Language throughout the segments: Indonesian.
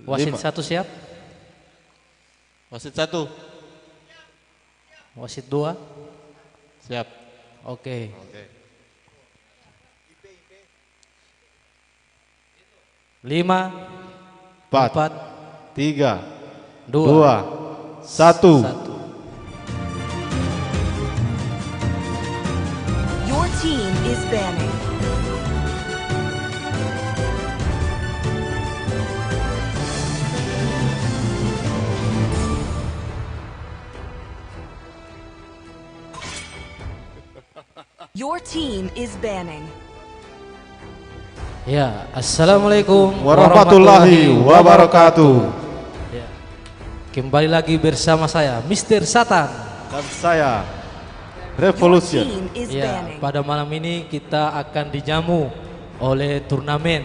Wasit 5. satu siap. Wasit 1. Wasit 2. Siap. Oke. Oke. 5, 4, 4, 3, 2, 2, 1. 1. Your team is banning. Your team is banning. Ya, assalamualaikum Warahmatullahi wabarakatuh. Ya. Kembali lagi bersama saya, Mr. Satan. Dan saya Your Revolution. team is Ya, banning. pada malam ini kita akan dijamu oleh turnamen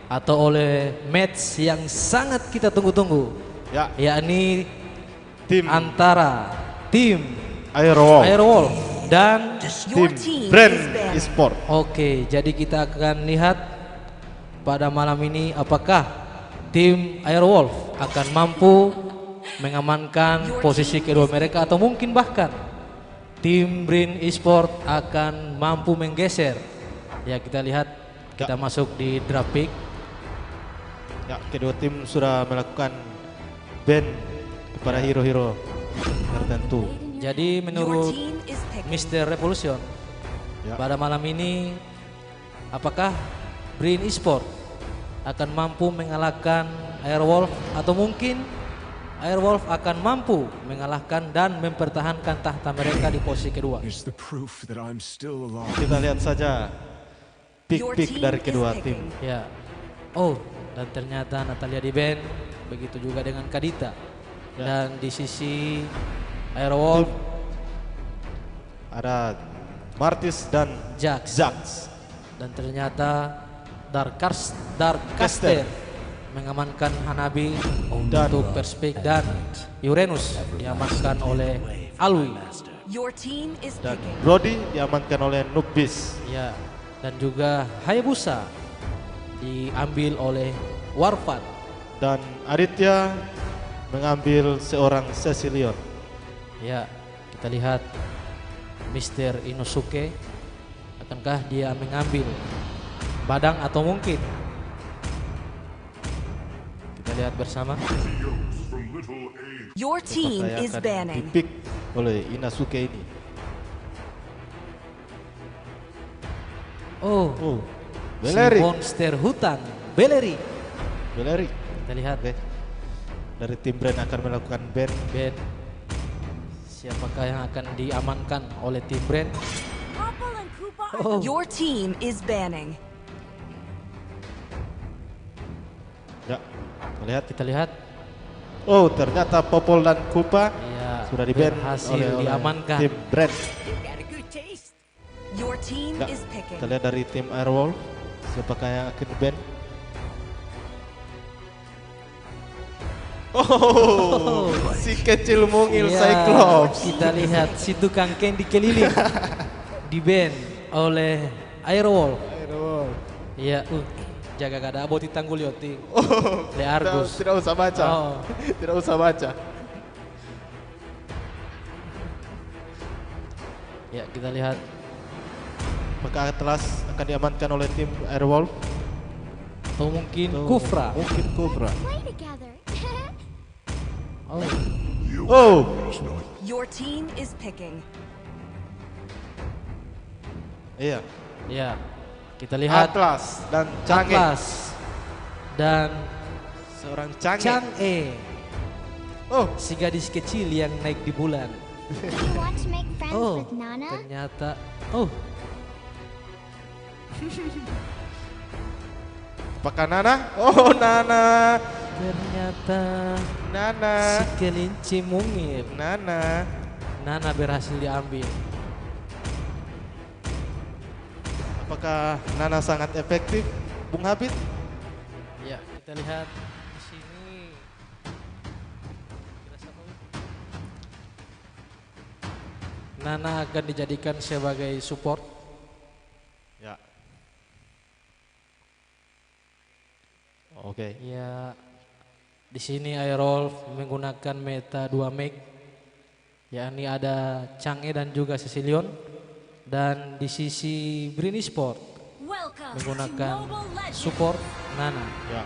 atau oleh match yang sangat kita tunggu-tunggu, Ya, yakni tim antara tim Aerowolf, Aerowolf dan Your tim team Brand is banning. Esport. Oke, jadi kita akan lihat pada malam ini apakah tim Airwolf akan mampu mengamankan posisi kedua mereka atau mungkin bahkan tim Brin Esport akan mampu menggeser. Ya, kita lihat, kita masuk di draft pick. Ya, kedua tim sudah melakukan ban kepada hero-hero tertentu. Jadi Your menurut team is picking. Mr. Revolution, Ya. pada malam ini apakah Brin Esport akan mampu mengalahkan Airwolf atau mungkin Airwolf akan mampu mengalahkan dan mempertahankan tahta mereka di posisi kedua. It's the proof that I'm still alive. Kita lihat saja Your pick-pick team dari is kedua picking. tim. Ya. Oh, dan ternyata Natalia di band, begitu juga dengan Kadita. Ya. Dan di sisi Airwolf, Ada Martis dan Jax. Jax. Dan ternyata Dark Caster Caster mengamankan Hanabi Dan- untuk Perspik dan Uranus diamankan oleh Alwi. Your team is Dan picking. Brody diamankan oleh Nubis. Ya, dan juga Hayabusa diambil oleh Warfat. Dan Aditya mengambil seorang Cecilion. Ya, kita lihat Mr. Inosuke, akankah dia mengambil Badang atau mungkin kita lihat bersama. Your team Apakah yang is akan banning. dipick oleh Inasuke ini? Oh, Oh, si Beleri. monster hutan Beleri. Beleri. Kita lihat Oke. Dari tim brand akan melakukan ban. Ben, siapakah yang akan diamankan oleh tim brand? Oh, Your team is banning. Ya, kita lihat. kita lihat. Oh, ternyata Popol dan Kupa Ya, sudah di ban berhasil oleh diamankan. tim brand. Your team Ya, is picking. kita lihat dari tim Airwolf siapakah yang akan ban. Oh, si kecil mungil Ya, Cyclops. kita lihat si tukang candy keliling di ban oleh Airwolf. Airwolf. Iya, jaga gak ada aboti tanggul yoti. Oh, Le Argus. Tidak usah baca. Oh. Tidak usah baca. Ya, kita lihat. Maka Atlas akan diamankan oleh tim Airwolf. Atau mungkin Atau Kufra. Mungkin Kufra. Play together. Oh, Oh, Your team is picking. iya. ya. Kita lihat Atlas dan Change. Atlas dan Seorang Change. Chang'e, Oh, si gadis kecil yang naik di bulan. Do you want to make friends Oh, with Nana? ternyata. Oh, apakah Nana? Oh, Nana. ternyata Nana. si kelinci mungil. Nana. Nana berhasil diambil. Apakah Nana sangat efektif, Bung Habib? Ya, kita lihat di sini. Nana akan dijadikan sebagai support. Ya. Oke. Ya, Di sini Aerolf menggunakan meta 2 make, yakni ada Chang'e dan juga Cecilion. Dan di sisi Brini Sport Welcome to menggunakan Mobile Legends. support Nana. Ya,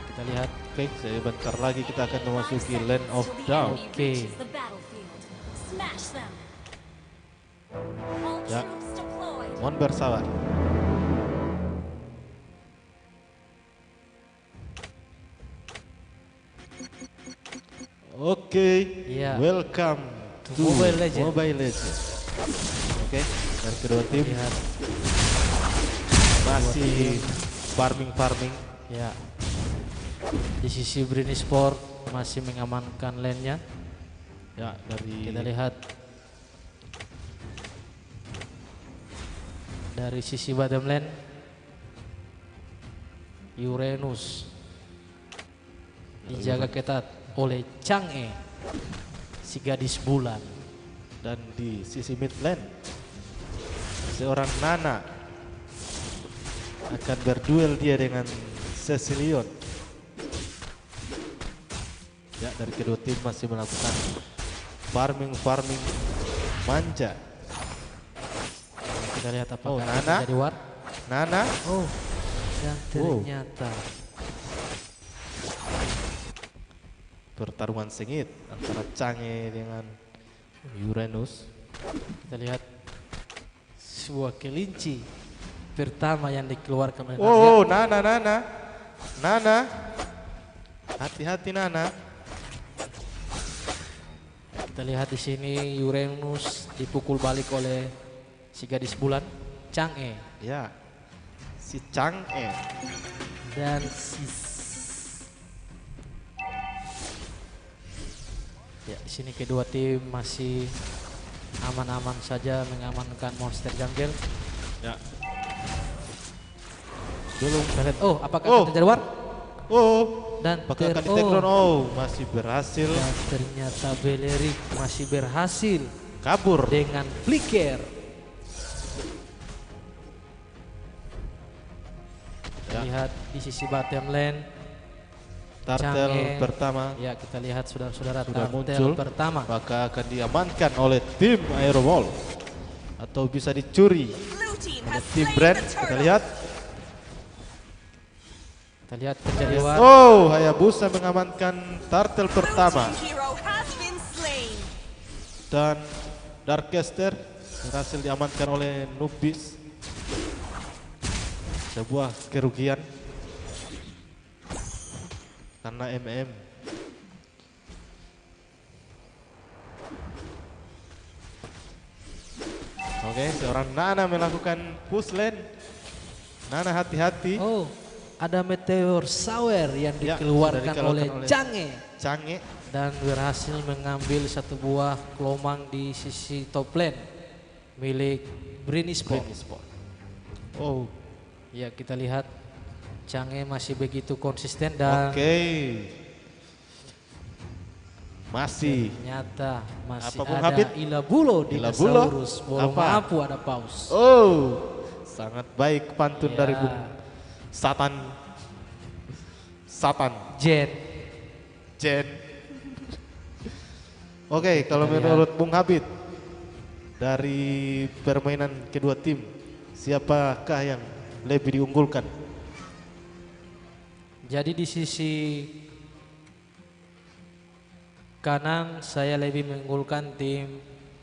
Kita lihat. oke, sebentar lagi kita akan memasuki Land of Till the Down. enemy Oke. reaches the battlefield. Smash them. All Ya. troops deployed. Mohon bersabar. Oke, Ya. welcome to Mobile Legends. Mobile Legends. Oke, dari kedua tim Lihat. masih farming. Ya. Di sisi Brini Sport masih mengamankan lane-nya. Ya, dari Kita lihat. Dari sisi bottom lane, Uranus dijaga ketat oleh Chang'e, si gadis bulan. dan di sisi mid lane seorang Nana akan berduel dia dengan Cecilion. Ya, dari kedua tim masih melakukan farming manja. Kita lihat apakah Oh, akan Nana. terjadi war. Nana, Oh, dan ternyata pertarungan sengit antara Chang'e dengan Uranus. kita lihat sebuah kelinci pertama yang dikeluarkan oleh Oh, Nana. Hati-hati Nana. Kita lihat di sini Uranus dipukul balik oleh si gadis bulan Chang'e Ya, si Chang'e. dan si ya, di sini kedua tim masih aman-aman saja mengamankan monster jungle. Ya. Belum. Kita lihat, oh apakah Oh. akan terjadi war? Oh, Dan apakah akan di take down? Oh, masih berhasil dan ternyata Belerik masih berhasil kabur. dengan flicker. Ya. Lihat di sisi bottom lane. Turtle Chang'e. pertama Ya, kita lihat saudara-saudara sudah turtle muncul. pertama. Maka akan diamankan oleh tim Aerowall atau bisa dicuri Blue team oleh has tim slain Brand. the Kita turtle. lihat. Kita lihat terjadi war. Oh, Hayabusa mengamankan turtle Blue pertama team hero has been slain. dan Darkcaster berhasil diamankan oleh Nubis. Sebuah kerugian karena MM. Oke, seorang Nana melakukan push lane. Nana hati-hati. Oh, ada meteor shower yang Ya, dikeluarkan sudah oleh dikeluarkan oleh- Chang'e Chang'e. dan berhasil mengambil satu buah kelomang di sisi top lane milik Brini Sport. Britney Sport. Oh, Ya, kita lihat Chang'e masih begitu konsisten dan oke. Masih. ternyata masih Apa, Bung ada Habib? Ilabulo Ilabulo? dinosaurus. Belum Apa? mampu ada paus. Oh, sangat baik pantun Ya. dari Bung Satan. Jet. Jen. Oke, kalau Kita lihat. menurut Bung Habib dari permainan kedua tim, siapakah yang lebih diunggulkan? Jadi di sisi kanan saya lebih mengunggulkan tim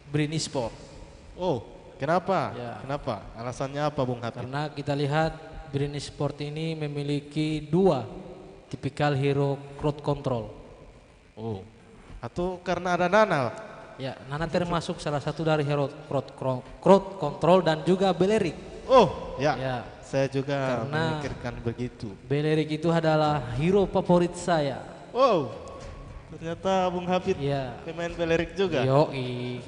Brini Sport. Oh, kenapa? Ya. Kenapa? Alasannya apa, Bung Habib? Karena kita lihat Brini Sport ini memiliki dua tipikal hero crowd control. Oh, atau karena ada Nana? Ya, Nana termasuk salah satu dari hero crowd control dan juga Belerik. Oh, ya. Ya, Saya juga Karena- memikirkan begitu. Belerik itu adalah hero favorit saya. Wow, ternyata Bung Habib Ya, pemain Belerik juga. yoi.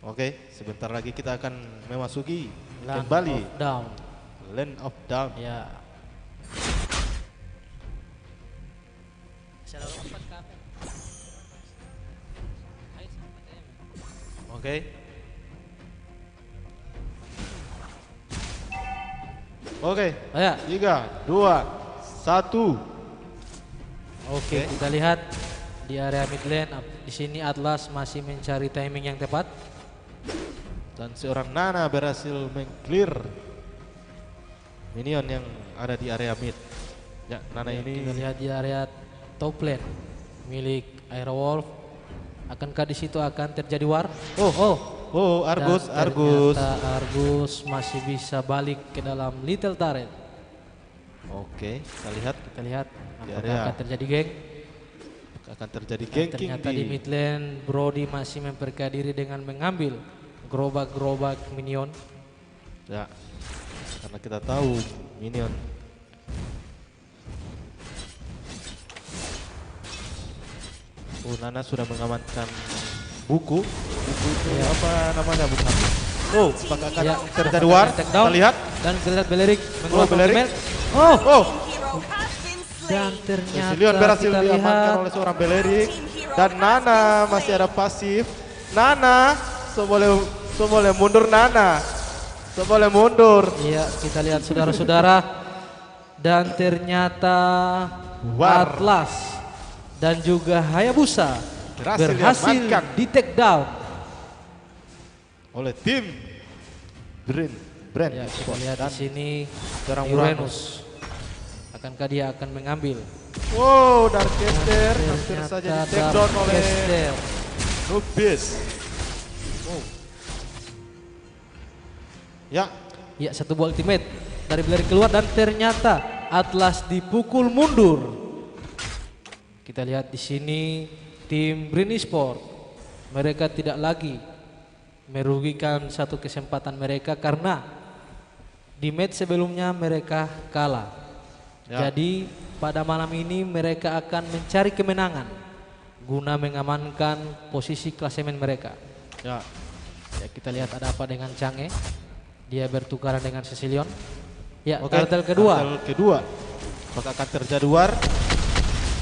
Oke, sebentar lagi kita akan memasuki Land kembali of Down. Land of Down. Ya. Oke. Oke. Ayo. 3, 2, 1. Oke, kita lihat di area mid lane. Di sini Atlas masih mencari timing yang tepat. Dan seorang Nana berhasil meng-clear minion yang ada di area mid. Ya, Nana Ya, ini kita lihat di area top lane milik Airwolf. Akankah di situ akan terjadi war? Oh, Argus, Dan Argus. ternyata Argus masih bisa balik ke dalam Little Turret. Oke, kita lihat Kita lihat Di apakah area. akan terjadi geng. akan terjadi Dan ganking ternyata di mid lane Brody masih memperkaya diri dengan mengambil gerobak-gerobak minion. Ya, karena kita tahu minion. Nana sudah mengamankan buku itu apa namanya bukan? Oh, apakah akan Ya, terjadi war? take down. Kita lihat. Dan kita lihat Belerik mengeluarkan Belerik. ultimate. Oh, Oh, Hero has been dan slain. ternyata Zillion berhasil kita diamankan lihat oleh seorang Belerik dan Nana masih ada pasif. Nana, seboleh mundur Nana. Seboleh mundur. iya, kita lihat saudara-saudara, dan ternyata War. Atlas dan juga Hayabusa Berhasil berhasil diamankan. di take down. Oleh tim Brand Ya, kita Esports. lihat di Dan sini seorang Uranus. Akankah dia akan mengambil? wow, Darkester hampir Ternyata saja di take down oleh Darkester. Nubis. Wow. Ya, Ya, satu buah ultimate dari Belerik keluar dan ternyata Atlas dipukul mundur. Kita lihat di sini tim Brin Esport. Mereka tidak lagi merugikan satu kesempatan mereka karena di match sebelumnya mereka kalah. Ya. Jadi pada malam ini mereka akan mencari kemenangan guna mengamankan posisi klasemen mereka. ya. Ya, kita lihat ada apa dengan Change. Dia bertukaran dengan Cecilion. Ya, Oke. turtle kedua. Turtle kedua. Apakah akan terjadi war?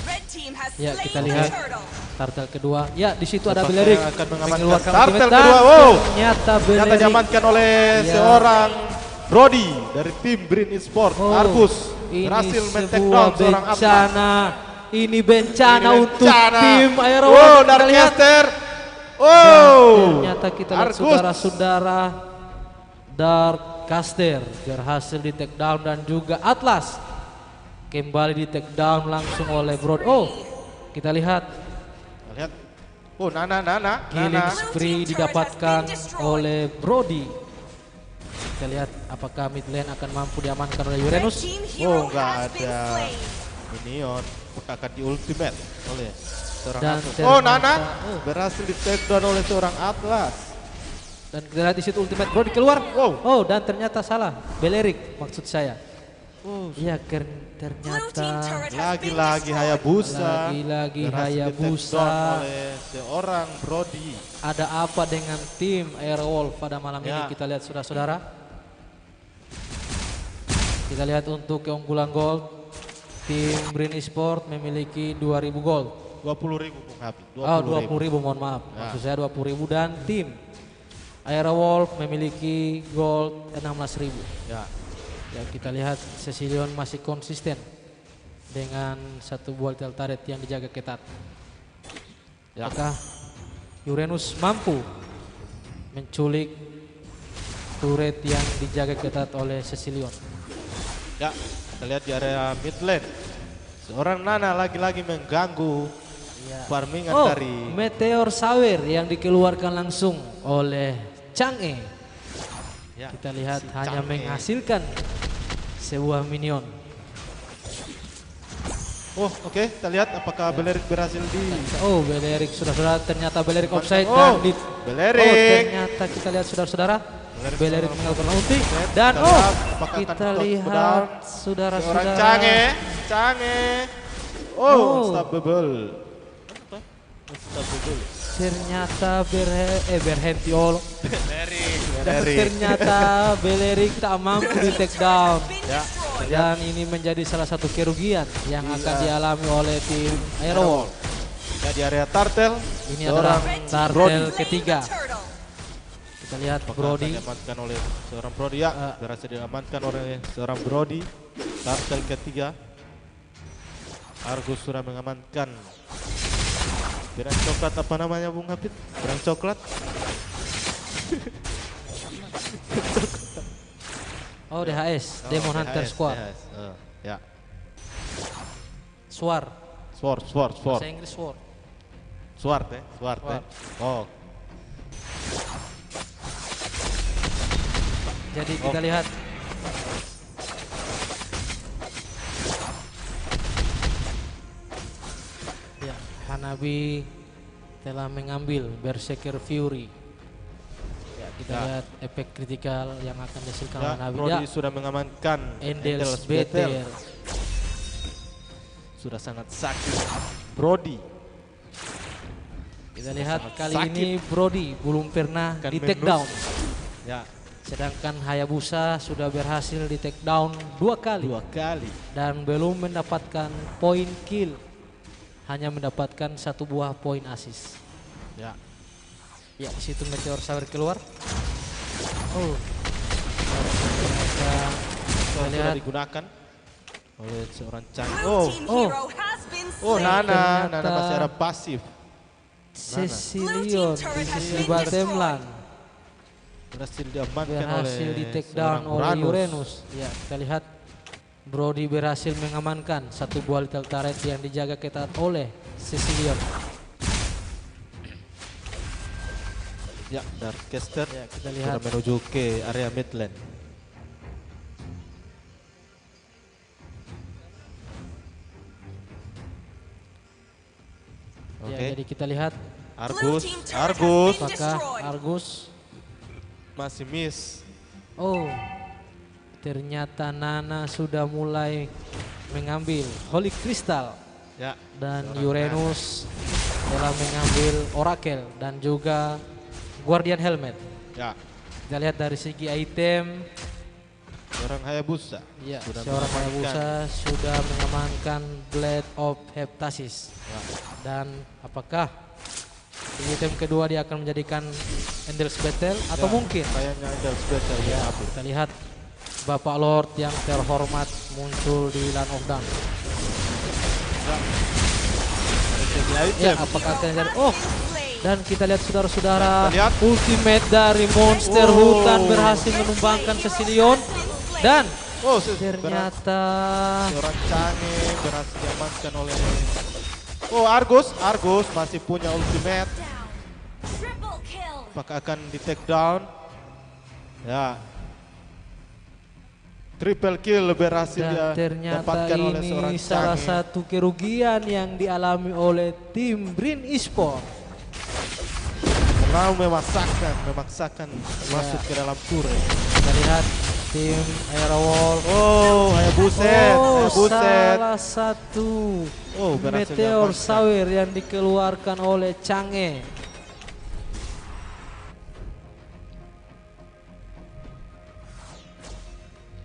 Red team has Ya, slain kita the lihat turtle. turtle kedua. Ya, di situ ada Apakah Belerik yang akan mengamankan mengeluarkan turtle ultimate kedua? dan Wow. ternyata Ternyata Belerik. diamankan oleh Ya. seorang Brody dari tim Brin Esports. Oh, Argus ini berhasil men-take sebuah down seorang Atlas. bencana. Ini bencana Ini untuk bencana. tim Wow, Airwolf. Kita lihat. Darkester. Dan Wow. ternyata kita lihat Argus. saudara-saudara, Darkcaster berhasil di take down dan juga Atlas kembali di take down langsung oleh Brody. Oh, kita lihat Lihat. Oh, Nana. killing spree didapatkan oleh Brody. Kita lihat apakah mid lane akan mampu diamankan oleh Red Uranus. team Oh, hero nggak has been ada slain. minion. Akan di ultimate oleh seorang Dan Atlas. ternyata- Oh, Nana oh. berhasil di take down oleh seorang Atlas. Dan kita lihat di situ ultimate Brody keluar. Wow. Oh, dan ternyata salah. Belerik maksud saya. Oh, Iya, Blue team ternyata turret has been lagi-lagi destroyed. Hayabusa. Lagi-lagi berhasil di take Hayabusa. down oleh seorang Brody. ada apa dengan tim Airwolf pada malam ini, Ya. kita lihat saudara-saudara. Kita lihat untuk keunggulan gold, tim Brin Esport memiliki 2000 gold. 20.000 Bung Habi. Oh, 20.000, mohon maaf. Ya. Maksud saya 20.000 dan tim Airwolf memiliki gold 16.000. Ya. Ya, kita lihat Cecilion masih konsisten dengan satu buah turret yang dijaga ketat. Ya. Apakah Uranus mampu menculik turret yang dijaga ketat oleh Cecilion? Ya, kita lihat di area mid lane. Seorang Nana lagi-lagi mengganggu farmingan Oh, dari Meteor Sawer yang dikeluarkan langsung oleh Change. ya, Kita lihat si hanya Change. menghasilkan sebuah minion. Oh, oke, kita lihat apakah Belerik berhasil di Oh, Belerik saudara-saudara, ternyata Belerik offside Oh, dan di Belerik. Oh, ternyata kita lihat saudara-saudara, Belerik mengalahkan ulti dan Kita oh, lihat apakah akan kita top lihat down. saudara-saudara. seorang Change. Oh, Oh. unstoppable. Apa? Unstoppable. Ternyata berhenti all. Belerik. Dan ternyata Belerik tak mampu di take down. Ya, Dan ini menjadi salah satu kerugian yang akan dialami oleh tim Airwolf. ya di area turtle. Ini seorang adalah turtle ketiga. Turtle. Kita lihat Apakah Brody. akan diamankan oleh seorang Brody? Ya, berhasil diamankan oleh seorang Brody. Kartel ketiga. Argus sudah mengamankan. Pirang coklat apa namanya Bung Hafid? Pirang coklat? Oh, DHS, Demon Hunter DHS, Squad. DHS. Ya. Sword. Sword. Bahasa Inggris sword. Sword. Oh, Jadi kita lihat ya, Hanabi telah mengambil Berserker Fury. Ya, kita lihat efek kritikal yang akan dihasilkan oleh Hanabi. Brody Ya, sudah mengamankan Endels Betel. Betel. Sudah sangat sakit Brody. Kita lihat sangat kali sakit. ini Brody belum pernah Akan di take menus. down. Ya, Sedangkan Hayabusa sudah berhasil di take down 2 kali. 2 kali. Dan belum mendapatkan poin kill. Hanya mendapatkan 1 buah poin assist. Ya, Ya, di situ Meteor Shower keluar. Oh. Kita sudah lihat digunakan oleh seorang Chan. Blue team oh. hero has been Oh, slain. Nana Ternyata masih ada pasif. Cecilion Blue team di turret has sisi been Batemlan Berhasil diamankan berhasil oleh di take seorang down oleh Uranus. Uranus. Ya, kita lihat Brody berhasil mengamankan 1 buah little turret yang dijaga ketat oleh Cecilion. Ya, Darkcaster Ya, kita sudah lihat menuju ke area Midland. Oke, ya, jadi kita lihat Argus, Blue team turret has Argus been apakah destroyed. Argus. masih miss. Oh, ternyata Nana sudah mulai mengambil Holy Crystal Ya, dan seorang Uranus telah mengambil Oracle dan juga Guardian Helmet. Ya, Kita lihat dari segi item, seorang Hayabusa ya, sudah seorang mengamankan. Hayabusa sudah mengamankan Blade of Heptasis. Ya, Dan apakah di item kedua dia akan menjadikan Endless Battle atau ya, mungkin? kayaknya Endless Battle Ya, ya. kita lihat Bapak Lord yang terhormat muncul di Land of Dawn. Ya, apakah akan jadi? Oh, dan kita lihat saudara-saudara, Kita lihat. ultimate dari monster hutan berhasil menumbangkan Cecilion dan Oh, ternyata seorang Change berhasil diamankan oleh Argus masih punya ultimate. Down. Triple kill. Apakah akan di take down? Ya. Triple kill berhasil dia dan ternyata dapatkan oleh seorang ini salah Change. satu kerugian yang dialami oleh tim Brin Esport. Terlalu memaksakan masuk ke dalam pura. Kita lihat tim Aerowolf. Oh, Hayabuset, Oh, Hayabuset. salah satu Oh, berhasil Meteor diamankan. Shower yang dikeluarkan oleh Change.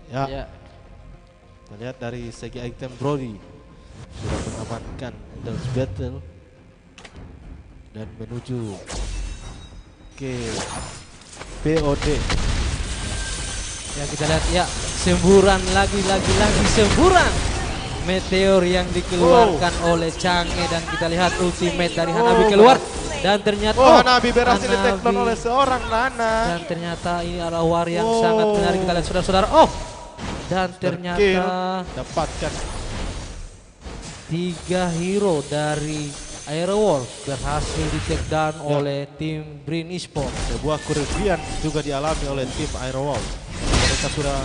Ya. Ya, Kita lihat dari segi item Brody sudah mengamankan Endless Battle dan menuju ke POD. ya kita lihat ya, semburan lagi semburan meteor yang dikeluarkan oleh Change dan kita lihat ultimate dari Hanabi keluar dan ternyata Hanabi berhasil di take down Hanabi. oleh seorang Nana. Dan ternyata ini adalah war yang Oh. sangat menarik. Kita lihat saudara-saudara. Oh, dan Kill, ternyata dapatkan 3 hero dari Aerowolf berhasil di take down oleh tim Brin Esport. sebuah kerugian juga dialami oleh tim Aerowolf. Mereka sudah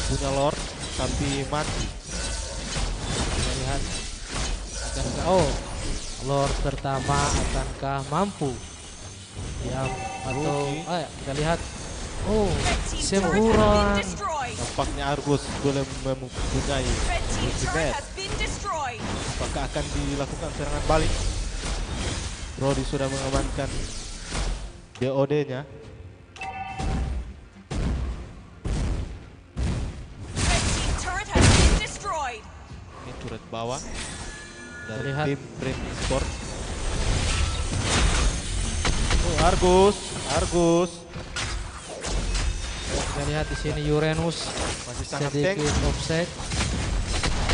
punya Lord tapi mati. Kita lihat akankah Lord pertama akankah mampu atau ya, kita lihat Red team turret has semburan. been destroyed. Nampaknya Argus boleh mempunyai Red team turret ultimate. has been destroyed. Apakah akan dilakukan serangan balik? Brody sudah mengamankan BOD-nya. Red team turret has been destroyed. Ini turret bawah dari Terlihat. tim Brain Sport. Oh, Argus. Kita lihat di sini Uranus Masih sangat sedikit tank. offset.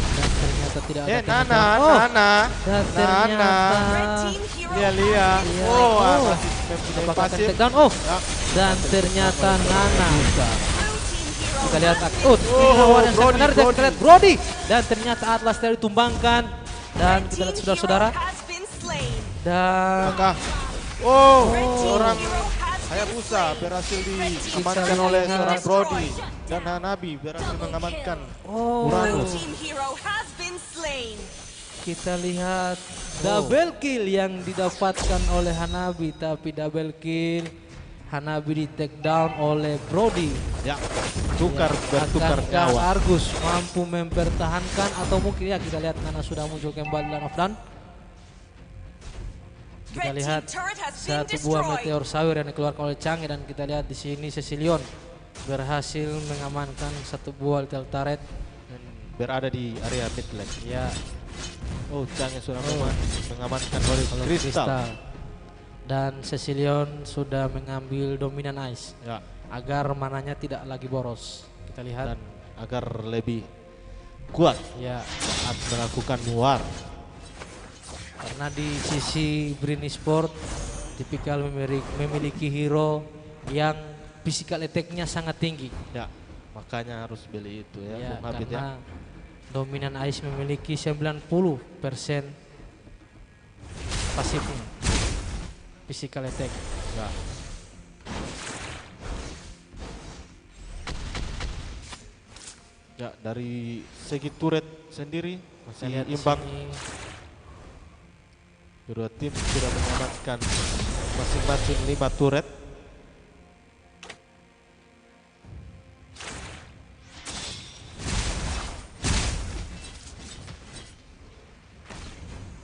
Dan ternyata tidak ada Nana, tindakan. Oh, Nana, dan ternyata Red team hero Lia. Iya. Oh, Oh. masih mempunyai apakah akan pasif. take down? Oh, Ya. dan ternyata Nana. Blue team hero Kita lihat has oh, been ini lawan yang sangat Brody, menarik. Dan kita Brody. lihat Brody. Dan ternyata Atlas tadi ditumbangkan. Dan Red kita lihat team saudara-saudara. hero has been slain. Dan Apakah oh, Red team seorang hero has been Hayabusa slain. berhasil Red team diamankan hero oleh has seorang been Brody destroyed. dan Hanabi berhasil mengamankan oh, Blue Uranus. team hero has been slain. kita lihat double kill yang didapatkan oleh Hanabi, tapi double kill Hanabi di take down oleh Brody. Ya, bertukar Akankah nyawa. Argus mampu mempertahankan atau mungkin ya kita lihat Nana sudah muncul kembali dan off down. Kita Red lihat team turret has been satu buah destroyed. meteor sawir yang dikeluarkan oleh Changi dan kita lihat di sini Cecilion berhasil mengamankan satu buah little turret. Dan berada di area mid lane. Ya, Oh, Changnya sudah Oh. mengamankan oleh Kristal. Dan Cecilion sudah mengambil dominan ice Ya, agar mananya tidak lagi boros. Kita lihat dan agar lebih kuat ya, saat melakukan war. karena di sisi Brini Sport tipikal memiliki hero yang physical attack-nya sangat tinggi. Ya, makanya harus beli itu ya, Ya, Bung Habib ya. karena dominan ice memiliki 90% pasifnya physical attack. Ya. Ya, dari segi turret sendiri Kita masih lihat di imbang. sini. Kedua tim sudah mengamankan masing-masing 5 turret.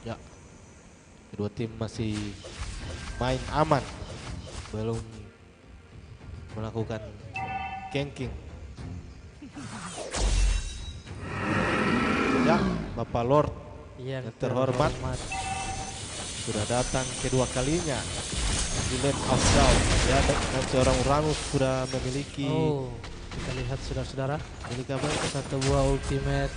Ya, kedua tim masih main aman, belum melakukan ganking. Ya, Bapak Lord yang yang terhormat sudah datang kedua kalinya di lane of down. Ya, dan seorang Uranus sudah memiliki Oh, kita lihat saudara-saudara milik apa? satu buah ultimate.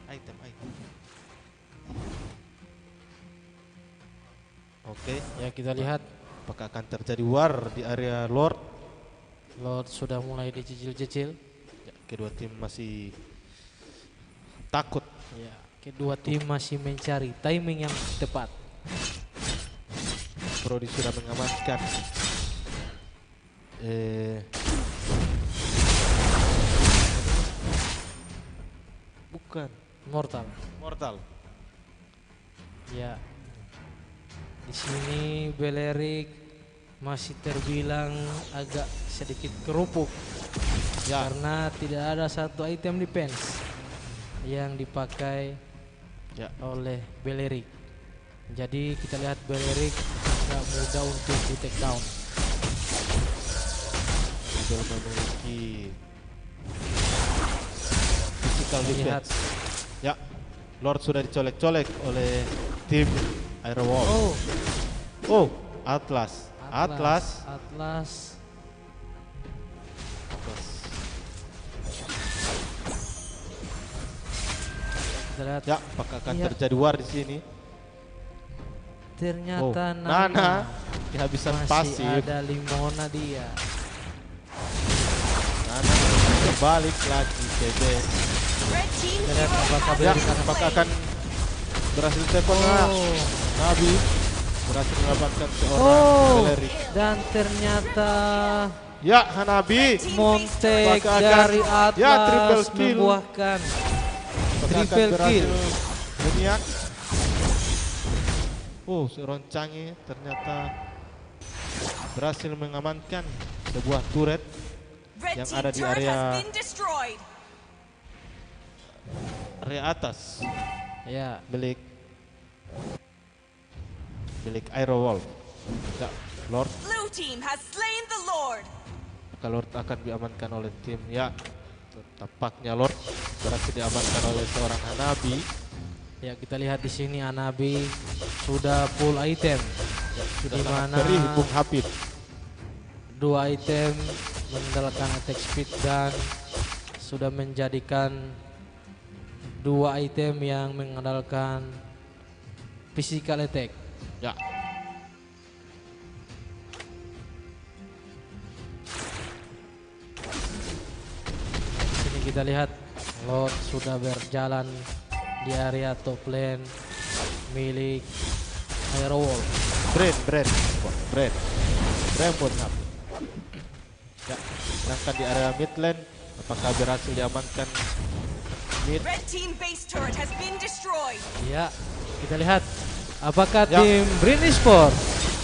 Item. Oke, Ya, kita lihat apakah akan terjadi war di area Lord? Lord sudah mulai dicicil-cicil. Ya, kedua tim masih takut. Ya, kedua tim masih mencari timing yang tepat. Brody sudah mengamankan bukan Mortal. Mortal. Ya. Di sini Belerik masih terbilang agak sedikit kerupuk Ya, karena tidak ada satu item defense yang dipakai ya, oleh Belerik. Jadi kita lihat Belerik agak mudah untuk di take down. sudah memiliki physical Lihat. defense. Ya, Lord sudah dicolek-colek oleh tim Aerowolf. Oh, Oh, Atlas. Atlas. Kita lihat Ya, apakah akan Iya. terjadi war di sini? ternyata Nana kehabisan masih pasif. ada Limona dia. Nana kembali lagi CB. Red team Kita lihat hero apakah has Ya, Belerik been apakah slain. akan berhasil tepatnya? Oh. Nabi berhasil mendapatkan seorang Oh, Belerik. dan ternyata Ya, Hanabi. Montek Apakah akan- dari Atlas ya, triple kill. membuahkan Apakah akan triple berhasil kill. berniat? Oh, seorang Changi ternyata berhasil mengamankan sebuah turret Red yang team ada di turret area- has been destroyed. area atas Ya, milik Aerowolf. Ya, Lord. Blue team has slain the Lord. Maka Lord akan diamankan oleh tim. Ya, tampaknya Lord berhasil diamankan oleh seorang Hanabi. Ya, kita lihat di sini Hanabi sudah full item. Sudah Di sangat mana perih Bung Hafid. 2 item mengandalkan attack speed dan sudah menjadikan 2 item yang mengandalkan physical attack. Ya. Sini kita lihat Lord sudah berjalan di area top lane milik Aerowolf. Brand Bung Hafid. Ya, sedangkan di area mid lane, apakah berhasil diamankan mid? Red team base turret has been destroyed. Ya, kita lihat apakah Ya. tim Brin Esport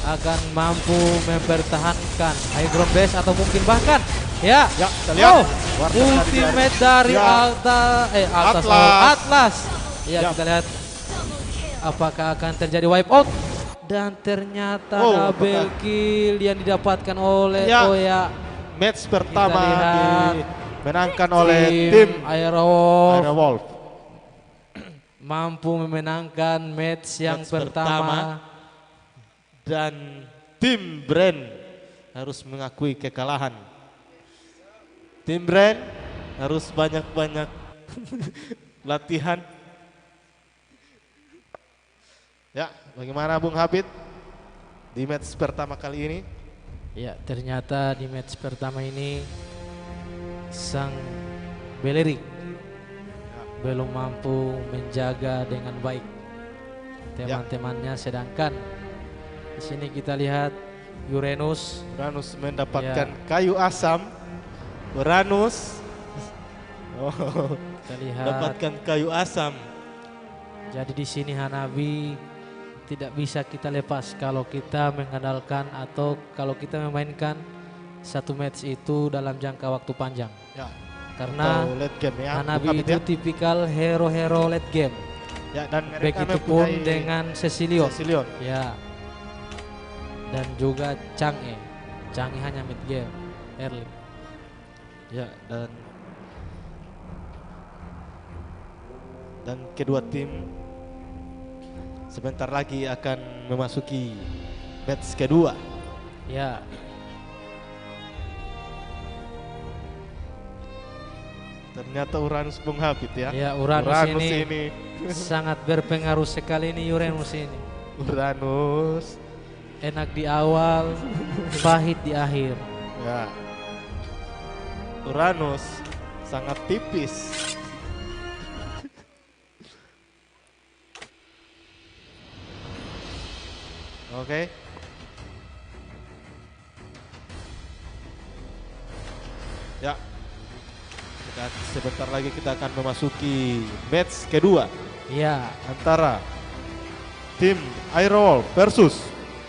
akan mampu mempertahankan high ground base atau mungkin bahkan ya, Ya, kita lihat. Warna ultimate dari Ya. Atlas. Ya, Ya. kita lihat apakah akan terjadi wipe out dan ternyata double apakah- kill yang didapatkan oleh Ya. Oya. Match pertama lihat dimenangkan oleh tim Tim Aerowolf Aerowolf. mampu memenangkan match yang Match pertama. Dan tim Brand harus mengakui kekalahan. Tim Brand harus banyak-banyak latihan. Ya, bagaimana Bung Hafid di match pertama kali ini? Ya, ternyata di match pertama ini sang Beleric belum mampu menjaga dengan baik teman-temannya, sedangkan di sini kita lihat Uranus Uranus mendapatkan kayu asam. Uranus kita lihat. dapatkan kayu asam. Jadi di sini Hanabi tidak bisa kita lepas kalau kita mengandalkan atau kalau kita memainkan satu match itu dalam jangka waktu panjang. Ya, Karena atau late game ya. Bung Hanabi Hafid itu ya. tipikal hero-hero late game. Ya, dan mereka Begitupun mempunyai dengan Cecilion. Cecilion. Ya. Dan juga Chang'e. Chang'e hanya mid game, early. Ya, dan kedua tim sebentar lagi akan memasuki match kedua. Ya. Ternyata Uranus Bung Hafid ya. Ya, Uranus ini ini. sangat berpengaruh sekali ini Uranus ini. Uranus. Enak di awal, pahit di akhir. Ya. Uranus sangat tipis. Oke. Ya. Dan sebentar lagi kita akan memasuki match kedua Ya, antara tim Aerowolf versus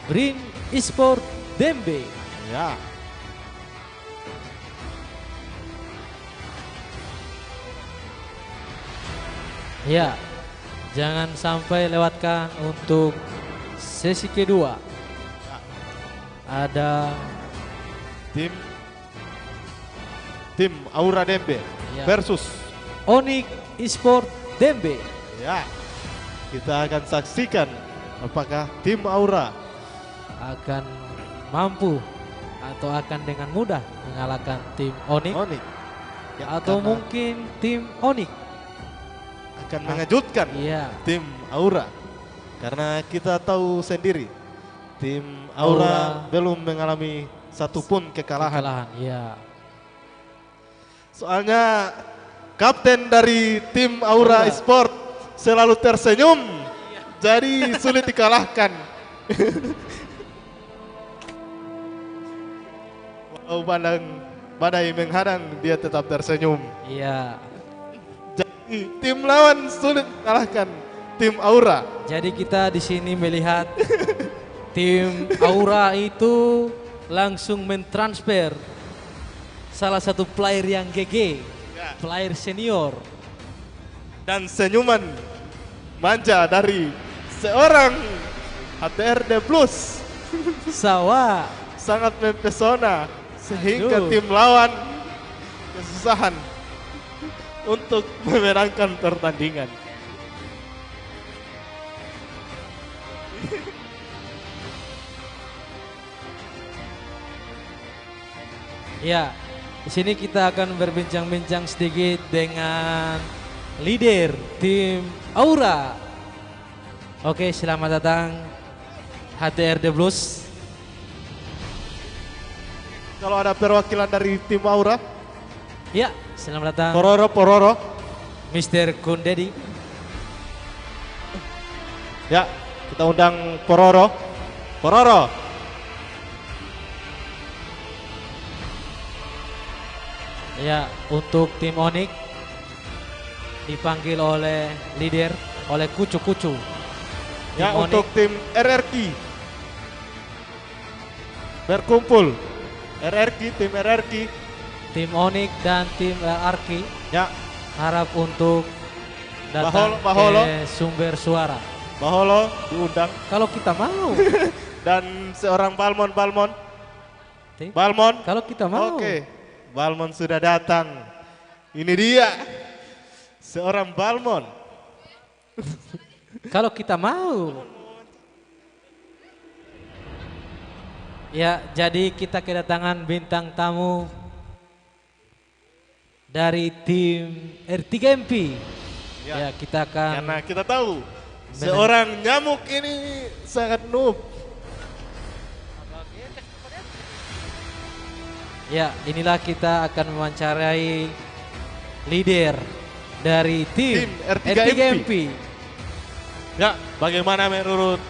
Brin Esport Dembe. ya. Ya, jangan sampai lewatkan untuk sesi kedua. Ada tim Aura Dembe Ya. versus Onyx Esport Dembe. ya. Kita akan saksikan apakah tim Aura Akan mampu atau akan dengan mudah mengalahkan tim Onyx Onyx ya, atau karena mungkin tim Onyx. akan mengejutkan Iya, tim Aura karena kita tahu sendiri tim Aura Aura belum mengalami satupun kekalahan. kekalahan. Iya. Soalnya kapten dari tim Aura Aura. Esport selalu tersenyum, jadi sulit dikalahkan. Walau badai menghadang, dia tetap tersenyum. Iya. Jadi tim lawan sulit mengalahkan tim Aura. Jadi kita di sini melihat tim Aura itu langsung mentransfer salah satu player yang GG, Ya. player senior. Dan senyuman manja dari seorang HTRD Plus Sawa. sangat mempesona sehingga Aduh. tim lawan kesusahan untuk memenangkan pertandingan. Ya, di sini kita akan berbincang-bincang sedikit dengan leader tim Aura. Oke, selamat datang HTRD Blues. Kalau ada perwakilan dari tim Aura, Ya, selamat datang Pororo. Mr. Kundedi. Ya, kita undang Pororo. Ya, untuk tim Onyx dipanggil oleh leader, oleh Kucu-Kucu. Ya, Tim untuk Onyx. tim RRQ berkumpul. Tim RRQ. Tim Onyx dan tim Arki Ya, harap untuk datang Baholo. ke sumber suara. Baholo diundang Kalau kita mau. dan seorang Balmon. Tim, Balmon. Kalau kita mau. Oke, Balmon sudah datang. Ini dia, seorang Balmon. Kalau kita mau. Ya, jadi kita kedatangan bintang tamu dari tim R3MP. Ya, kita akan Karena kita tahu seorang nyamuk ini sangat noob. ya, inilah kita akan mewawancarai leader dari tim, Tim R3MP. R3MP. Ya, bagaimana menurut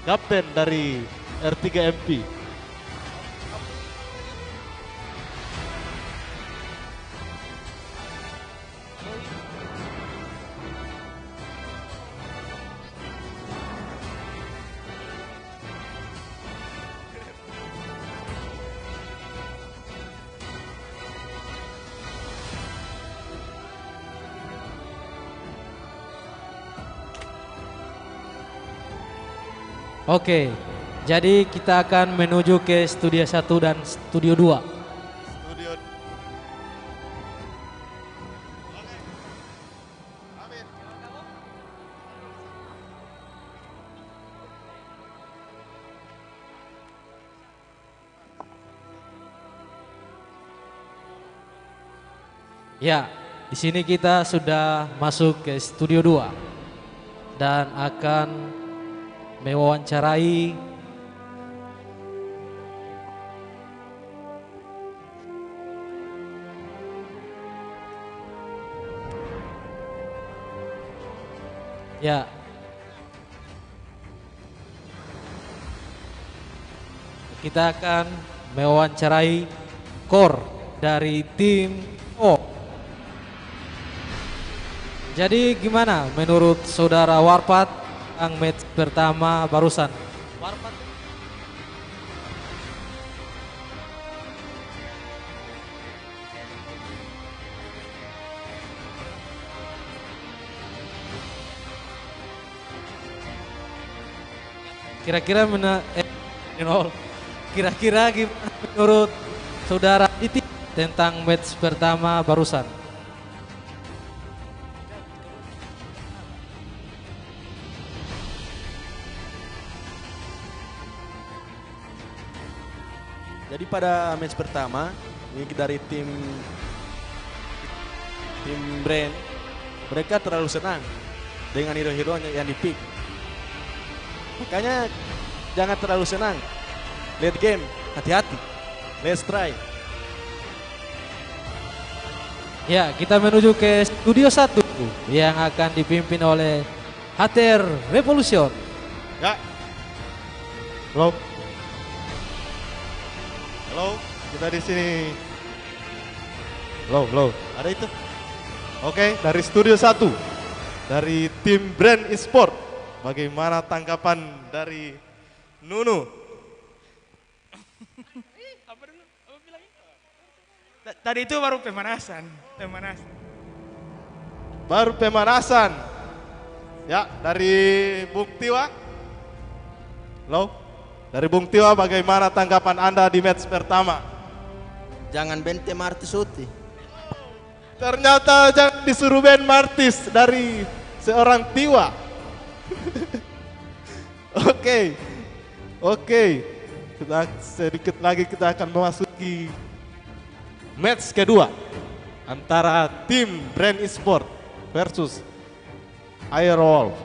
kapten dari R3MP? Oke, jadi kita akan menuju ke studio 1 dan studio 2. Studio. Ya, di sini kita sudah masuk ke studio 2 dan akan mewawancarai ya. Kita akan mewawancarai core dari tim O. Jadi gimana menurut saudara Warpat yang match pertama barusan? Warpat. Kira-kira kira-kira gimana menurut saudara Diti tentang match pertama barusan? Jadi pada match pertama ini dari tim Brand, mereka terlalu senang dengan hero-hero yang di-pick. Makanya jangan terlalu senang. Late game, hati-hati. Let's try. Ya, kita menuju ke studio 1 yang akan dipimpin oleh HTR Revolution. Ya. Halo. Halo, kita di sini. Halo. Ada itu? Oke, dari studio 1. Dari tim Brand Esport. Bagaimana tanggapan dari Nunu? Tadi itu baru pemanasan. Baru pemanasan. Ya, dari Bung Tiwa. Halo. Dari Bung Tiwa, bagaimana tanggapan Anda di match pertama? Jangan bente Marti Suti. Ternyata jangan Jack disuruh ban Martis dari seorang Tiwa. Oke. Kita sedikit lagi kita akan memasuki match kedua antara tim Brand Esport versus Airwolf.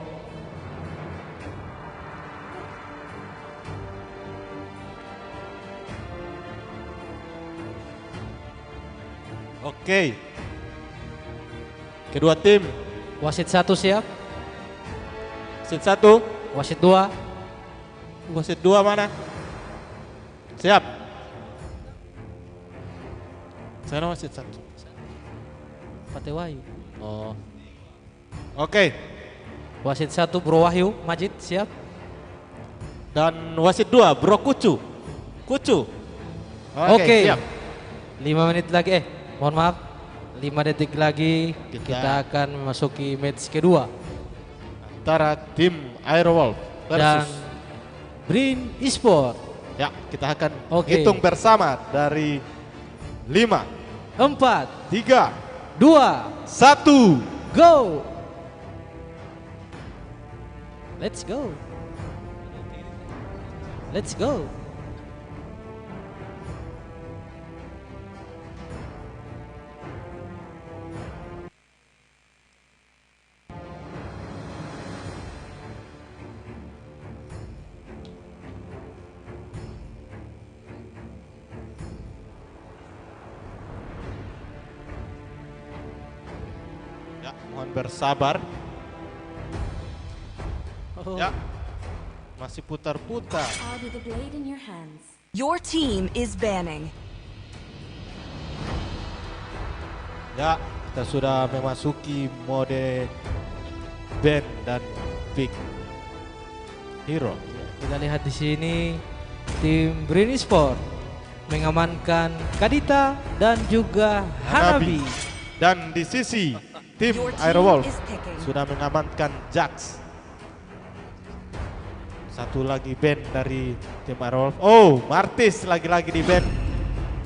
Oke. Kedua tim, Wasit 1 siap, wasit 1, wasit 2. wasit 2 mana? Siap. Sana wasit 1. Pate Wahyu. Oh. Oke. Wasit 1 Bro Wahyu Majid siap. Dan wasit 2 Bro Kucu. Oke. Siap. 5 menit lagi, mohon maaf, 5 detik lagi Kita- kita akan memasuki match kedua Antara tim Airwolf dan versus. Brin Esport. Ya, kita akan Oke. hitung bersama dari 5, 4, 3, 2, 1. go. Let's go. Let's go. Ya, mohon bersabar. Oh. Ya. Masih putar-putar. I'll be the blade in your hands. Your team is banning. Ya, kita sudah memasuki mode band dan pick hero. Kita lihat di sini tim Brin Esport mengamankan Kadita dan juga Hanabi. Dan di sisi tim Your team Airwolf is picking. sudah mengamankan Jax. Satu lagi band dari tim Airwolf. Oh, Martis lagi-lagi di band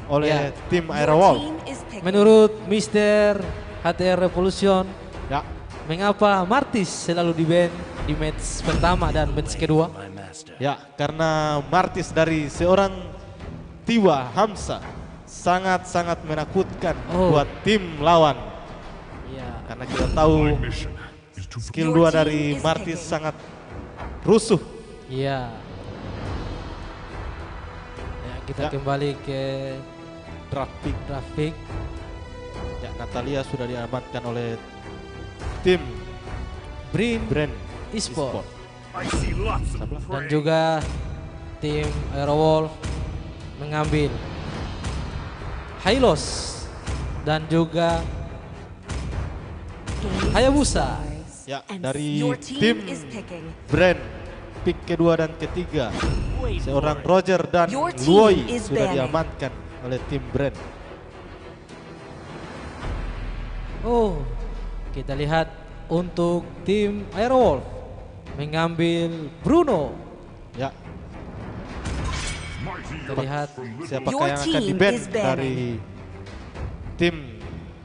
oleh Ya. tim Your Airwolf. team is picking. Menurut Mr. HTR Revolution, Ya, mengapa Martis selalu di ban di match pertama dan match kedua? ya, karena Martis dari seorang Tiwa Hamsa sangat-sangat menakutkan Oh. buat tim lawan. Iya. Karena kita tahu skill 2 dari Your team is Martis picking. sangat rusuh. Iya. Ya, kita Ya. kembali ke Draft pick. grafik. Ya, Natalia sudah diamankan oleh tim Brin Brand Esport. I see lots of Dan juga tim Airwolf mengambil Hylos dan juga Hayabusa. Ya, And dari your tim team is picking. Brand pick kedua dan ketiga seorang Roger dan Your team Luoi is sudah banning. diamankan oleh tim Brand. Oh, kita lihat untuk tim Airwolf mengambil Bruno. Ya, Kita lihat siapakah Your yang akan team di-ban is banning. dari tim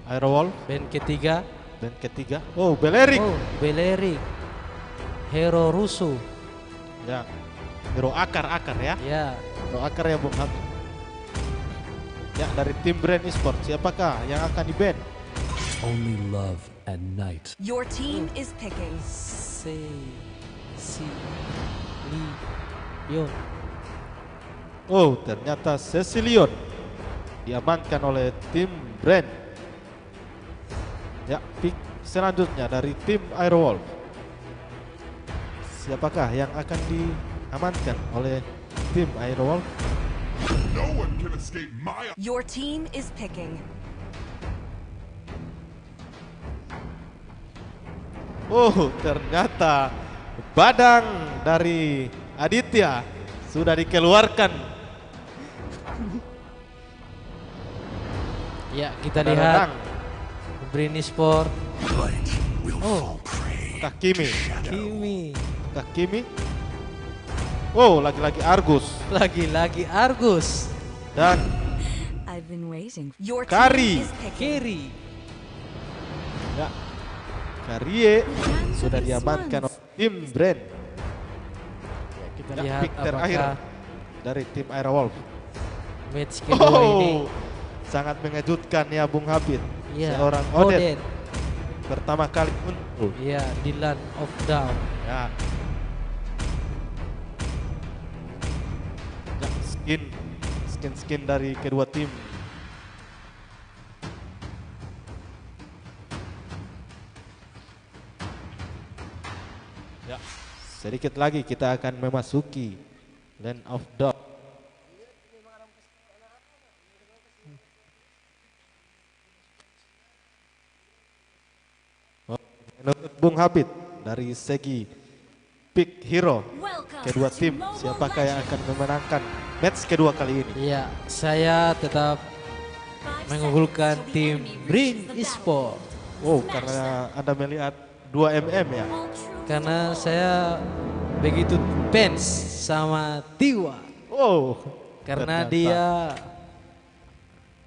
Airwolf band ketiga. dan ketiga. Oh, Belerik. Oh, Belerik. Hero Rusuh. Ya, hero akar-akar ya. Ya, Hero akar ya, Bung Hamid. Ya, dari tim Brand Esport siapakah yang akan di-ban? Only love at night. Your team is picking. Leon. Oh, ternyata Cecilion diamankan oleh tim Brand. Ya, pick selanjutnya dari tim Airwolf. Siapakah yang akan diamankan oleh tim Airwolf? No one can escape my Your team is picking. Oh, ternyata badang dari Aditya sudah dikeluarkan. Ya, kita Ada lihat Renang, Brin Esport. Oh, Kakimi, Kimi. Oh, lagi-lagi Argus Lagi-lagi Argus. dan I've been waiting. Your Kari. team is picking. Kerry. ya, Karie sudah diamankan oleh tim Brand. Kita Ya, lihat pick terakhir apakah dari tim Airwolf. match kedua ini. Sangat mengejutkan ya Bung Habib. Ya, Seorang Odet pertama kali muncul. Iya, di Land of Down. Ya. Ya, skin dari kedua tim. Ya, sedikit lagi kita akan memasuki Land of Dawn. Menurut Bung Habib dari segi pick hero kedua tim, siapakah yang akan memenangkan match kedua kali ini? Iya, saya tetap mengunggulkan tim Brin Esport. Oh, karena Anda melihat 2MM ya? Karena saya begitu fans sama Tiwa. Oh, Karena ternyata. dia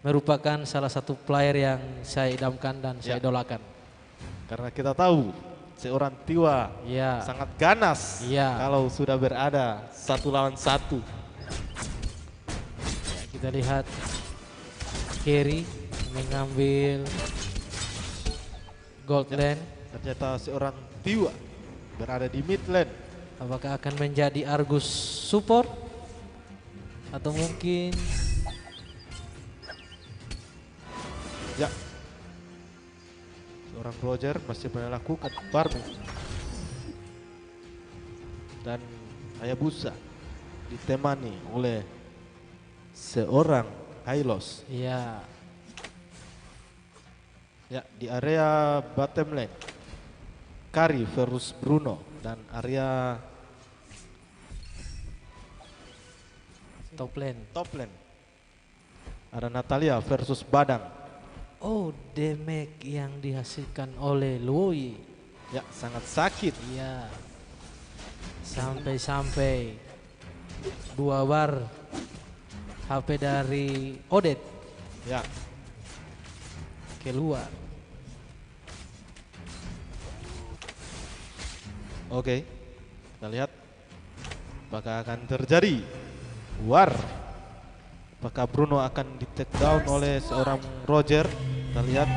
merupakan salah satu player yang saya idamkan dan saya idolakan. Karena kita tahu seorang Tiwa Iya. sangat ganas kalau sudah berada 1 lawan 1. Ya, kita lihat Kerry mengambil gold lane. Ternyata seorang Tiwa berada di mid lane. Apakah akan menjadi Argus support atau mungkin Ya, seorang Roger masih melakukan farming. Dan Hayabusa ditemani oleh seorang Hylos. ya Ya, di area bottom lane Kari versus Bruno, dan area top lane. top lane ada Natalia versus Badang. Oh, damage yang dihasilkan oleh Luoyi. Ya, sangat sakit. Ya, sampai-sampai 2 bar HP dari Odet Ya, keluar. oke. Kita lihat apakah akan terjadi war. Apakah Bruno akan di take down oleh seorang Roger? Kita lihat.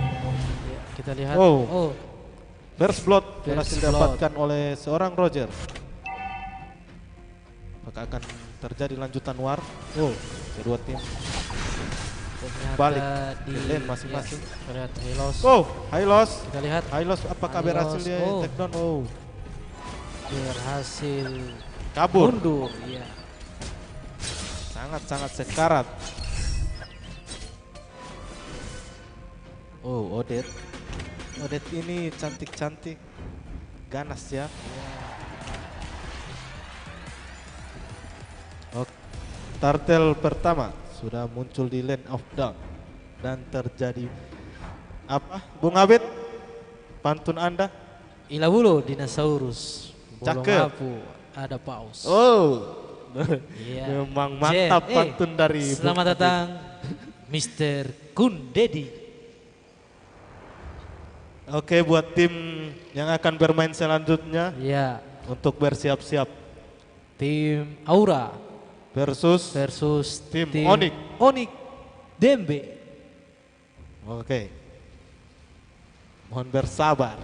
Ya, kita lihat. Oh. First blood berhasil First blood. didapatkan oleh seorang Roger. Apakah akan terjadi lanjutan war? Oh, kedua tim Ternyata balik di ke lane masing-masing. Ya, kita lihat Hylos. Oh, Hylos. Kita lihat Hylos apakah Hylos, berhasil dia oh. take down? Oh, berhasil kabur. mundur. Ya. Sangat-sangat sekarat. Oh, Odet. Odet ini cantik-cantik, ganas ya. Oke. Turtle pertama sudah muncul di Land of Dawn dan terjadi apa? Bung Abid, pantun Anda? Ilabulo dinosaurus. Bolong Cakep. apu, ada paus. Oh, Iya. memang mantap Jen. pantun dari Bung Selamat Abid. datang Mr. Kun Dedi. Oke, buat tim yang akan bermain selanjutnya Ya, untuk bersiap-siap tim Aura versus versus Tim Onyx. Onyx Dembe. Oke. Mohon bersabar.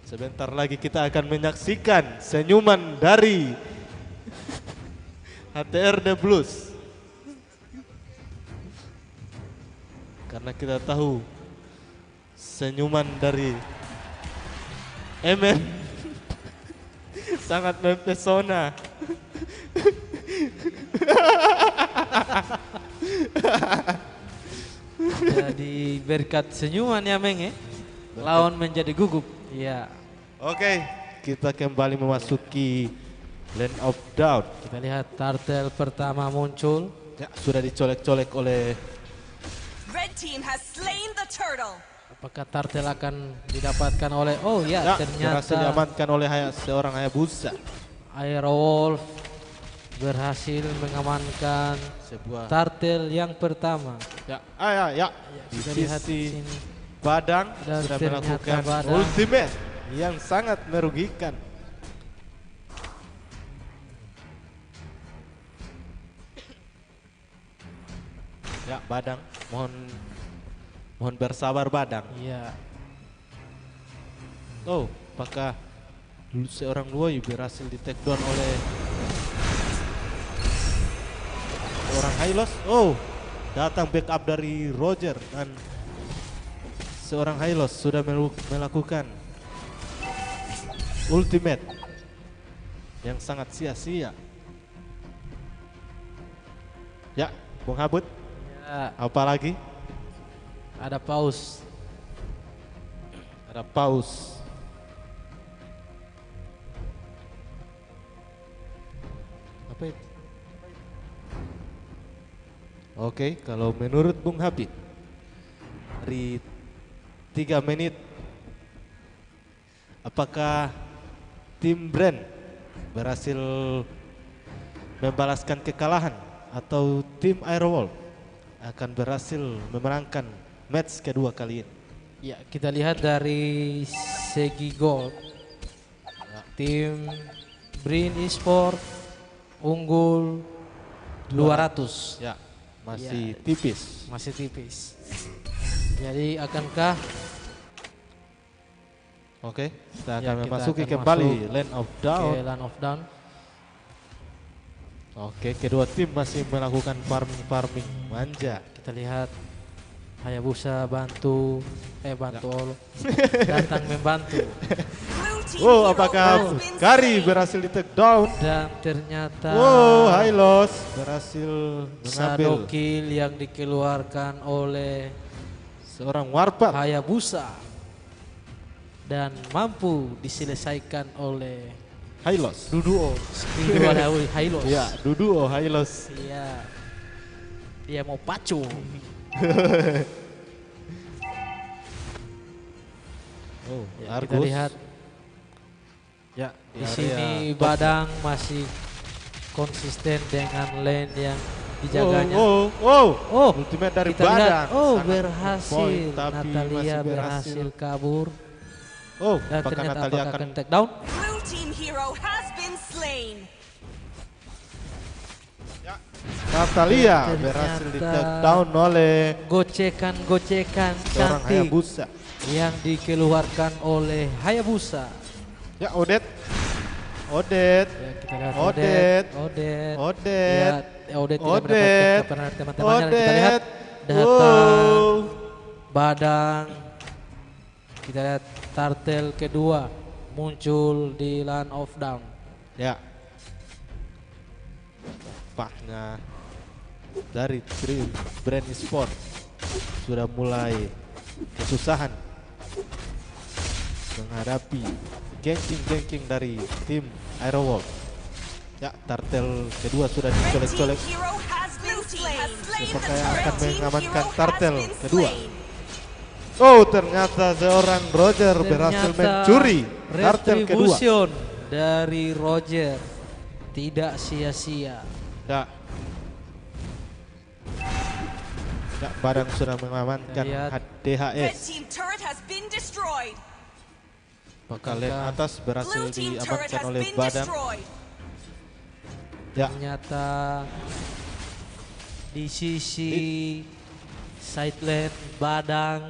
Sebentar lagi kita akan menyaksikan senyuman dari HTRD Blues. Karena kita tahu senyuman dari MM sangat mempesona. Jadi berkat senyuman ya Meng, lawan menjadi gugup. Ya, Oke, kita kembali memasuki Land of Doubt. kita lihat turtle pertama muncul. Ya, sudah dicolek-colek oleh Red team has slain the turtle. Apakah turtle akan didapatkan oleh? Oh ya, berhasil ternyata diamankan oleh seorang Hayabusa. Airwolf berhasil mengamankan Sebuah turtle yang pertama. ya, ya. Di Kita lihat sisi sini. Badang Dan sudah ternyata melakukan Badang- ultimate yang sangat merugikan. Ya, Badang, mohon bersabar Badang. Iya. Oh, apakah seorang Luoyu berhasil di take down oleh seorang Hylos? Oh, datang backup dari Roger dan seorang Hylos sudah melakukan ultimate yang sangat sia-sia. Ya, Bung Habut, Ya, apa lagi? ada pause. Ada pause. Apa itu? Oke, kalau menurut Bung Habib dari 3 menit, apakah tim Brand berhasil membalaskan kekalahan atau tim Aerowolf akan berhasil memenangkan match kedua kali ini? Ya, kita lihat dari segi gol. Tim Brin Esport unggul 200. Ya, masih tipis. Masih tipis. Jadi akankah Oke, kita Ya, akan kita memasuki akan kembali masuk Land of ke Down. Land of Down? Oke, kedua tim masih melakukan farming manja. Kita lihat Hayabusa bantu Olo datang membantu Blue team Oh, hero apakah has been Kari slain. berhasil di take down? dan ternyata Wow, Hylos berhasil mengambil shadow kill yang dikeluarkan oleh seorang Warpat. Hayabusa dan mampu diselesaikan oleh Hylos. Duduo skill dari Hylos. Ya, Duduo Hylos. Iya. Dia mau pacu. Oh, Ya, Argus. kita lihat Ya, di sini top. Badang masih konsisten dengan lane yang dijaganya. Oh, ultimate dari kita lihat, Badang. oh Sangat berhasil, point, tapi Natalia masih berhasil kabur Oh, dan apakah ternyata Natalia apakah akan akan take down? Blue team hero has been slain. Natalia Ternyata berhasil di take down oleh Gocekan seorang cantik Hayabusa. yang dikeluarkan oleh Hayabusa. Ya, Odet. Ya, kita lihat Odet. Odet. Ya, Odet tidak Odet. mendapatkan teman-temannya. Dan kita lihat Odet. datang Badang. Kita lihat turtle kedua muncul di Land of Down. Ya. Tampaknya dari tim Brand Esport sudah mulai kesusahan menghadapi ganking dari tim Aerowolf. Ya, turtle kedua sudah Red team dicolek-colek. hero has been slain. Sepertinya akan Red team mengamankan hero has turtle been kedua. slain. Oh, ternyata seorang Roger berhasil mencuri turtle kedua. Retribution dari Roger tidak sia-sia. Ya. Ya, Badang sudah mengamankan Lihat. Red DHS. team turret has been destroyed. Maka lane atas berhasil Blue team turret diamankan has oleh been Badang. destroyed. Ya, Ternyata di sisi side lane Badang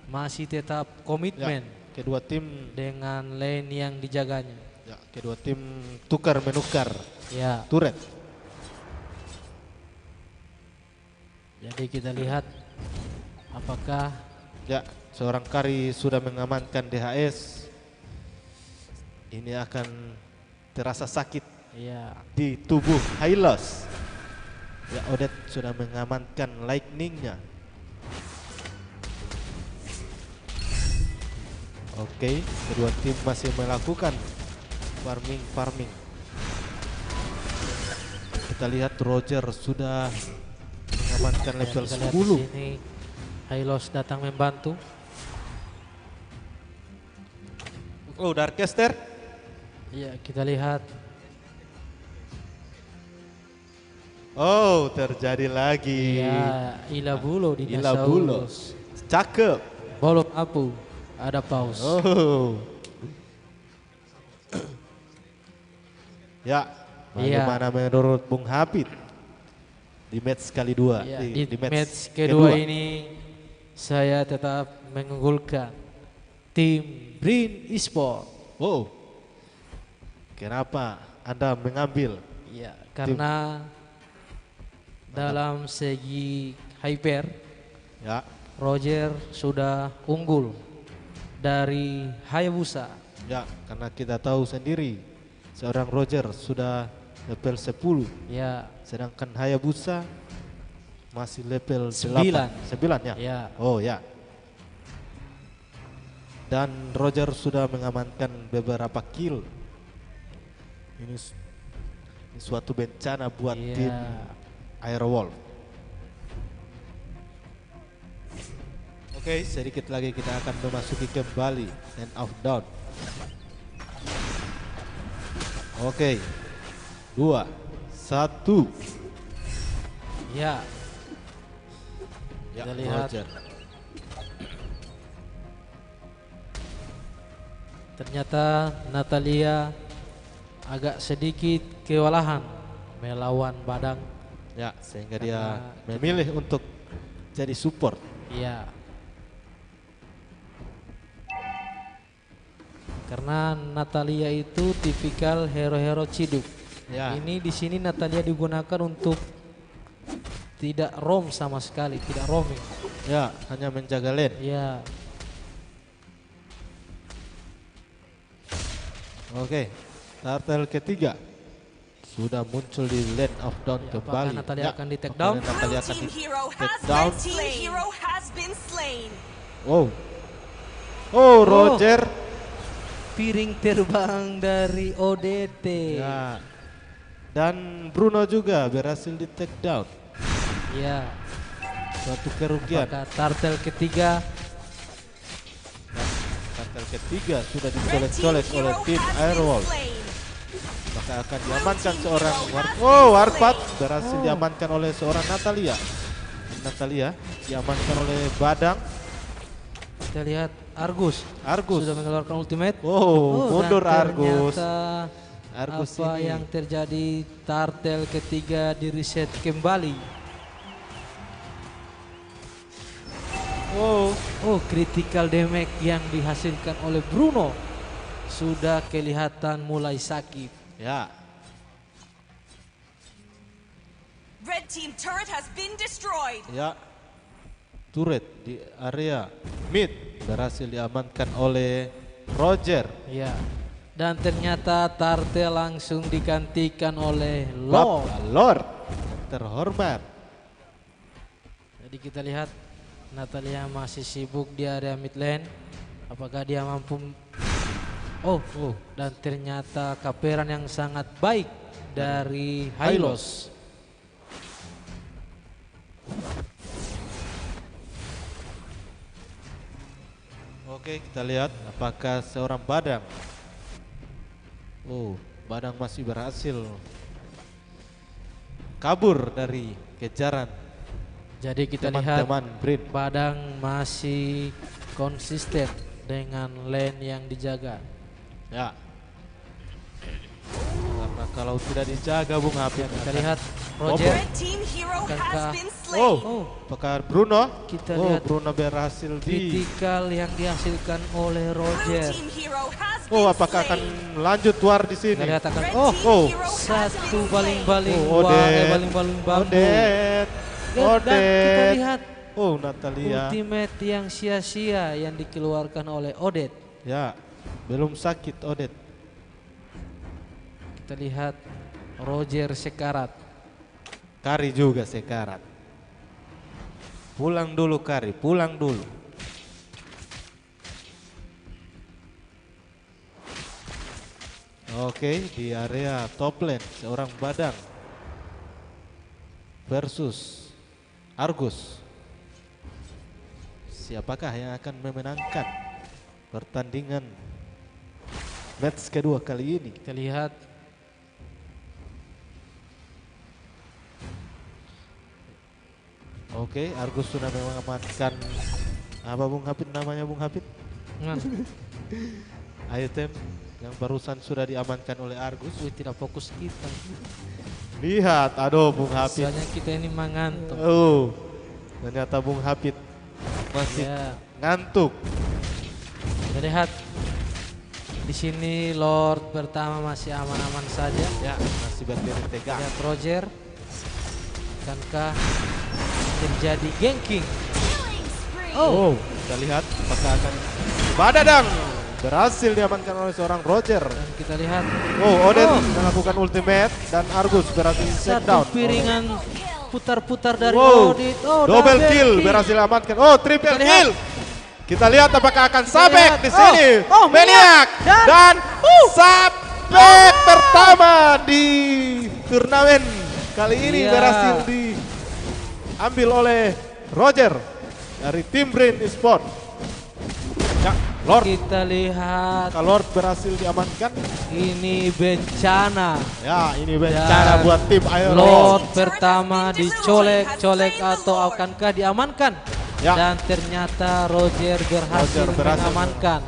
masih tetap ya, komitmen kedua tim dengan lane yang dijaganya. ya, kedua tim tukar menukar Ya, turret. jadi kita lihat apakah Ya, seorang Kari sudah mengamankan DHS. Ini akan terasa sakit ya di tubuh Hylos. Ya, Odet sudah mengamankan lightningnya. Oke, kedua tim masih melakukan farming. Kita lihat Roger sudah mengamankan level kita lihat di 10. sini Hylos datang membantu. Oh, Darkester. Ya, kita lihat Oh, terjadi lagi. Ya, Ilabulo di Ilabulo. Cakep. Bolot apu. Ada paus. Oh. Ya, bagaimana menurut Bung Hafid di match kali dua? Ya, di match kedua ini saya tetap mengunggulkan tim Brin Esport. Oh, kenapa Anda mengambil? Ya, karena dalam segi hyper, Ya, Roger sudah unggul dari Hayabusa. ya, karena kita tahu sendiri seorang Roger sudah level 10, Ya, sedangkan Hayabusa masih level 9. 9 ya? ya, Oh ya. Dan Roger sudah mengamankan beberapa kill. Ini suatu bencana buat Iya. tim Airwolf. Oke, sedikit lagi kita akan memasuki kembali Land of Dawn. Oke, 2, 1. ya. Ya, Kita lihat. Roger. Ternyata Natalia agak sedikit kewalahan melawan Badang. Ya, sehingga dia Karena- memilih untuk jadi support. Ya. Karena Natalia itu tipikal hero-hero ciduk. Ya. Ini di sini Natalia digunakan untuk tidak roam sama sekali, tidak roaming. Ya, hanya menjaga lane. Ya, Oke, turtle ketiga sudah muncul di Land of Dawn Ya, apakah kembali. Natalia akan di take apakah down? Natalia Blue akan team di hero take has down. red team hero has been slain. Oh, oh, Roger. piring terbang dari ODT. Ya. Dan Bruno juga berhasil di take down. Ya, Suatu kerugian. apakah turtle ketiga? Turtle ketiga sudah Red team dicolek-colek oleh hero tim has been Airwolf. slain. Maka akan diamankan team seorang hero War. has Oh, been Warpath slain. berhasil diamankan oleh seorang Natalia. Natalia diamankan oleh Badang. Kita lihat Argus. Argus. Sudah mengeluarkan ultimate. Oh, mundur dan Argus. ternyata Argus apa ini. yang terjadi, turtle ketiga di reset kembali. Oh, Oh, critical damage yang dihasilkan oleh Bruno sudah kelihatan mulai sakit. ya. Red team turret has been destroyed. Ya. Turret di area mid berhasil diamankan oleh Roger. Ya. Dan ternyata turtle langsung digantikan oleh Lord. Bapak Lord yang terhormat. Jadi kita lihat Natalia masih sibuk di area mid lane. Apakah dia mampu? Oh, dan ternyata kaperan yang sangat baik dari Hylos. Oke, kita lihat apakah seorang Badang. Oh, Badang masih berhasil kabur dari kejaran Jadi kita lihat teman-teman Brin. Badang masih konsisten dengan lane yang dijaga. Ya. Karena kalau tidak dijaga Bung Hafid, Kita lihat Roger. Red team hero has Akankah- been slain. Oh, apakah Bruno? Kita Oh, lihat Bruno berhasil di. critical yang dihasilkan oleh Blue Roger. team hero has Oh, been apakah akan slain. lanjut war di Kita sini? lihat akan Red oh team oh, hero has satu been baling-baling Oh, Odet. baling-baling bambu. Odet. Dan kita Odet. lihat Oh, Natalia. ultimate yang sia-sia yang dikeluarkan oleh Odet. Ya, belum sakit Odet. Kita lihat Roger sekarat. Kari juga sekarat. Pulang dulu Kari, pulang dulu. Oke, di area top lane seorang Badang versus Argus. Siapakah yang akan memenangkan pertandingan match kedua kali ini? Kita lihat Oke, Argus sudah mengamankan apa Bung Hafid namanya Bung Hafid? Nah, Item yang barusan sudah diamankan oleh Argus. wih, tidak fokus kita. Lihat, aduh Bung Hafid. Soalnya kita ini mengantuk. Oh, ternyata Bung Hafid masih Ya, ngantuk. kita lihat di sini Lord pertama masih aman-aman saja. Ya, masih berdiri tegak. Lihat Roger, akankah terjadi ganking? Oh, kita lihat apakah akan Badadang berhasil diamankan oleh seorang Roger. Dan kita lihat Oh, Odin melakukan ultimate dan Argus berhasil set down. satu piringan putar-putar dari Wow, Odin. Oh, double kill kill. berhasil diamankan. Oh, triple Kita lihat. kill. Kita lihat apakah akan sabek lihat. di sini. Oh, Maniac dan sabek pertama di turnamen kali ini Iya. berhasil diambil oleh Roger dari tim Brain Esport. Ya, Lord. Kita lihat Lord berhasil diamankan. ini bencana. Ya, ini bencana Dan buat tim Iron Lord Wolf. pertama dicolek-colek atau akankah diamankan? Ya. Dan ternyata Roger berhasil berhasil. mengamankan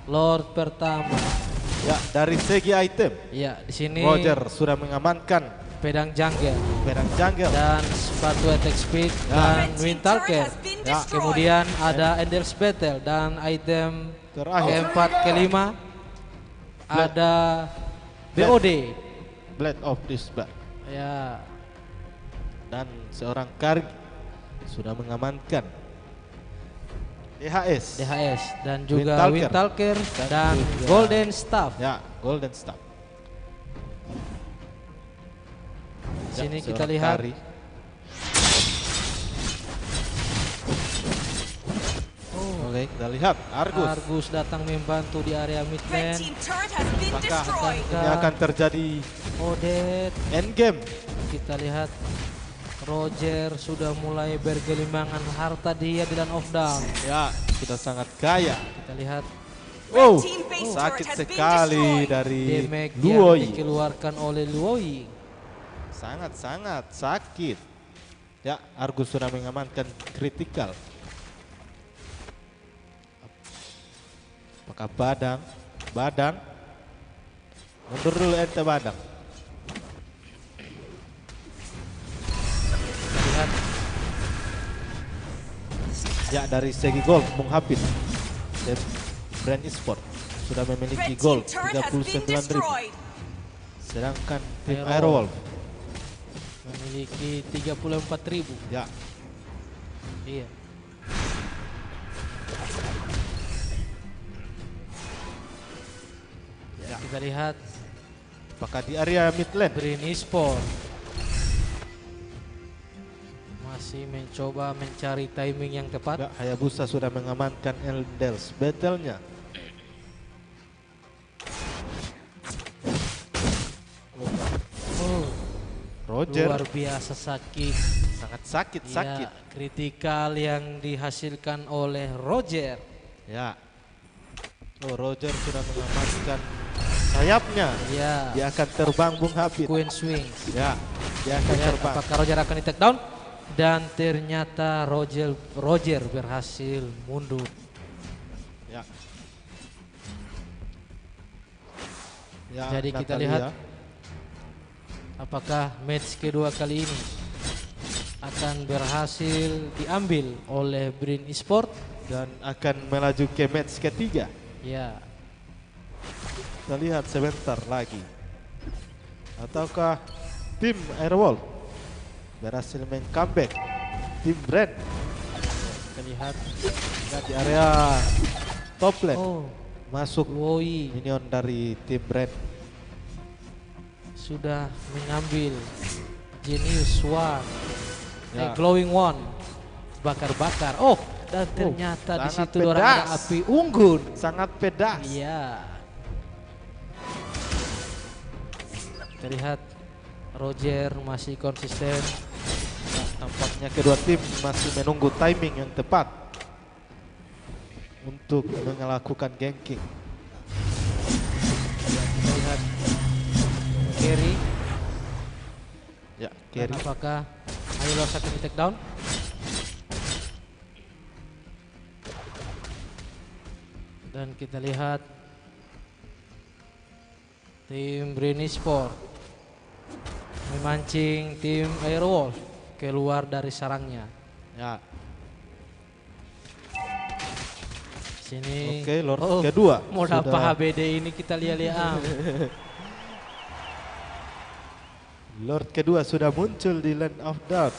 Lord pertama. Ya, dari segi item, Ya, di sini Roger sudah mengamankan pedang jungle pedang jungle. dan sepatu attack speed dan Windtalker. Ya, Kemudian ada Endel's Battle dan item Terakhir. keempat kelima ada BOD. Blade of Despair. Ya, Dan seorang Karg sudah mengamankan DHS. DHS dan juga Windtalker. Windtalker dan juga- Golden Staff. Ya, Golden Staff. Di sini Ya, kita seorang lihat Kari. Oke, kita lihat Argus. Argus datang membantu di area mid Red lane. team turret has been Apakah destroyed. ini akan terjadi Odet, endgame? kita lihat Roger sudah mulai bergelimangan harta dia di Land of Dawn. Ya, sudah sangat kaya. Kita lihat Oh, team base sakit turret has been sekali destroyed. dari damage yang Luoi. dikeluarkan oleh Luoi. Sangat-sangat sakit. Ya, Argus sudah mengamankan kritikal. Apakah Badang? Mundur dulu ente Badang. Lihat Ya, dari segi gol, Bung Hafid. Brand Esport sudah memiliki Red gol team turret has been 39.000. destroyed. Sedangkan tim Aero Aerowolf memiliki 34.000. ya Iya. Ya, kita lihat apakah di area mid lane Green Esport masih mencoba mencari timing yang tepat. ya, Hayabusa sudah mengamankan Eldels battle-nya. Oh, Roger luar biasa sakit. sangat sakit. Ya, kritikal yang dihasilkan oleh Roger. Ya. Oh, Roger sudah mengamankan sayapnya. Ya, Dia akan terbang Bung Hafid. Queen Swing. Ya, dia akan Lihat terbang. apakah Roger akan di take down? Dan ternyata Roger berhasil mundur. Ya. Ya, Jadi kita Natalia. lihat apakah match kedua kali ini akan berhasil diambil oleh Brain Esport. dan akan melaju ke match ketiga. Ya, Kita lihat sebentar lagi. Ataukah tim Airwolf berhasil comeback tim Brand? kita lihat. Di area top lane Oh, masuk Luoi minion dari tim Brand. sudah mengambil Genius One, Ya. Glowing One, bakar-bakar. Oh, dan ternyata di sangat situ dorang ada pedas. api unggun. Sangat pedas. Iya. Kita lihat Roger masih konsisten. Nah, tampaknya kedua tim masih menunggu timing yang tepat untuk melakukan ganking. Kita lihat Kerry. Ya, Dan carry. apakah Hylos akan di take down? Dan kita lihat tim Brain Esport memancing tim Airwolf keluar dari sarangnya. Ya. Sini. Oke, Lord kedua Mau sudah- dapat HBD ini kita lihat-lihat. Lord kedua sudah muncul di Land of Doubt.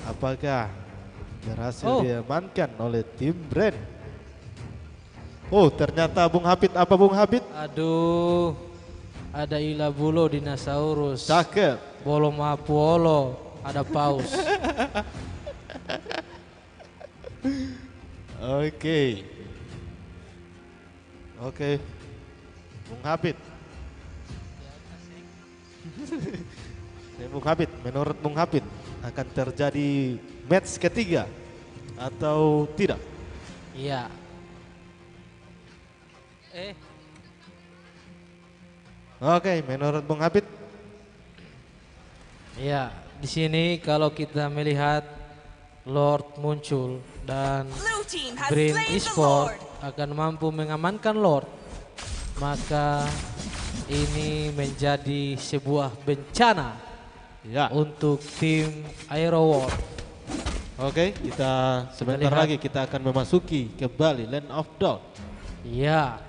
Apakah berhasil diamankan oleh tim Brain? Oh, ternyata Bung Habib. Apa Bung Habib? Aduh, ada Ilabulo dinosaurus. Cakep. Bolo Mapuolo, ada paus. Oke. Oke. Bung Habib. Bung Habib, menurut Bung Habib akan terjadi match ketiga atau tidak? Iya. Oke, menurut Bung Habib? Iya, di sini kalau kita melihat Lord muncul dan Blue team has Brain slain the Esport Lord. akan mampu mengamankan Lord, maka ini menjadi sebuah bencana Ya. untuk tim Aerowolf. Oke, kita sebentar lihat. lagi kita akan memasuki kembali Land of Doubt. Iya,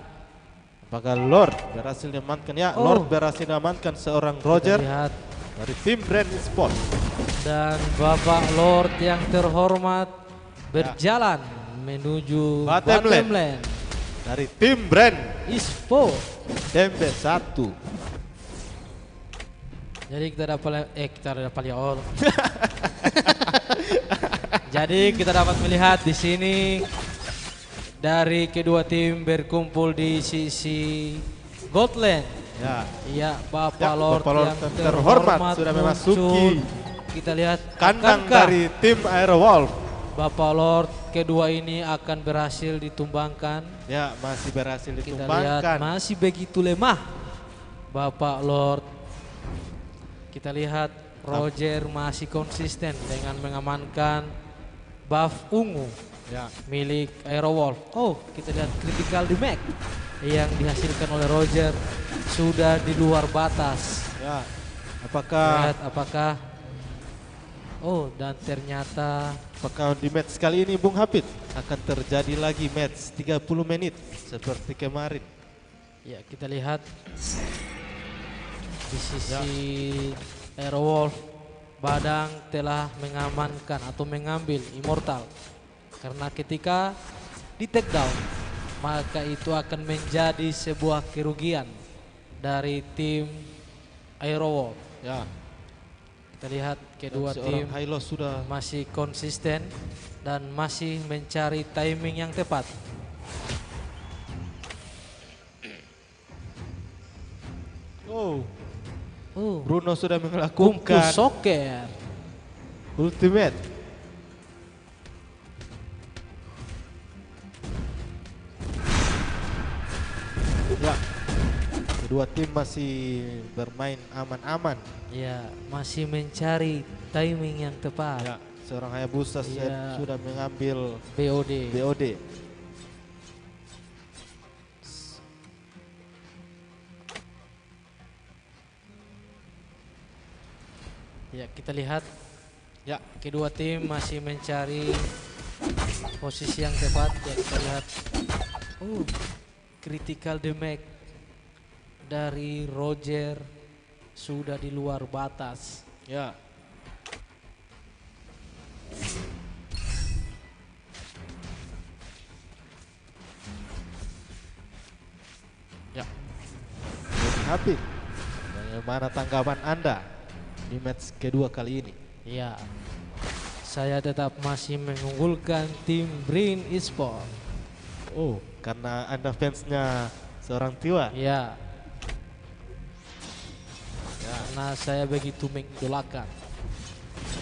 Apakah Lord berhasil diamankan? Ya, Oh. Lord berhasil diamankan seorang Roger kita lihat. dari tim Brain Esport. Dan Bapak Lord yang terhormat berjalan menuju Bottom bottom lane. lane. Dari tim Brain Esport. Tembe 1. Jadi kita dapat all. Jadi kita dapat melihat di sini dari kedua tim berkumpul di sisi Gold Lane. Ya, Iya, Bapak Ya, Lord Bapak Lord yang yang terhormat terhormat sudah muncul. memasuki Kita lihat kandang akankah dari tim Aerowolf. Bapak Lord kedua ini akan berhasil ditumbangkan. Ya, masih berhasil Kita lihat ditumbangkan. masih begitu lemah Bapak Lord. Kita lihat Roger masih konsisten dengan mengamankan buff ungu Ya, milik Aerowolf. Oh, kita lihat critical damage yang dihasilkan oleh Roger sudah di luar batas. ya. Apakah Lihat apakah dan ternyata apakah di match kali ini Bung Habib akan terjadi lagi match 30 menit seperti kemarin? ya kita lihat di sisi Aerowolf, Badang telah mengamankan atau mengambil Immortal. Karena ketika di take down, maka itu akan menjadi sebuah kerugian dari tim Aerowolf. Ya, Kita lihat kedua tim seorang Hilo sudah masih konsisten dan masih mencari timing yang tepat. Bruno sudah Kumpul melakukan soker. ultimate. Ya, kedua tim masih bermain aman-aman. Ya, masih mencari timing yang tepat. Ya, seorang Hayabusa Ya. sudah mengambil BOD. BOD. Ya, kita lihat Ya, kedua tim masih mencari posisi yang tepat. Ya, kita lihat. Critical damage dari Roger sudah di luar batas. ya. Ya. Bung Habib, bagaimana tanggapan Anda di match kedua kali ini? Ya, saya tetap masih mengunggulkan tim Brain Esport. Oh, karena Anda fansnya seorang Tiwa. Ya, karena saya begitu mengidolakan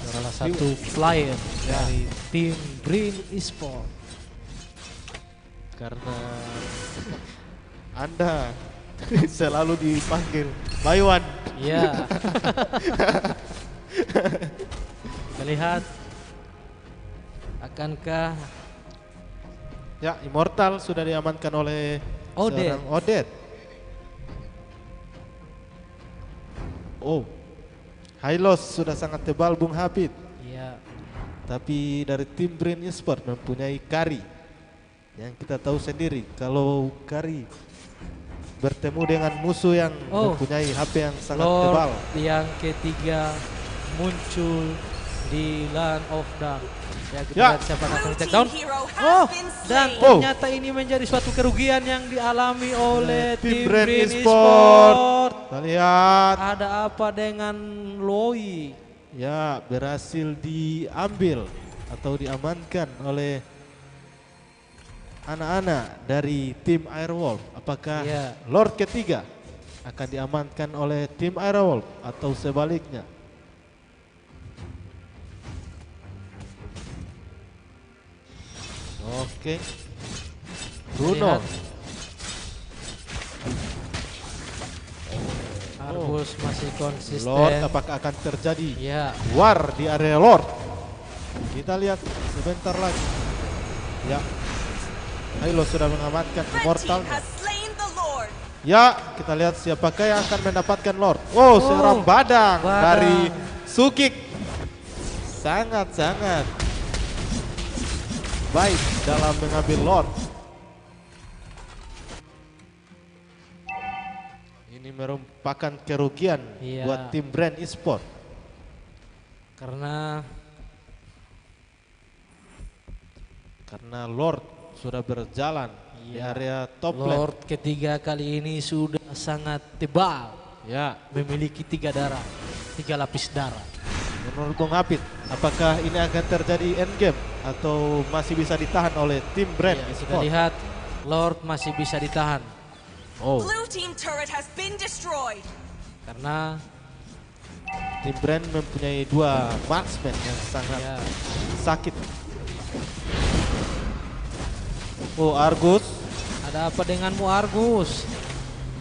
salah satu player dari tim Brain Esport. Karena Anda selalu dipanggil Baywan. Ya. Kita lihat akankah Ya, Immortal sudah diamankan oleh Odette. seorang Odette. Oh, Hylos sudah sangat tebal Bung Hafid. Iya. Tapi dari tim Brain Esport mempunyai Kari. Yang kita tahu sendiri kalau Kari bertemu dengan musuh yang mempunyai HP yang sangat Lord tebal. yang ketiga muncul di Land of Dark. Ya, kita Ya. lihat siapa yang akan Blue take team down. hero has Oh, been dan slain. ternyata ini menjadi suatu kerugian yang dialami oleh tim Brain Brain Esport. Esport. Kita lihat. Ada apa dengan Loi? Ya, berhasil diambil atau diamankan oleh anak-anak dari tim Airwolf. Apakah Ya. Lord ketiga akan diamankan oleh tim Airwolf atau sebaliknya? Oke. Bruno. Lihat. Argus masih konsisten. Lord, apakah akan terjadi Ya, war di area Lord? Kita lihat sebentar lagi. Ya, Hylos sudah mengamankan Red team Immortalnya. has slain the Lord. Ya, kita lihat siapakah yang akan mendapatkan Lord. Oh, seorang badang badang. dari Sukik. Sangat-sangat baik dalam mengambil Lord. Ini merupakan kerugian Iya. buat tim Brain Esport. karena Lord sudah berjalan di area top lane. Lord ketiga kali ini sudah sangat tebal. Ya, Memiliki 3 darah, 3 lapis darah. menurut Bung Hafid, apakah ini akan terjadi endgame atau masih bisa ditahan oleh tim Brain Ya, kita Esport? lihat Lord masih bisa ditahan Oh, Blue team turret has been destroyed. karena tim Brain mempunyai 2 marksman yang sangat ya, sakit. Oh, Argus. ada apa denganmu Argus?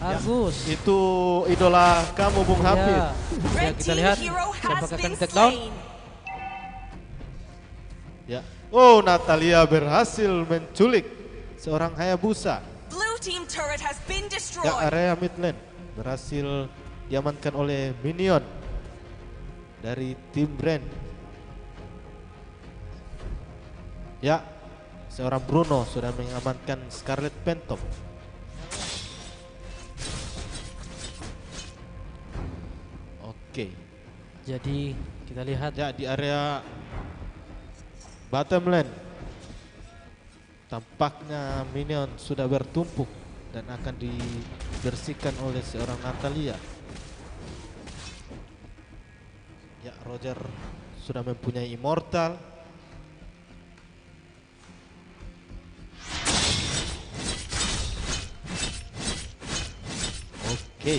Argus. Itu idola kamu Bung Hafid. Ya, ya, Red kita team lihat hero siapa has akan been take down. slain. Ya. Oh, Natalia berhasil menculik seorang Hayabusa. Blue team turret has been Ya, destroyed. area mid lane berhasil diamankan oleh minion dari tim Brain. Ya, seorang Bruno sudah mengamankan Scarlet Phantom. Oke. Jadi kita lihat Ya, di area bottom lane tampaknya minion sudah bertumpuk dan akan dibersihkan oleh seorang Natalia. Ya, Roger sudah mempunyai Immortal. Oke.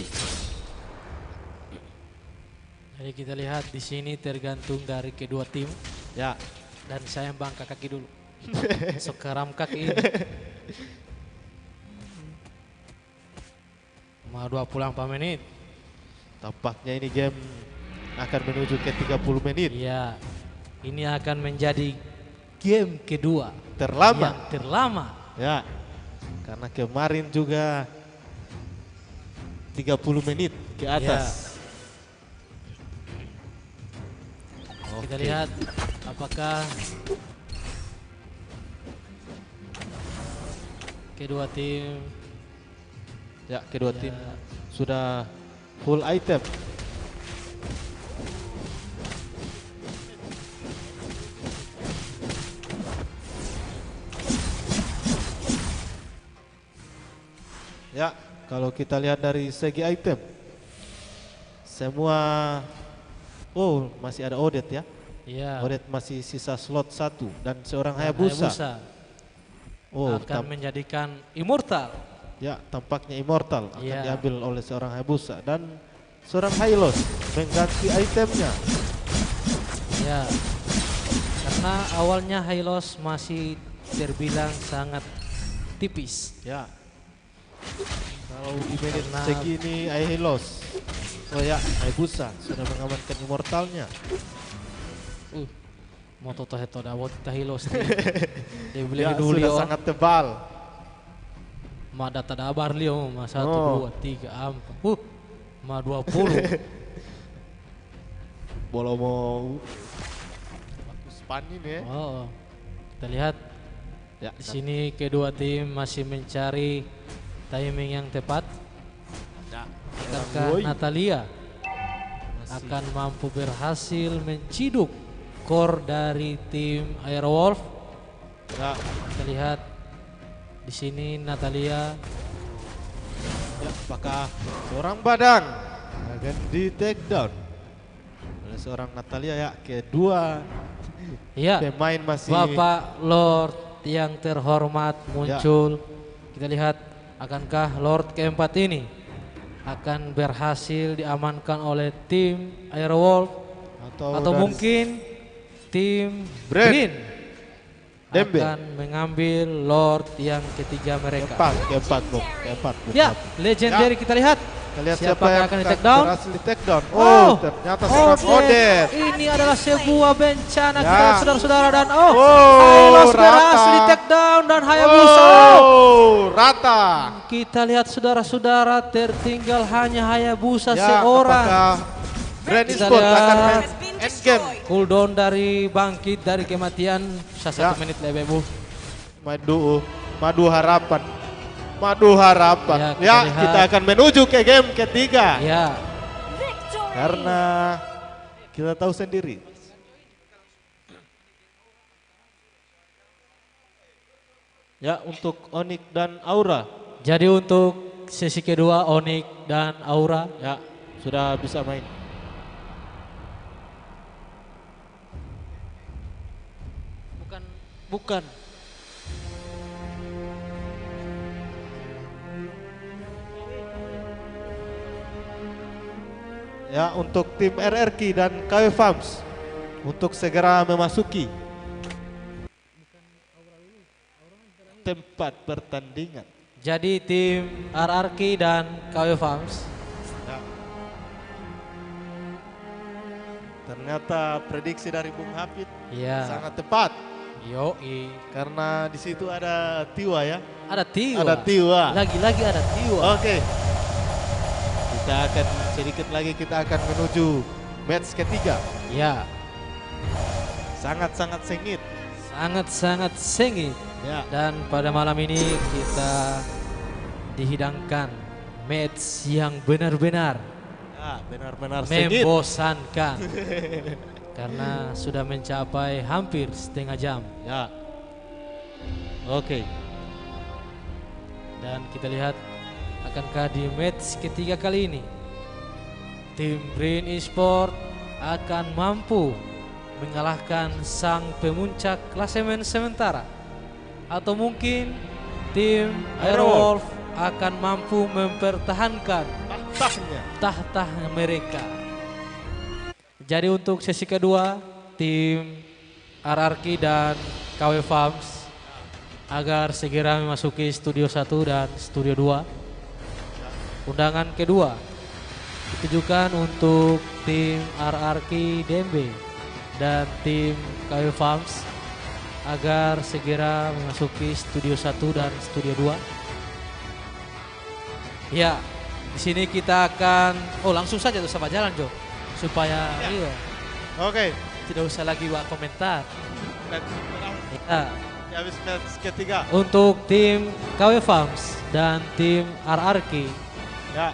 jadi kita lihat di sini tergantung dari kedua tim Ya, dan saya bangka kaki dulu. Sekeram kaki ini. Mau 24 menit. tampaknya ini game akan menuju ke 30 menit. Iya. Ini akan menjadi game kedua Terlama. yang terlama. Ya, karena kemarin juga 30 menit ke atas. Kita Oke. lihat apakah kedua tim Ya, kedua Ya. tim sudah full item. Ya, kalau kita lihat dari segi item, semua, oh masih ada Odette ya. ya, Odette masih sisa slot 1 dan seorang Hayabusa. Oh, akan menjadikan immortal. ya tampaknya Immortal akan Ya. diambil oleh seorang Hayabusa dan seorang Hylos mengganti itemnya. Ya, karena awalnya Hylos masih terbilang sangat tipis. Ya. Kalau di menit Karena- segini Hylos, oh ya Hayabusa sudah mengamankan Immortalnya. Moto toheto da bot tahilos. Dia beli Ya, dulu sudah oh. sangat tebal. Ma data da abar lio ma 1 2 3 4. Ma 20. Bola mau bagus pan ini ya. Oh. Kita lihat Ya, di sini kedua tim masih mencari timing yang tepat. Akankah Woi. Natalia akan mampu berhasil menciduk core dari tim Airwolf? Ya, Kita lihat di sini Natalia. ya, apakah seorang Badang akan di take down oleh seorang Natalia ya. Kedua Ya, pemain masih Bapak Lord yang terhormat muncul. Kita lihat akankah Lord keempat ini akan berhasil diamankan oleh tim Airwolf atau dari mungkin tim Brand Green Dembe. akan mengambil Lord yang ketiga mereka. keempat Bung. Ya, legendary kita lihat. Kita lihat Siapa siapa yang yang akan di take down? berhasil di take down. Oh, ternyata seorang Odet. Ini adalah sebuah bencana Ya. kita lihat saudara-saudara dan Oh, Ailos rata. berhasil di take down dan Hayabusa. Oh, rata. Kita lihat saudara-saudara tertinggal hanya Hayabusa Ya, seorang. apakah Brand Kita Esport akan lihat. main Has been endgame? destroyed. Cooldown dari bangkit dari kematian Ya. 1 menit lebih Bu. Madu harapan. Madu harapan. Ya, kita Ya, lihat. kita akan menuju ke game ketiga. Ya, Victory. Karena kita tahu sendiri. Ya, untuk Onyx dan Aura. jadi untuk sesi kedua Onyx dan Aura Ya, sudah bisa main. bukan Ya, untuk tim RRQ dan KW Farms untuk segera memasuki tempat pertandingan. jadi tim RRQ dan KW Farms. Ya. Ternyata prediksi dari Bung Hafid Ya, sangat tepat yoi. karena di situ ada Tiwa ya. Ada Tiwa. Ada Tiwa. Lagi-lagi ada Tiwa. Oke. Kita akan sedikit lagi kita akan menuju match ketiga. Ya, Sangat-sangat sengit. sangat-sangat sengit. Ya. Dan pada malam ini kita dihidangkan match yang benar-benar Ya, benar-benar sengit. membosankan. Karena sudah mencapai hampir setengah jam. Ya. Oke. Dan kita lihat akankah di match ketiga kali ini tim Green Esport akan mampu mengalahkan sang pemuncak klasemen sementara, atau mungkin tim Airwolf akan mampu mempertahankan Tahtanya. tahta mereka. Jadi untuk sesi kedua tim RRQ dan KW Farms agar segera memasuki studio 1 dan studio 2. Undangan kedua ditujukan untuk tim RRQ Dembe dan tim KW Farms agar segera memasuki studio 1 dan studio 2. Ya, di sini kita akan langsung saja tuh sama jalan Jo, supaya iya Oke. tidak usah lagi buat komentar. Ya, Habis match ketiga. untuk tim KW Farms dan tim RRQ Ya.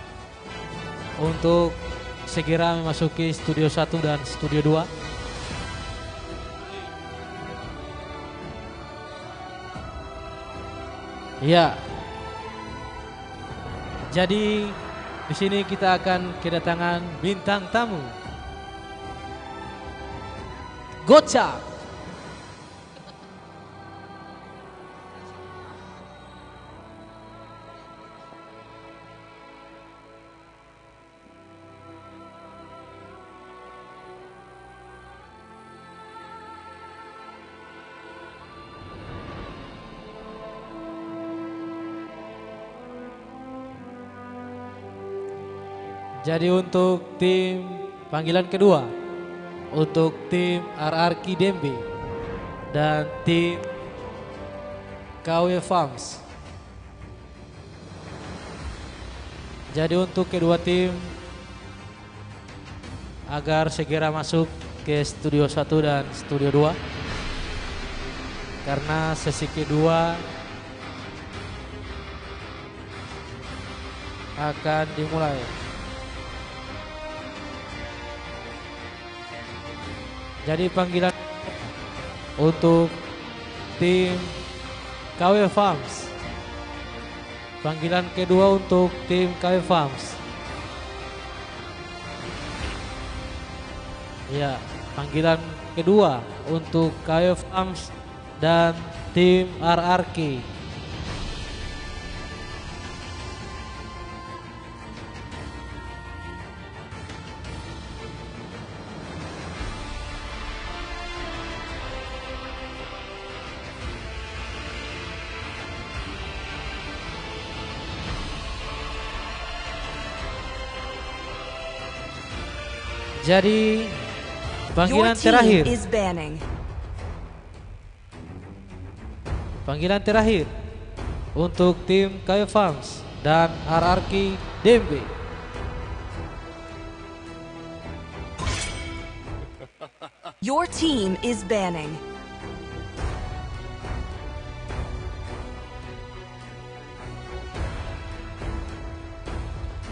untuk segera memasuki studio 1 dan studio 2. Ya. Jadi di sini kita akan kedatangan bintang tamu. Gocap. Jadi untuk tim panggilan kedua untuk tim RRQ Dembe dan tim KW Farms. Jadi untuk kedua tim agar segera masuk ke studio 1 dan studio 2 karena sesi kedua akan dimulai. Jadi panggilan untuk tim KW Farms. Panggilan kedua untuk tim KW Farms. Ya, panggilan kedua untuk KW Farms dan tim RRQ. Jadi Your panggilan team terakhir. is banning. Panggilan terakhir untuk tim KW Farms dan RRQ Dembe. Your team is banning.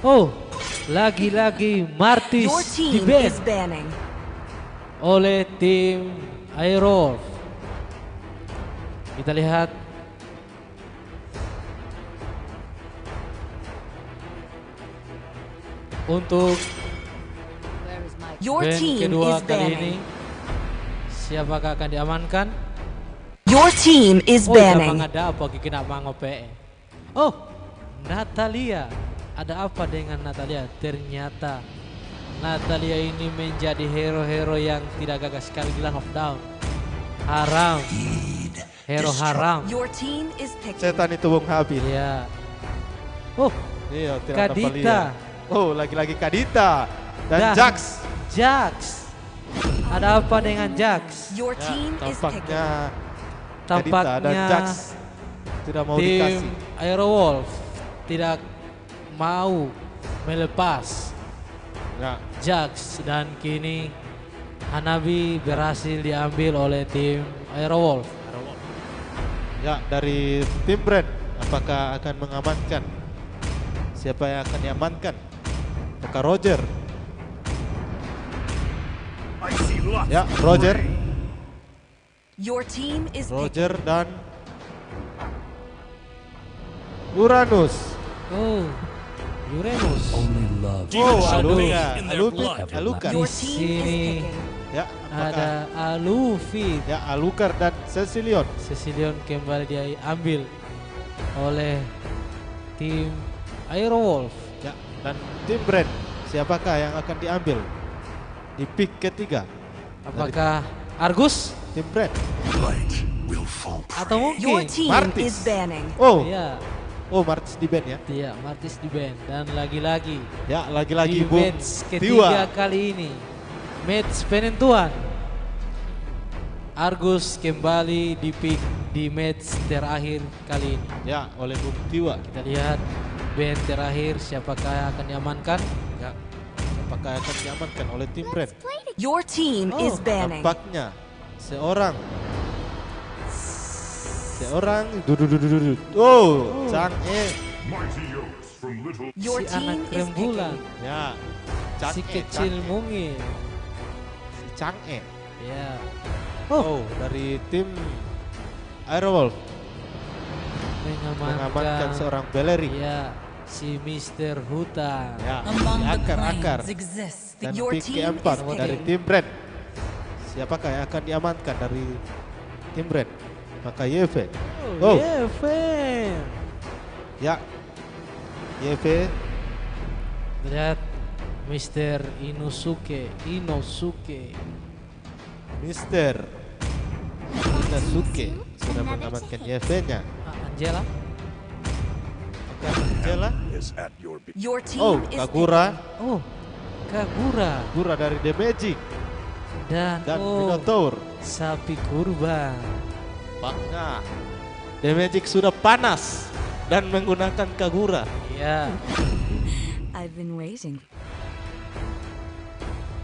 Oh, lagi-lagi Martis Your team di-ban is banning. oleh tim Aerolf. Kita lihat untuk Your ban team kedua is kali ini banning. siapakah akan diamankan? Your team is Oh, banning. ada apa kena mangope? Oh, Natalia. Ada apa dengan Natalia? Ternyata Natalia ini menjadi hero-hero yang tidak gagas sekali di Land of Dawn. Haram. Hero haram. Your team is picking. Setan itu Bung Habil. Iya. Oh, Iya, tidak ada Kadita. Valia. Oh, lagi-lagi Kadita dan Dah. Jax. Jax. Ada apa dengan Jax? Your Ya, team is picking. tampaknya Kadita dan Jax Tampaknya tidak mau tim dikasih. Aerowolf tidak mau melepas Ya, Jax dan kini Hanabi berhasil diambil oleh tim Aerowolf. ya dari tim brand apakah akan mengamankan? Siapa yang akan diamankan? Apakah Roger? I see lots Ya, of Roger. gray. Your team is picking. Roger dan Uranus. Oh, Uranus. Only love Oh, Aduh. Aluka. in their blood. Aluka. Your Di team is sini picking. Ya, apakah ada Alufit. ya Alukar dan Cecilion. Cecilion kembali diambil oleh tim Aerowolf. Ya, dan tim brand siapakah yang akan diambil di pick ketiga? Apakah Argus Tim brand. Light will fall atau Your mungkin team Martis. is banning. Oh, ya, oh Martis di band ya. dia Martis di band dan lagi-lagi Ya, lagi-lagi di Bung match ketiga Tiwa. kali ini match penentuan. Argus kembali di pick di match terakhir kali ini. Ya, oleh Bung Tiwa. Kita lihat band terakhir siapakah yang akan diamankan? Ya, apakah akan diamankan oleh tim brand? Your team is Oh, banning. Tampaknya seorang oh, Chang E. Mighty oaks from little Your Si anak team is rembulan, picking. Ya, Chang si E, kecil Chang E. mungil. Si Chang E. Ya. Oh, dari tim Aerowolf Mengamankan mengamankan seorang Beleri. Ya, si Mr. Hutan. Ya, Among the akar-akar. planes exists Dan your pick team keempat is dari picking. tim brand. Siapakah yang akan diamankan dari tim brand? Maka YV. Oh, yeah, fan. ya. YV. Lihat Mr. Inosuke. Mister Inasuke sudah mengamankan YV-nya. Angela. Maka Angela. is at your beat. Your team Oh, is Kagura. Oh, Kagura. Kagura dari The Magic. dan Minotaur. sapi kurban. Bangga. The Magic sudah panas dan menggunakan Kagura. Ya, I've been waiting.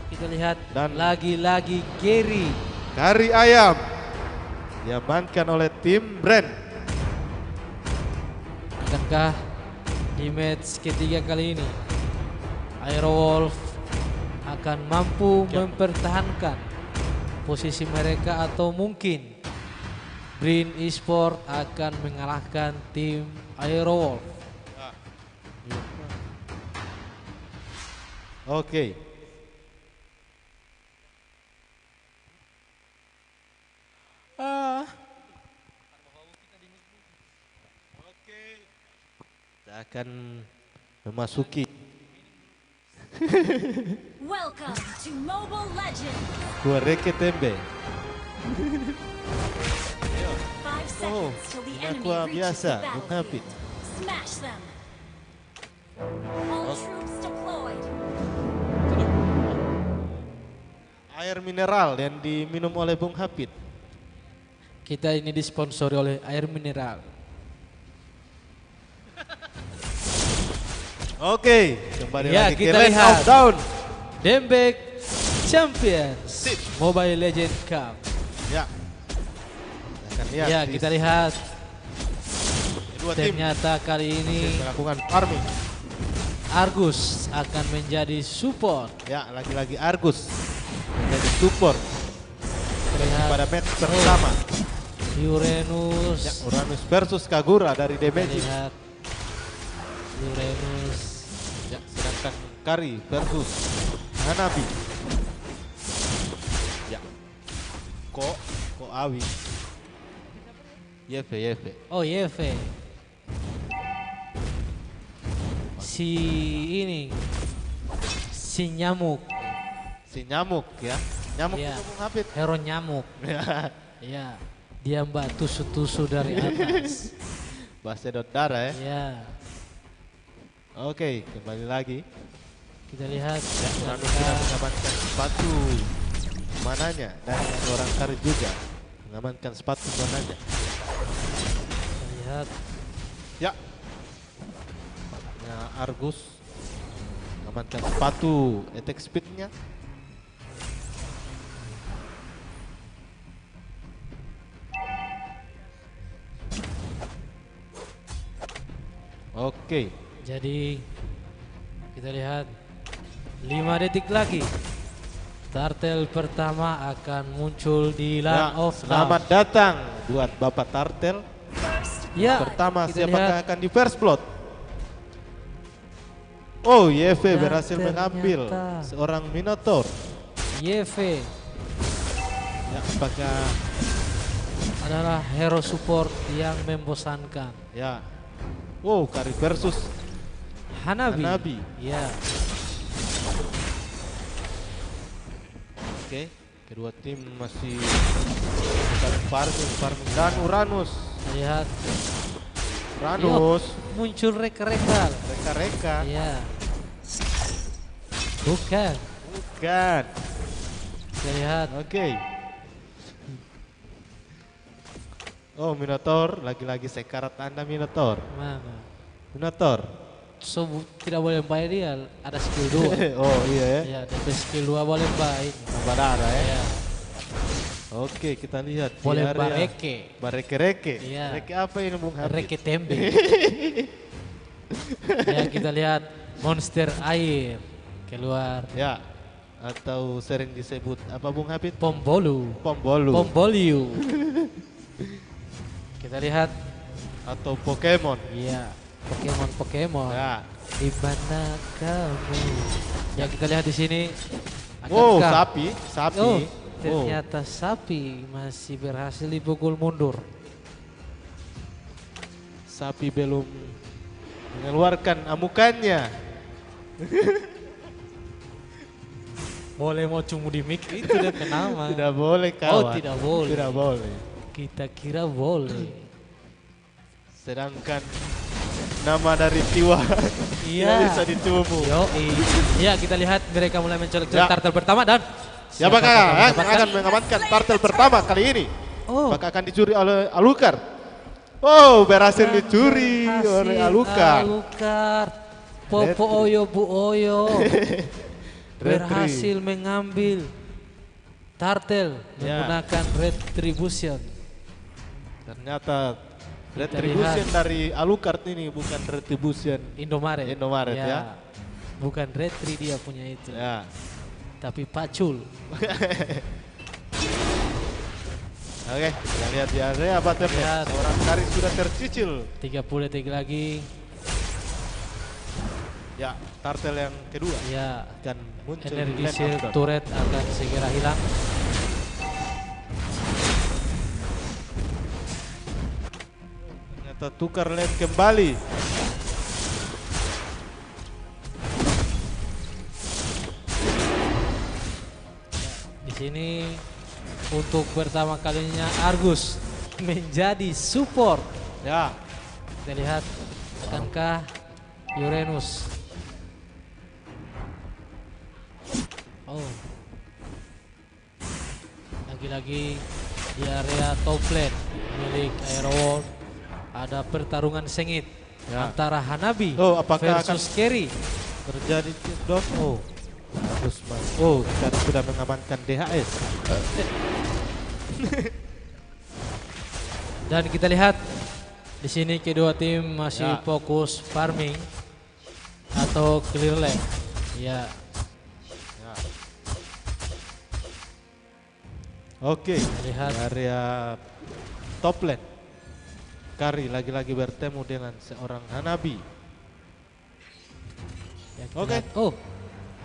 kita lihat Dan- lagi-lagi Gary. Kari ayam diamankan oleh tim Brand. Akankah di match ketiga kali ini Aerowolf akan mampu mempertahankan posisi mereka atau mungkin Green Esport akan mengalahkan tim Aerowolf? Oke. Kita akan memasuki Welcome to Mobile Legends. Kuareke Tembe. 5 Oh, seconds till the ini enemy aqua reaches biasa, the Bung battlefield. Hafid. Smash them. All troops deployed. Air mineral yang diminum oleh Bung Hafid. Kita ini disponsori oleh air mineral. Oke, kembali Ya, lagi ke kita Land lihat. of Dawn. Dembek Champions Mobile Legend Cup. Ya. Kita akan lihat Ya, di kita lihat kedua tim ternyata kali ini melakukan farming. Argus akan menjadi support. Ya, lagi-lagi Argus menjadi support Terlihat pada match pertama. Uranus. Ya, Uranus versus Kagura dari The Magic. Terlihat Uranus. Ya, sedangkan Kari versus Hanabi. Ya. Ko Awi. Yeve. Oh, Yeve. Si nyamuk. Si nyamuk ya. Nyamuk Ya. itu Bung Hafid. Hero nyamuk. Ya. Ya, dia mbak tusuk-tusuk dari atas. Bahasa darah ya. Ya, Oke, kembali lagi. kita lihat. Uranus sudah mengamankan sepatu mananya dan seorang Kari juga mengamankan sepatu mananya. Kita lihat Ya. Ya, Argus mengamankan sepatu attack speednya. Oke. jadi kita lihat 5 detik lagi. Tartel pertama akan muncul di Land Ya, of selamat Dawn. datang buat Bapak Tartel. Ya, Pertama kita siapakah lihat. akan di first blood? Oh, YV Dan berhasil mengambil ternyata seorang Minotaur. YV Ya, apakah adalah hero support yang membosankan. ya? Wow, Kari versus Hanabi. Hanabi. Ya, Oke, kedua tim masih farming dan Uranus. lihat Uranus, muncul reka-reka. reka-reka. Ya, bukan. Bukan. Kita lihat Oke. Oh, Minotaur, lagi-lagi sekarat Anda Minotaur. mana. Minotaur. Tidak boleh bayar dia, ada skill 2. Oh iya ya. Ya, DP skill 2 boleh bayar. Tambah darah ya. Ya, Oke, kita lihat di boleh area bareke. Bareke-reke. Iya. Reke apa ini Bung Hafid? Reke tembe. Ya, kita lihat monster air keluar. Ya. Atau sering disebut apa Bung Hafid? Pombolu. Pombolu. Pomboliu. Kita lihat. Atau Pokemon. Iya, Pokemon. Ya. Di mana kamu? Ya, kita lihat di sini. Wow, Akankah- sapi. Oh, Oh. ternyata sapi masih berhasil dipukul mundur. Sapi belum mengeluarkan amukannya. Boleh mau cumbu di mic itu udah kenapa? Tidak boleh kawan. Oh, tidak boleh. Tidak boleh. Kita kira boleh. Sedangkan nama dari Tiwa Iya. bisa ditubuh. Yo, ya kita lihat mereka mulai mencolok Ya. tartel pertama dan Siapakah Siapakah yang mendapatkan? akan mengamankan turtle pertama kali ini? Oh, Apakah akan dicuri oleh Alucard? Oh, berhasil dicuri berhasil oleh Alucard. Alucard. Popo Oyo Bu Oyo berhasil mengambil turtle Ya. menggunakan retribution. Ternyata Kita retribution lihat. dari Alucard ini bukan retribution. Indomaret. Indomaret, ya. Bukan retri dia punya itu, Ya. tapi pacul. Oke, kita lihat di area battle Lihat. seorang Kari sudah tercicil. 30 detik lagi. Ya, turtle yang kedua Ya, akan muncul di energi lane shield after. turret akan segera hilang. Ternyata tukar lane kembali. Di sini untuk pertama kalinya Argus menjadi support. Ya, Kita lihat akankah Uranus. Oh. Lagi-lagi di area top lane milik Aerowolf ada pertarungan sengit Ya. antara Hanabi Oh, apakah versus Kerry. terjadi down. Oh, harus oh, kita sudah mengamankan DHS. Dan kita lihat di sini kedua tim masih Ya. fokus farming atau clear lane. Ya, Oke, lihat. di area top lane. Kari lagi-lagi bertemu dengan seorang Hanabi. ya kita Oke. lihat. Oh,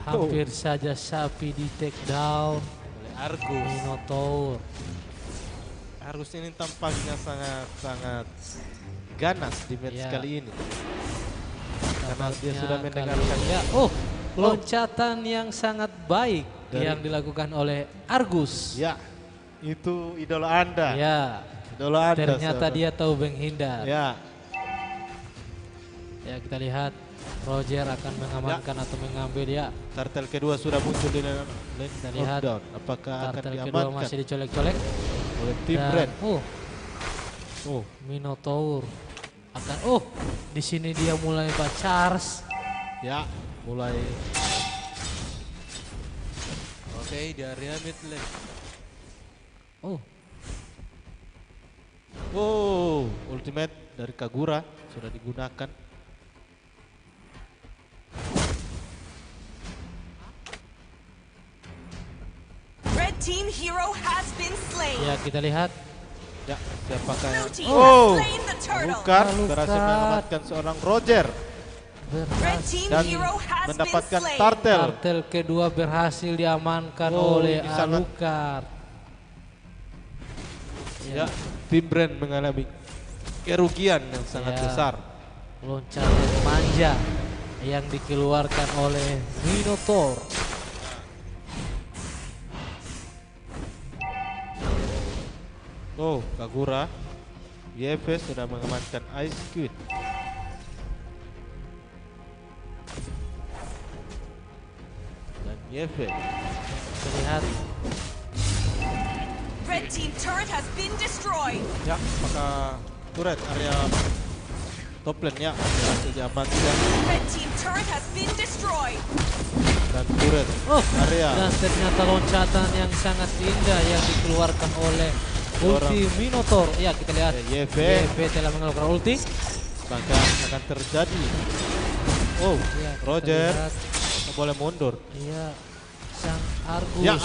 hampir saja sapi di take down Oleh Argus. Minotaur. Argus ini tampaknya sangat ganas di match Ya. kali ini. Karena dia Tampaknya sudah kali mendengarkan ini, ya. Oh, loncatan yang sangat baik Dari- yang dilakukan oleh Argus. Ya, itu idola Anda. Ya, Idola Anda. ternyata saudara. dia tahu menghindar. Ya, Ya, kita lihat Roger akan mengamankan atau mengambil ya. turtle kedua sudah muncul di lane Kita lihat down. Apakah akan Turtle kedua diamankan masih dicolek-colek. oleh tim Dan, Brand? oh, Minotaur akan di sini dia mulai charge. Ya, mulai. Oke, di area mid lane. Oh, Ultimate dari Kagura sudah digunakan. Red team hero has been slain. ya kita lihat Ya, siapakah yang Blue team Oh, has slain the turtle. Alucard Alucard. berhasil mengamankan seorang Roger Red berhasil. team dan hero has been mendapatkan slain. turtle. Turtle kedua berhasil diamankan Oh, oleh ini sangat- Alucard. Ya, tim Brand mengalami kerugian yang sangat Ya. besar. Loncatan manja yang dikeluarkan oleh Minotaur. Oh, Kagura, YF sudah mengamankan Ice Queen. Dan YF Terlihat Red team turret has been destroyed. ya, apakah turret area top lane ya berhasil diamankan Red team turret has been destroyed. dan turret area dan ternyata loncatan yang sangat indah yang dikeluarkan oleh ulti Minotaur. Ya, kita lihat YF YV telah mengeluarkan ulti. maka akan terjadi. Oh, Ya, kita Roger lihat. tak boleh mundur. Iya, sang Argus. Ya,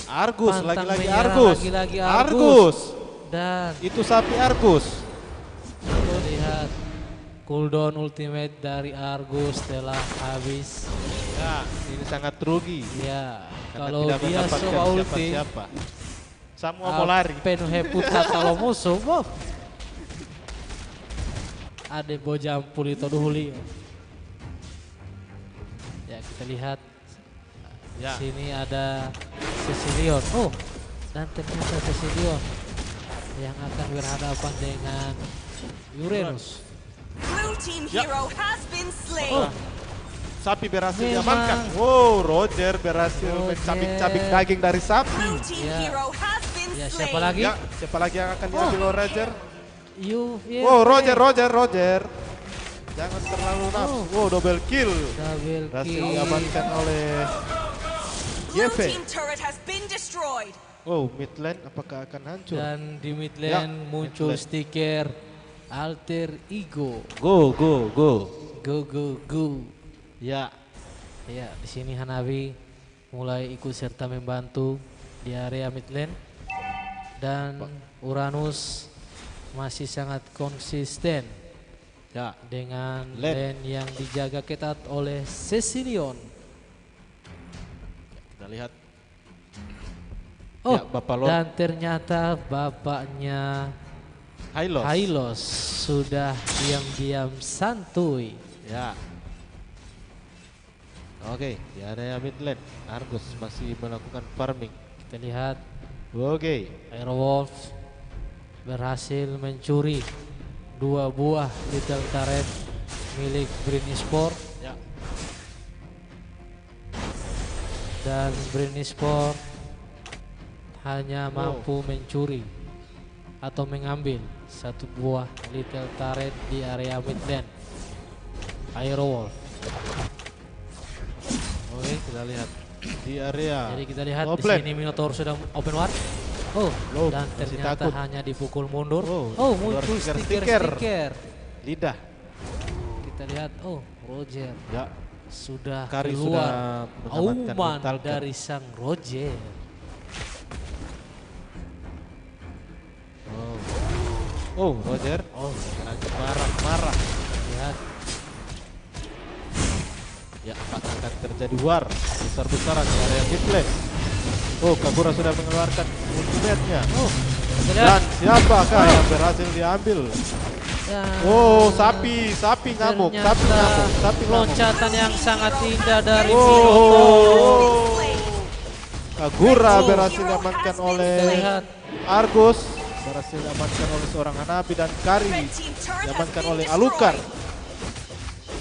Argus Pantang lagi-lagi menyerah, Argus. lagi-lagi Argus. Dan Itu sapi Argus. kita lihat cooldown ultimate dari Argus telah habis. Ya, ini sangat rugi. Ya, Karena kalau tidak dia mendapatkan sewa ulti, siapa-siapa. Semua mau lari. penuh heputa kalau musuh. Wow. Ada bojam pulito duhuli. Ya, kita lihat Ya. sini ada Cecilion. Oh, dan ternyata Cecilion yang akan berhadapan dengan Uranus. Blue team Ya. hero has been slain. Oh, sapi berhasil Memang. diamankan. Wow, Roger berhasil Roger. mencabik-cabik daging dari sapi. Blue team Yeah. hero has been Ya, slain. siapa lagi? Ya, siapa lagi yang akan diambil oleh Roger? UVP. Oh, Roger. Jangan terlalu nafsu. Wow, double kill. Double Berhasil kill. diamankan oleh Blue YV. team turret has been destroyed. Oh, mid lane apakah akan hancur? Dan di mid lane Ya, muncul mid lane. stiker alter ego. Go. Go. Ya, Ya, di sini Hanabi mulai ikut serta membantu di area mid lane. Dan Uranus masih sangat konsisten ya. dengan Lane. lane yang dijaga ketat oleh Cecilion. Kita lihat. Oh, Ya, Bapak Lord. dan ternyata bapaknya Hylos. Hylos sudah diam-diam santuy. Ya. Oke, di area mid lane Argus masih melakukan farming. Kita lihat Oke. Airwolf berhasil mencuri 2 buah little turret milik Brin Esport, Ya. dan Brin Esport hanya Oh. mampu mencuri atau mengambil 1 buah little turret di area mid lane Airwolf. Oke, kita lihat di area. Jadi kita lihat top di lane. sini Minotaur sudah open war. Oh, Loh, dan masih ternyata takut. hanya dipukul mundur. Oh, Oh, keluar muncul stiker-stiker. stiker. Lidah. Kita lihat, oh, Roger Ya. sudah Kari keluar sudah mengamankan auman mental gun. dari sang Roger. Oh, Roger. Oh, Lagi marah-marah. lihat. Ya, apakah akan terjadi war besar-besaran di area mid lane? Oh, Kagura sudah mengeluarkan ultimate-nya. Oh, kita Dan lihat. siapakah yang berhasil diambil? Dan Oh, sapi ngamuk, ternyata loncatan yang sangat indah dari Oh. Minotaur. Kagura berhasil diamankan oleh Kita lihat. Argus, berhasil diamankan oleh seorang Hanabi, dan Kari Red team turret has diamankan been oleh Alukar. destroyed.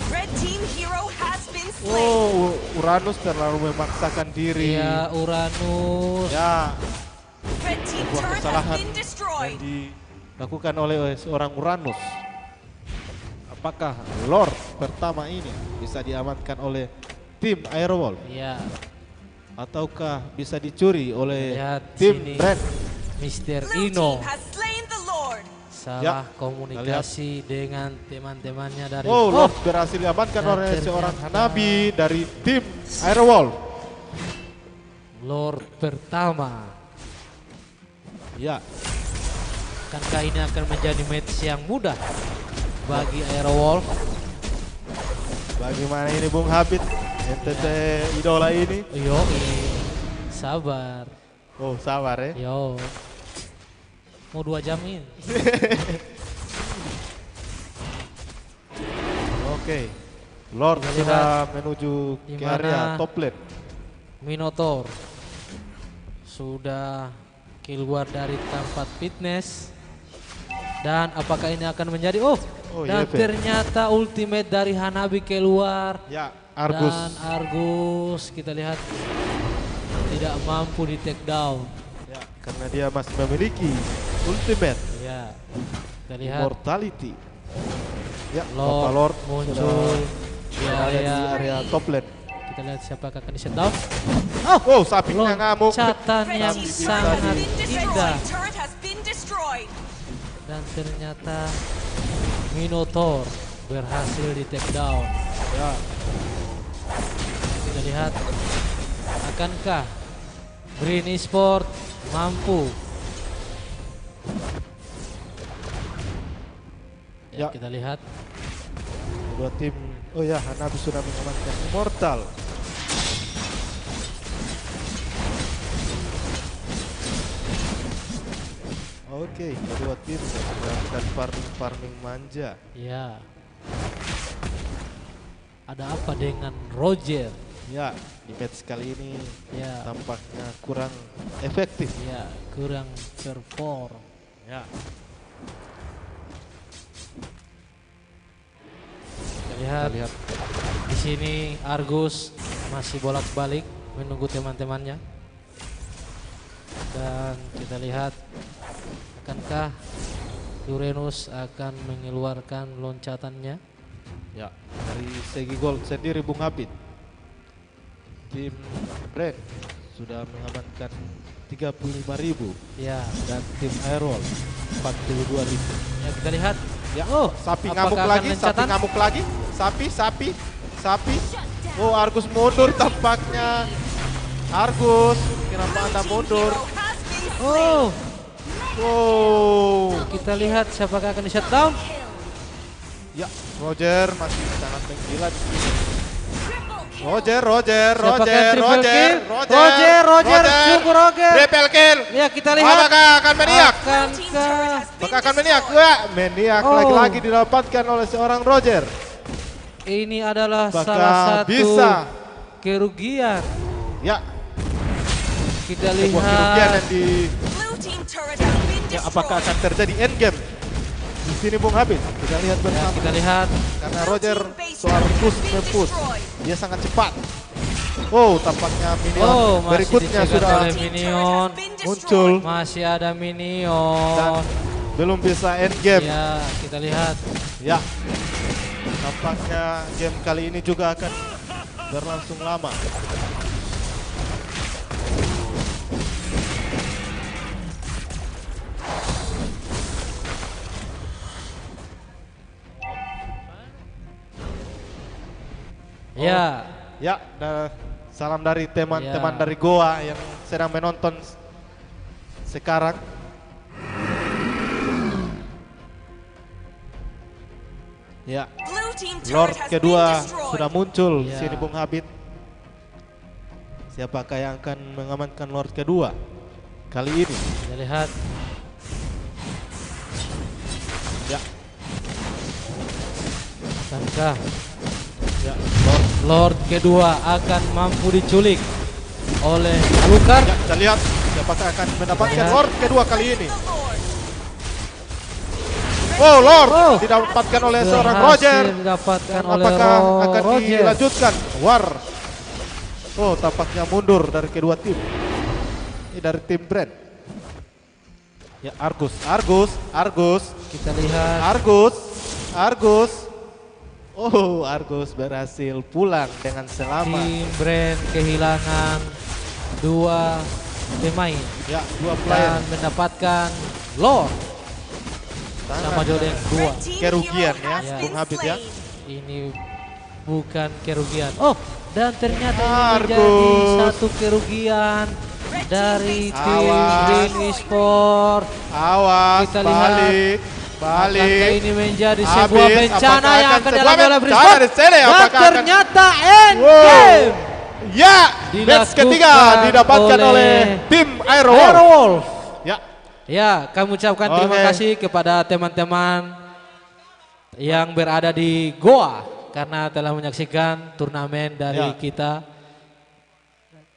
Red team hero has been slain. Oh, Uranus terlalu memaksakan diri. Ya, Uranus. Ya, Red team sebuah turret has kesalahan been yang destroyed. dilakukan oleh seorang Uranus. Apakah Lord pertama ini bisa diamankan oleh tim Airwolf, Ya, ataukah bisa dicuri oleh lihat di tim sini. Brand? Mr. Blue Ino team has slain the Lord. salah Ya, komunikasi dengan teman-temannya dari Oh, Lord berhasil diamankan dan oleh seorang ternyata Hanabi dari tim Airwolf. Lord pertama. Ya, Akankah ini akan menjadi match yang mudah bagi Airwolf? bagaimana ini Bung Habib, NTT idola ini? Yo, sabar. Oh, sabar ya. Yo, mau 2 jam ini. Oke, Lord Kita sudah menuju di ke area mana top lane. Minotaur sudah keluar dari tempat fitness. Dan apakah ini akan menjadi dan YP. ternyata ultimate dari Hanabi keluar. Ya, Argus. Dan Argus kita lihat tidak mampu di take down. Ya, karena dia masih memiliki ultimate Ya, kita lihat immortality. Ya, Lord Bapak Lord muncul sudah di berada di area. area top lane. Kita lihat siapakah akan di shutdown. Oh, sapinya ngamuk. Loncatan Red yang team turret sangat has been indah. destroyed. Turret has been destroyed. Dan ternyata Minotaur berhasil di take down. Ya, Kita lihat akankah Brin Esport mampu. Ya. Kita lihat. kedua tim. Oh ya, Hanabi sudah mengamankan Immortal. Oke, kedua tim melakukan farming manja. Ya. Ada apa dengan Roger? Ya, di match kali ini Ya. tampaknya kurang efektif. Ya, kurang perform. Ya, Kita lihat, kita lihat Di sini Argus masih bolak-balik menunggu teman-temannya. Dan kita lihat akankah Uranus akan mengeluarkan loncatannya. Ya, dari segi gol sendiri Bung Habib, tim Brand sudah mengamankan 35.000 Ya, dan tim Airwall 42.000. ya kita lihat. Ya, Oh, sapi apakah ngamuk akan lagi, loncatan? sapi ngamuk lagi, sapi. Oh, Argus mundur tampaknya. Argus, kenapa Anda mundur? Hero has been slain. Oh, Oh, kita lihat siapakah akan di shutdown. ya, Roger masih sangat menggila di sini. Triple kill. Roger, Siapakah triple kill? Roger, sungguh Roger. Triple kill. Ya, kita lihat. Apakah akan maniak? Akankah Apakah akan maniak? Wah, maniak Oh. lagi-lagi didapatkan oleh seorang Roger. ini adalah Apakah salah satu bisa? kerugian. Ya, Kita sebuah kerugian lihat. yang di Blue team turret has been ya, apakah akan destroyed. terjadi end game? Di sini Bung Habib, kita lihat Ya, bersama. kita lihat. Karena Roger soal push nge-push, dia sangat cepat. Oh, tampaknya minion Oh, masih berikutnya dicegat sudah oleh minion. muncul Masih ada dan minion. belum bisa end game. Ya, kita lihat. Ya, tampaknya game kali ini juga akan berlangsung lama. Ya, Ya, salam dari teman-teman Ya. dari Goa yang sedang menonton sekarang. Ya, Blue team Lord turret has been kedua destroyed. sudah muncul di Ya. sini Bung Habib. Siapakah yang akan mengamankan Lord kedua kali ini? kita lihat. Ya, Akankah ya, Lord kedua akan mampu diculik oleh Alucard? ya, kita lihat siapakah akan mendapatkan Ya. Lord kedua kali ini. Oh, Lord Oh. didapatkan oleh seorang Berhasil Roger. didapatkan Dan oleh apakah akan Roger. dilanjutkan? War. Oh, tampaknya mundur dari kedua tim. Ini dari tim Brand. Ya, Argus. Kita lihat. Argus. Oh, Argus berhasil pulang dengan selamat. Tim Brand kehilangan 2 pemain Ya, 2 player. dan mendapatkan Lord sama Joden 2. Red team Kerugian hero ya, has Ya. been Bung Habib ya. slain. Ini bukan kerugian. Oh, dan ternyata ini menjadi Argus. satu kerugian dari tim Awas. Green Esport. Awas, Kita lihat. Akankah balik. ini menjadi Habis, sebuah bencana apakah yang akan akan sebuah dialami oleh Green bencana Esport? di sini? Dan Apakah akan- ternyata end Wow. game Ya, match dilakukan ketiga didapatkan oleh tim Airwall. Airwolf. Ya, Ya, kami ucapkan terima Oke. kasih kepada teman-teman yang berada di Goa karena telah menyaksikan turnamen dari Ya. kita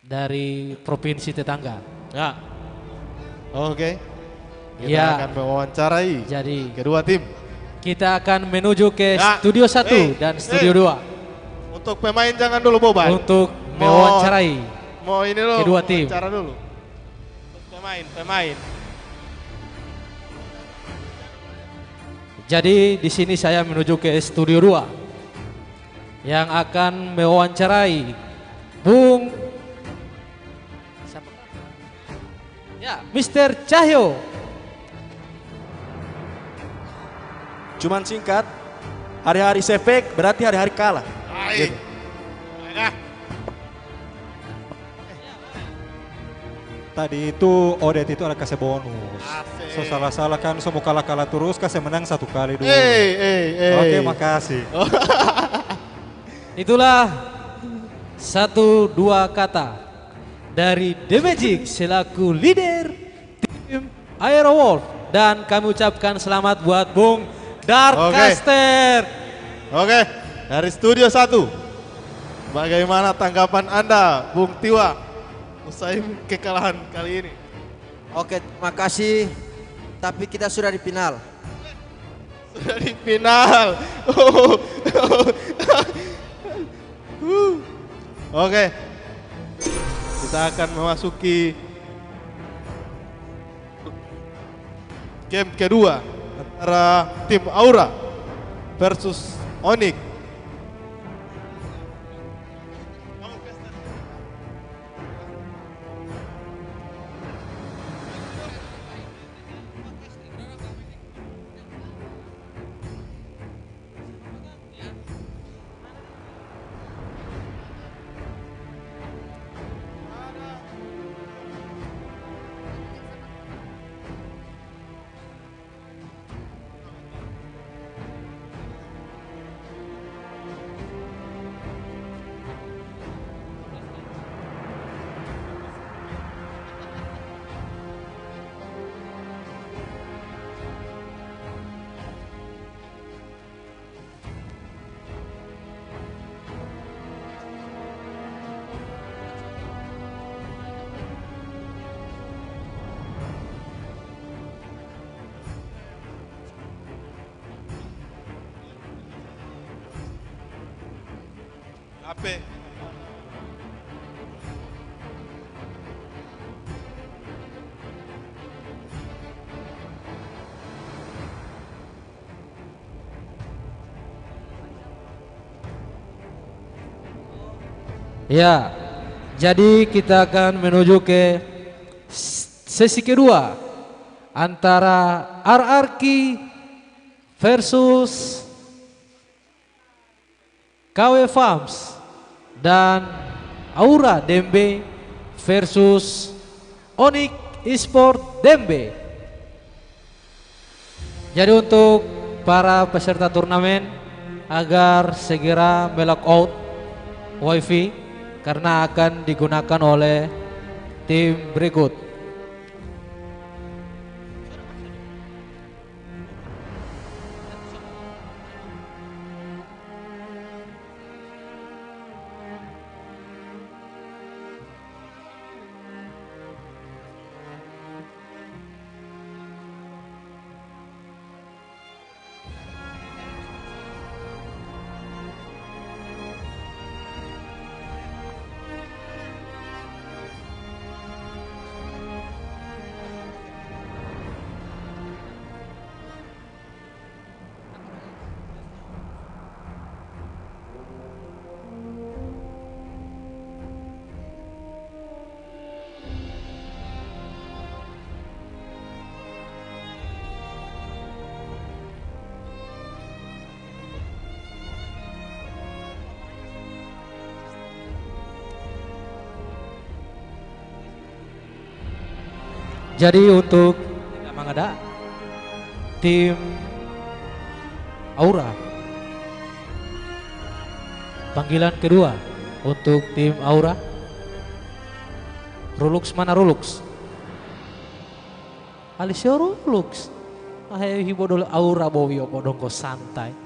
dari provinsi tetangga. ya. Oke. Kita Ya. akan mewawancarai Jadi kedua tim. kita akan menuju ke Ya. studio 1 dan studio 2 Untuk pemain jangan dulu boban. untuk mewawancarai. Mau ini dulu. kedua tim. Wawancara dulu. Untuk pemain. Jadi di sini saya menuju ke studio 2 yang akan mewawancarai Bung siapa? Ya, Mr. Cahyo. Cuman singkat, hari-hari sefek berarti hari-hari kalah. Baik. Nah, Tadi itu Odet itu ada kasih bonus. Asik. So salah-salah kan semua kalah-kalah terus kasih menang 1 kali dulu. Oke, makasih. Itulah 1-2 kata dari The Magic selaku leader tim Airwolf dan kami ucapkan selamat buat Bung Darkcaster. Oke, dari studio 1. Bagaimana tanggapan Anda, Bung Tiwa, usai kekalahan kali ini? Oke, terima kasih. Tapi kita sudah di final. Sudah di final. Oke. Kita akan memasuki game kedua antara tim Aura versus Onyx. HP. Ya, jadi kita akan menuju ke sesi kedua antara RRQ versus KW Farms dan Aura Dembe versus Onyx Esport Dembe. Jadi untuk para peserta turnamen agar segera melock out wifi karena akan digunakan oleh tim berikut. Jadi untuk memang ada tim Aura. Panggilan kedua untuk tim Aura. Rulux mana Rulux? Alisio Rulux. Ayo hibodol Aura bowi bodong ko santai.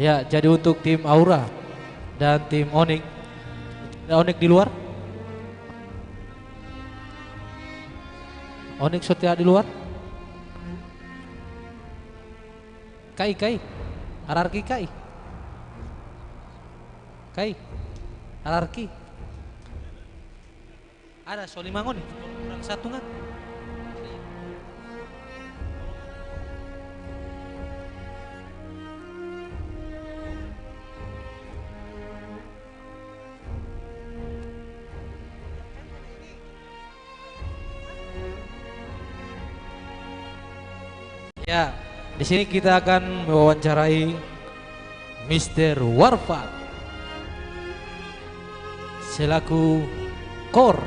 Ya, jadi untuk tim Aura dan tim Onyx. Onyx di luar. Onyx setia di luar. Kai. Ararki Kai. Ararki. Ada Solimangon kurang satu kan? Ya, di sini kita akan mewawancarai Mr. Warfat selaku core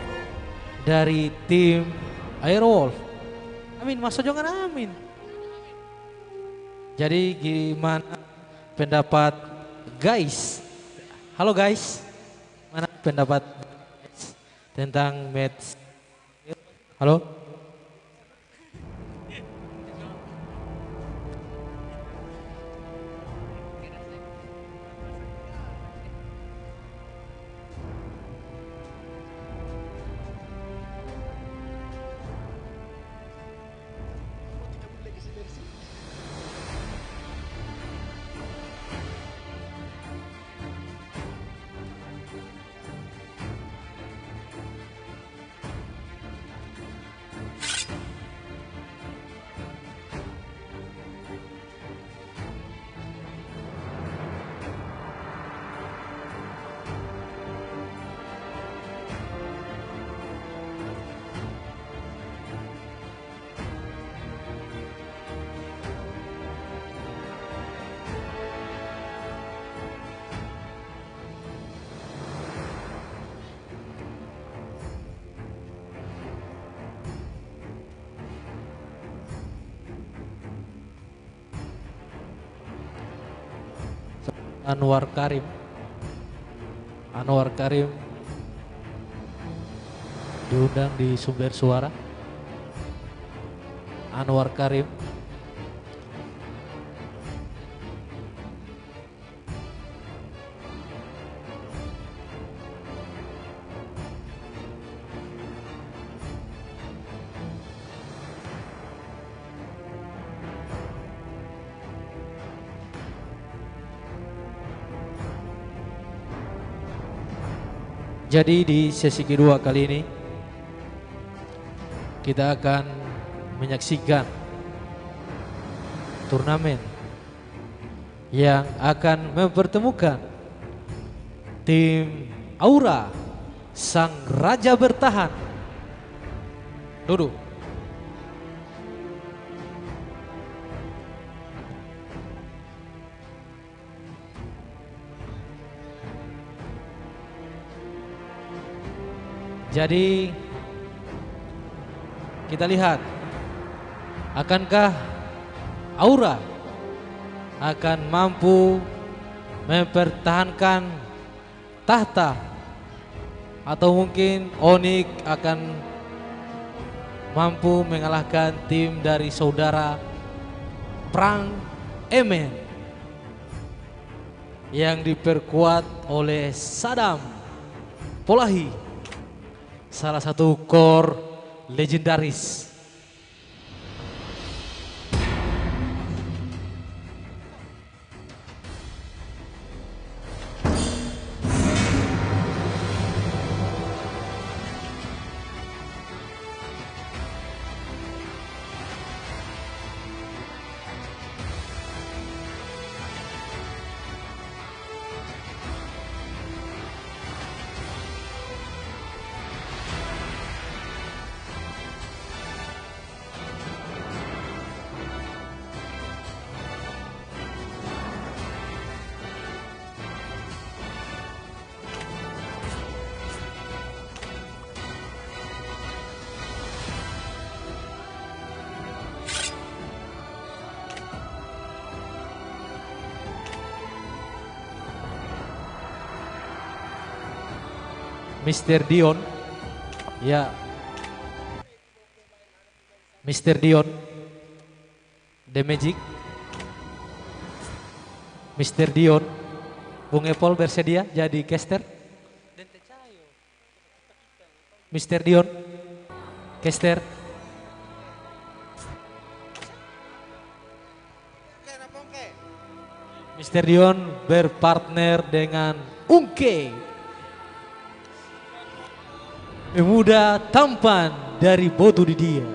dari tim Airwolf. Amin, masa jangan amin. Jadi gimana pendapat guys? Halo guys, mana pendapat tentang match? Halo? Anwar Karim. Anwar Karim diundang di sumber suara. Anwar Karim. Jadi di sesi kedua kali ini kita akan menyaksikan turnamen yang akan mempertemukan tim Aura, sang raja bertahan. Duduk. Jadi kita lihat, akankah Aura akan mampu mempertahankan tahta, atau mungkin Onyx akan mampu mengalahkan tim dari saudara Perang Emen yang diperkuat oleh Sadam Polahi, salah satu core legendaris. Mr. Dion, ya, Mr. Dion, The Magic, Mr. Dion, Bung Epol bersedia jadi caster. Mr. Dion, caster. Mr. Dion berpartner dengan Ungke, pemuda tampan dari Botu di dia.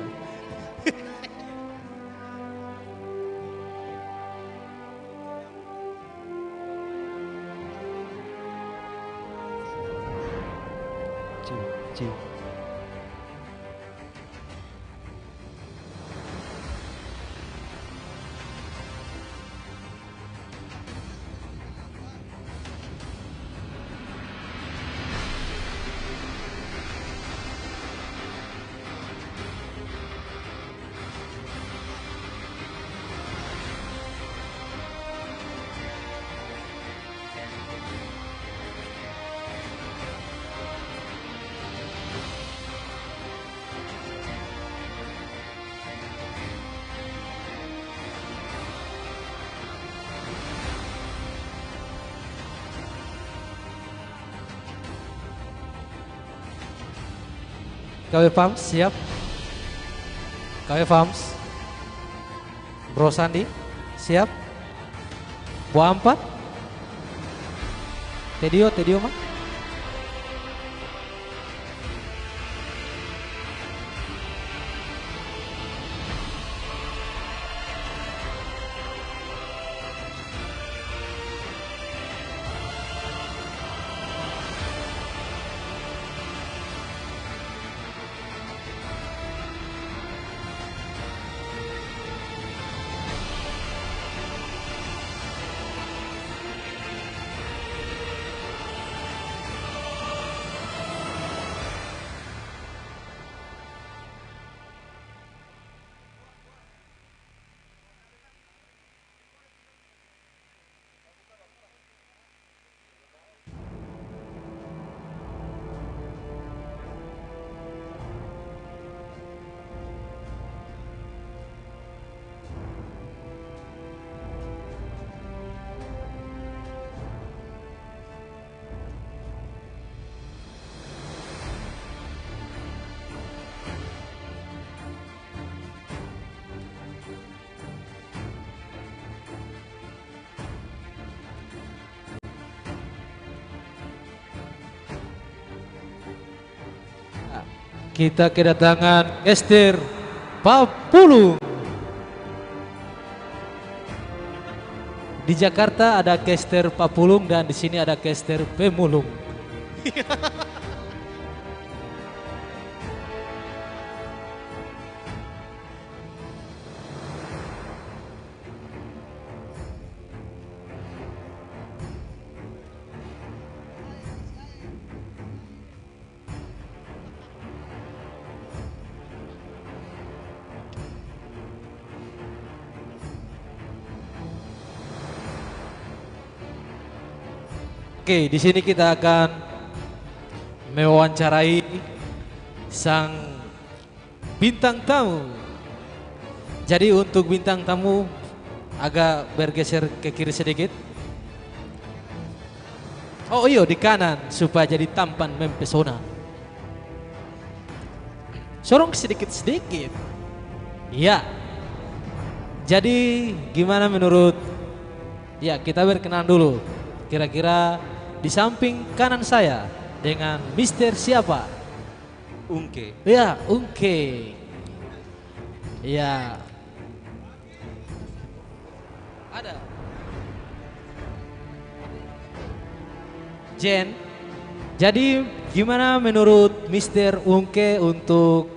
KW Farms siap. KW Farms. Bro Sandi siap. Bu Ampat. Tedio mah. kita kedatangan caster Papulung. Di Jakarta ada caster Papulung dan di sini ada caster Pemulung. Oke, di sini kita akan mewawancarai sang bintang tamu. Jadi untuk bintang tamu agak bergeser ke kiri sedikit. Oh iya, di kanan supaya jadi tampan mempesona. Sorong sedikit-sedikit. Iya. Jadi gimana menurut? Ya, kita berkenalan dulu. Kira-kira di samping kanan saya dengan Mister siapa? Ungke. Ya, Ungke. Ya. Ada. Jen. Jadi gimana menurut Mister Ungke untuk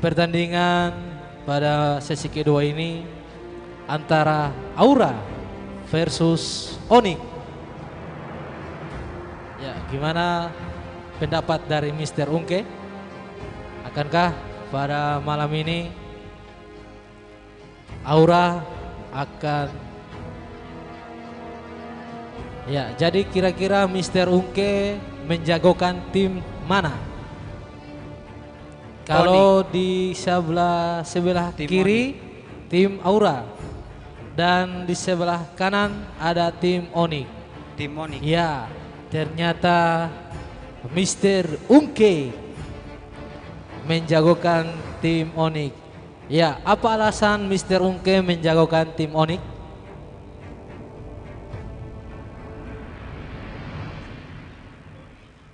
pertandingan pada sesi kedua ini antara Aura versus Onyx? Ya, gimana pendapat dari Mister Ungke? Akankah pada malam ini Aura akan... Ya, jadi kira-kira Mister Ungke menjagokan tim mana? Kalau di sebelah kiri tim Aura dan di sebelah kanan ada tim Onyx. Tim Onyx. Ya. Ternyata Mister Ungke menjagokan tim Onyx. Ya, apa alasan Mister Ungke menjagokan tim Onyx?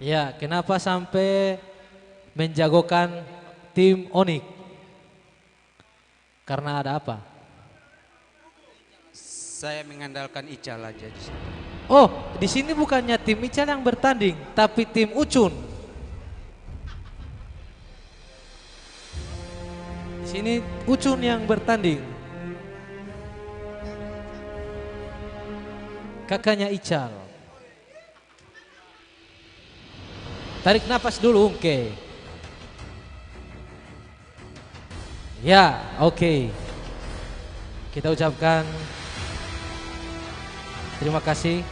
Ya, kenapa sampai menjagokan tim Onyx? Karena ada apa? Saya mengandalkan Ical aja di sini. Oh, di sini bukannya tim Ical yang bertanding, tapi tim Ucun. Di sini Ucun yang bertanding. Kakaknya Ical. Tarik napas dulu, Ungke. Ya, oke. Kita ucapkan terima kasih.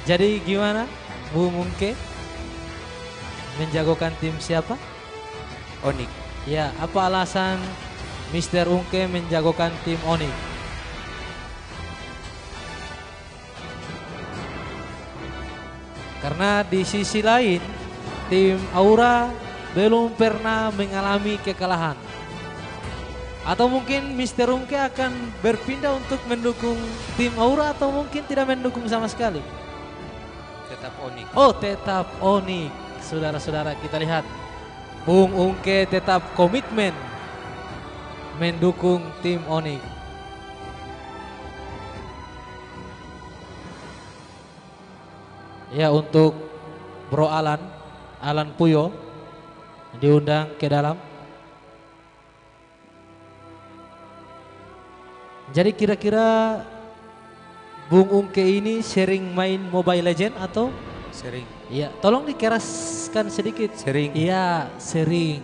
Jadi gimana Bu Ungke? Menjagokan tim siapa? Onyx. Ya, apa alasan Mister Ungke menjagokan tim Onyx? Karena di sisi lain tim Aura belum pernah mengalami kekalahan. Atau mungkin Mister Ungke akan berpindah untuk mendukung tim Aura atau mungkin tidak mendukung sama sekali? Tetap Onyx. Oh, tetap Onyx. Saudara-saudara, kita lihat Bung Ungke tetap komitmen mendukung tim Onyx. Ya, untuk Bro Alan Puyo diundang ke dalam. Jadi kira-kira Bung Ungke ini sering main Mobile Legend atau? Sering. Iya, tolong dikeraskan sedikit. Sering. Iya, sering.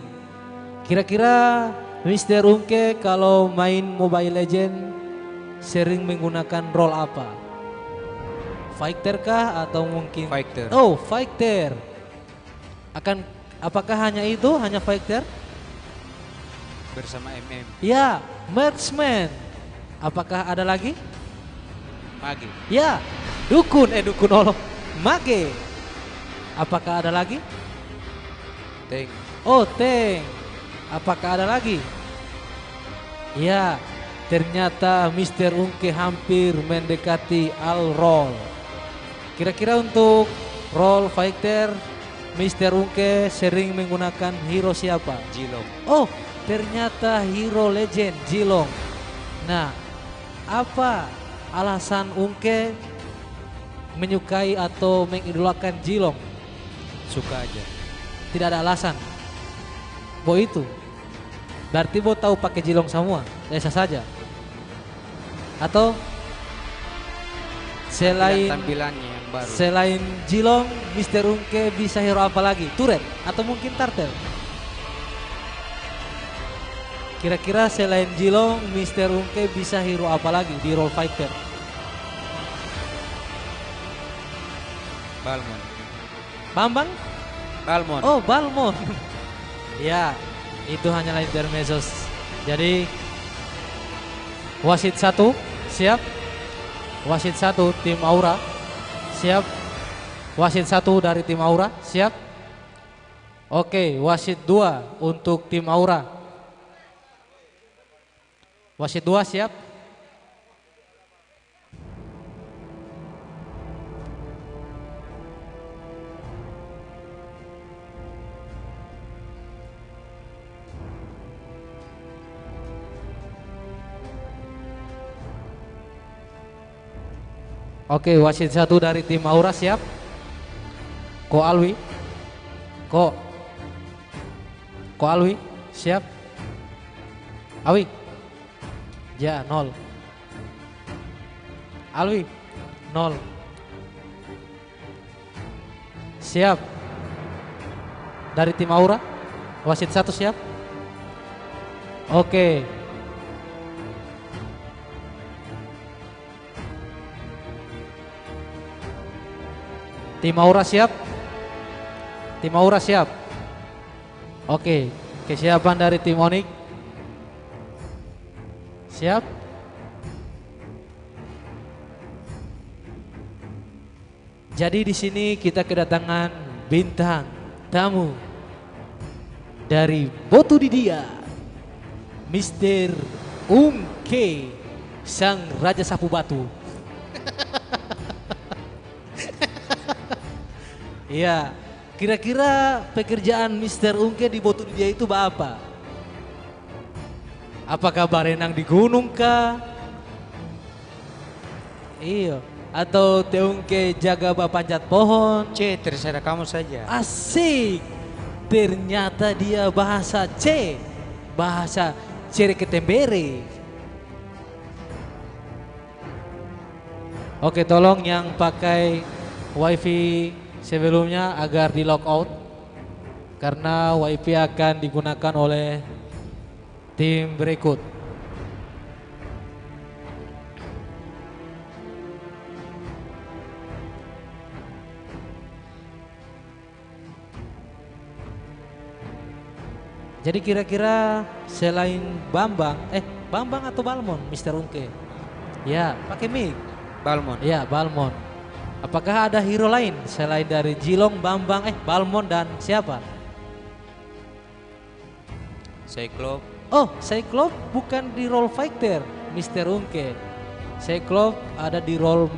Kira-kira Mister Ungke kalau main Mobile Legend sering menggunakan role apa? Fighter kah atau mungkin? Fighter. Oh, fighter. Apakah hanya itu, hanya fighter? Bersama MM. Ya, marksman. Apakah ada lagi? Mage. Ya, dukun Allah. Mage. Apakah ada lagi? Tank. Oh, tank. Apakah ada lagi? Ya, ternyata Mister Ungke hampir mendekati all roll. Kira-kira untuk role fighter, Mr. Unke sering menggunakan hero siapa? Jilong. Oh, ternyata hero legend Jilong. Nah, apa alasan Unke menyukai atau mengidolakan Jilong? Suka aja. Tidak ada alasan. Bo itu. Berarti Bo tahu pakai Jilong semua, biasa saja. Atau selain tampilannya yang baru. Selain Jilong, Mr. Unke bisa hero apa lagi? Turret atau mungkin Turtle? Kira-kira selain Jilong, Mr. Unke bisa hero apa lagi di role fighter? Balmon. Bambang? Balmon. Oh, Balmon. Ya, itu hanyalah intermezzo. Jadi wasit 1 siap. Wasit 1 tim Aura siap. Wasit 1 dari tim Aura siap. Oke, wasit 2 untuk tim Aura. Wasit 2 siap. Oke, wasit 1 dari tim Aura siap. Ko Alwi. Ko Alwi siap. Awi. Ya, 0. Alwi 0. Siap. Dari tim Aura. Wasit 1 siap. Oke. Tim Aura siap. Tim Aura siap. Oke, kesiapan dari tim Onyx. Siap. Jadi di sini kita kedatangan bintang tamu dari Botu Didia, Mr. Unke, sang Raja Sapu Batu. Iya, kira-kira pekerjaan Mr. Unke di Botu Didia itu apa? Apakah berenang di gunung kah? Iya, atau Teungke jaga panjat pohon? Terserah kamu saja. Asik, ternyata dia bahasa C, bahasa Cere Ketembere. Oke, tolong yang pakai wifi sebelumnya agar di logout karena wifi akan digunakan oleh tim berikut. Jadi kira-kira selain Bambang atau Balmon, Mr. Unke? Ya, pakai mic. Balmon. Ya, Balmon. Apakah ada hero lain selain dari Jilong, Bambang, Balmon dan siapa? Cyclops. Oh, Cyclops bukan di role fighter, Mr. Unke. Cyclops ada di role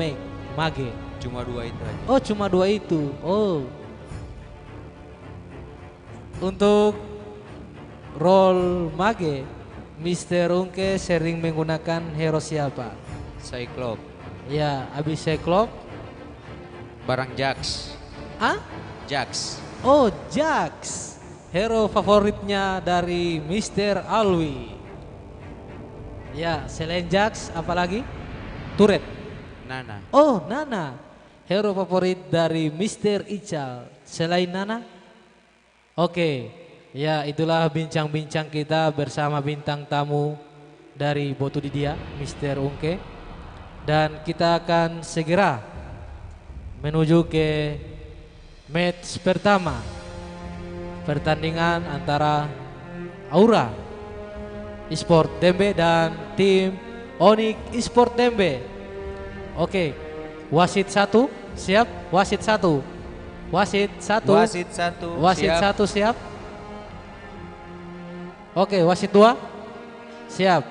mage. Cuma 2 itu aja. Oh, cuma 2 itu. Oh. Untuk role mage, Mr. Unke sering menggunakan hero siapa? Cyclops. Ya, habis Cyclops barang Jax. Ah? Jax. Oh, Jax. Hero favoritnya dari Mr. Alwi. Ya, selain Jax apalagi? Turret. Nana. Oh, Nana. Hero favorit dari Mr. Ical. Selain Nana? Oke. Ya, itulah bincang-bincang kita bersama bintang tamu dari Botu Didia, Mr. Unke. Dan kita akan segera menuju ke match pertama. Pertandingan antara Aura Esport Dembe dan tim Onyx Esport Dembe. Oke, wasit 1 siap, wasit 1. Wasit 1. Wasit 1. Wasit 1 siap. Oke, wasit 2 siap.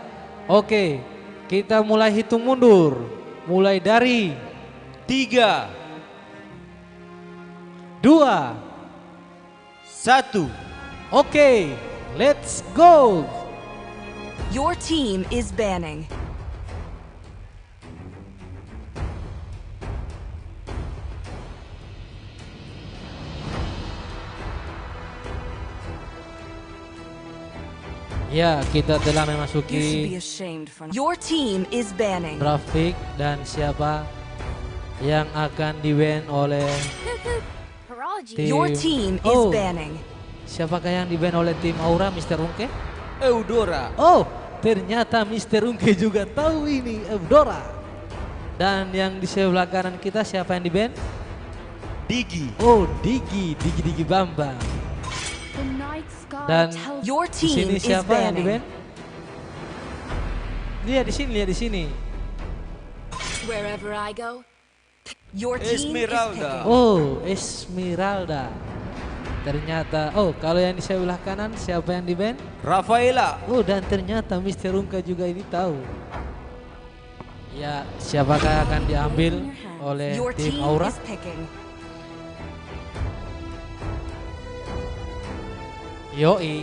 Oke, kita mulai hitung mundur. Mulai dari 3, 2, 1. Oke, let's go. Your team is banning. Ya, kita telah You should be memasuki ashamed for Your team is banning. draft pick dan siapa yang akan di-ban oleh tim. Your team is Oh, banning. siapakah yang di-ban oleh tim Aura, Mr. Unke? Eudora. Oh, ternyata Mr. Unke juga tahu ini, Eudora. Dan yang di sebelah kanan kita siapa yang di-ban? Digi. Oh, Digi Bambang. The night sky Dan tells Your di team sini is siapa yang di-ban? banning. Lihat di sini. Wherever I go, Your team Esmeralda. is picking. Oh, Esmeralda. Ternyata, oh kalau yang di sebelah kanan siapa yang di-ban? Rafaela. Oh, dan ternyata Mr. Unka juga ini tahu. Ya, siapakah akan diambil oleh Your tim team Aura? is picking. Yoi.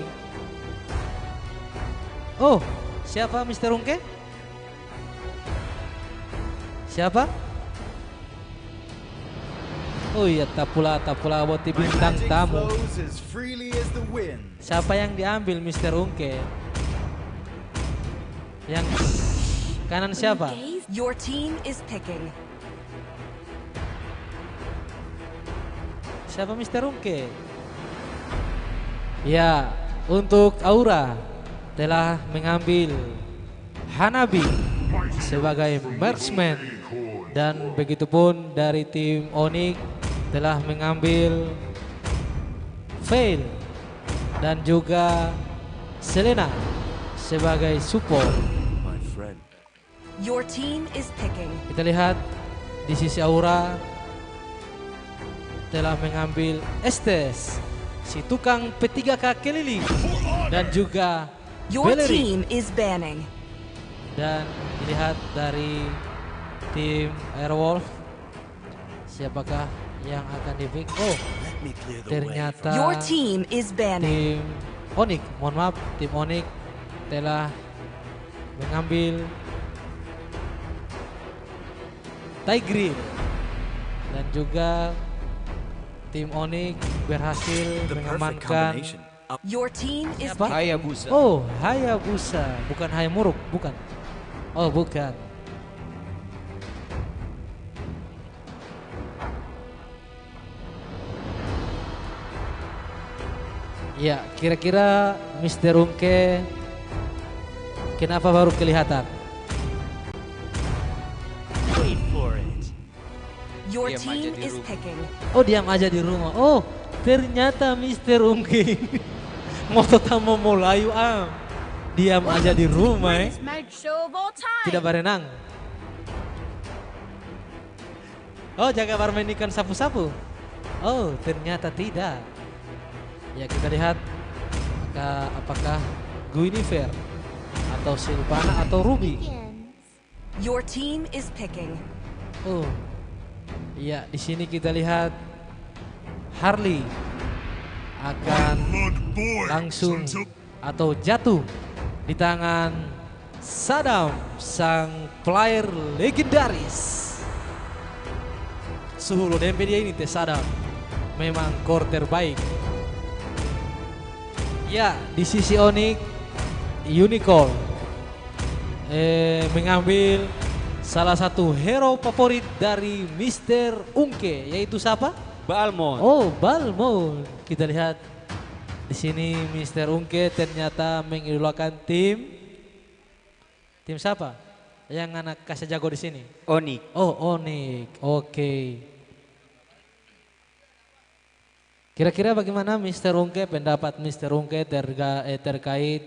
Oh, siapa Mr. Unke? Siapa? Oh iya, tak pula boti bintang tamu. Siapa yang diambil Mr. Unke? Yang kanan siapa? Your team is picking. Siapa Mr. Unke? Ya, untuk Aura telah mengambil Hanabi sebagai marksman dan begitupun dari tim Onyx telah mengambil Veil dan juga Selena sebagai support. Your team is picking. Kita lihat di sisi Aura telah mengambil Estes, si tukang P3K keliling, dan juga Your Valerie. team is banning. Dan dilihat dari tim Airwolf, siapakah yang akan di-pick? Oh, ternyata Your team is banning. tim Onyx, mohon maaf, tim Onyx telah mengambil Tigreal dan juga tim Onyx berhasil mengamankan Your team is apa? picking. Hayabusa. Oh, Hayabusa, bukan Hayamuruk, bukan. Oh, bukan. Ya, kira-kira Mr. Unke kenapa baru kelihatan? Your Diam aja team di is rumah. picking. Oh, diam aja di rumah. Oh, ternyata Mr. Unke ini moto tamu Melayu diam aja di rumah make show of all time. tidak berenang. Oh, jaga barman ikan sapu-sapu. Oh, ternyata tidak. Ya, kita lihat apakah Guinevere atau Silvana atau Ruby. Your team is picking. Oh, iya, di sini kita lihat Harley akan langsung atau jatuh di tangan Saddam, sang player legendaris. Suhu lo dempe dia ini teh Saddam, memang core terbaik. Ya, di sisi Onyx, Unicorn mengambil salah satu hero favorit dari Mr. Unke, yaitu siapa? Balmond. Oh, Balmond. Kita lihat di sini Mr. Unke ternyata mengidolakan tim siapa? Yang anak kasih jago di sini? Onyx. Oh, Onyx. Oke. Kira-kira bagaimana Mr. Unke, pendapat Mr. Unke terkait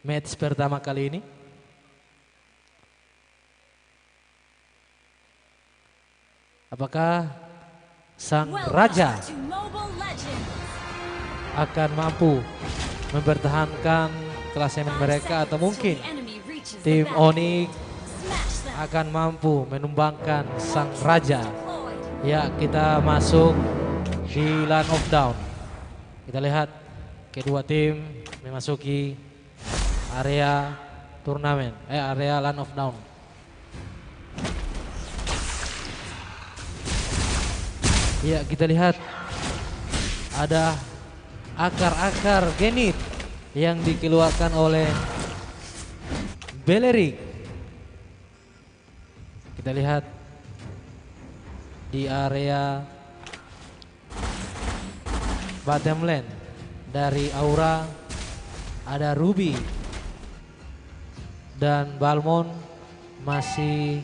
match pertama kali ini? Apakah sang raja To Mobile Legends. akan mampu mempertahankan klasemen mereka atau mungkin tim Onyx akan mampu menumbangkan sang raja? Ya, kita masuk di Land of Dawn. Kita lihat kedua tim memasuki area turnamen, area Land of Dawn. Ya, kita lihat ada akar-akar genit yang dikeluarkan oleh Beleric. Kita lihat di area bottom lane dari Aura ada Ruby dan Balmond masih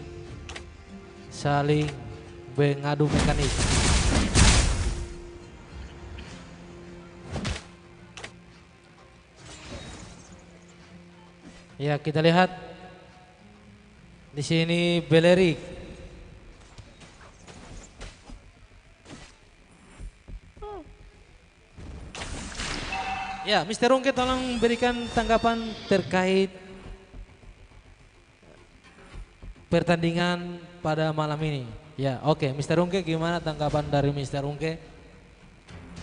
saling mengadu mekanik. Ya, kita lihat di sini Beleric. Ya, Mr. Ungke tolong berikan tanggapan terkait pertandingan pada malam ini. Ya, oke. Mr. Ungke, gimana tanggapan dari Mr. Ungke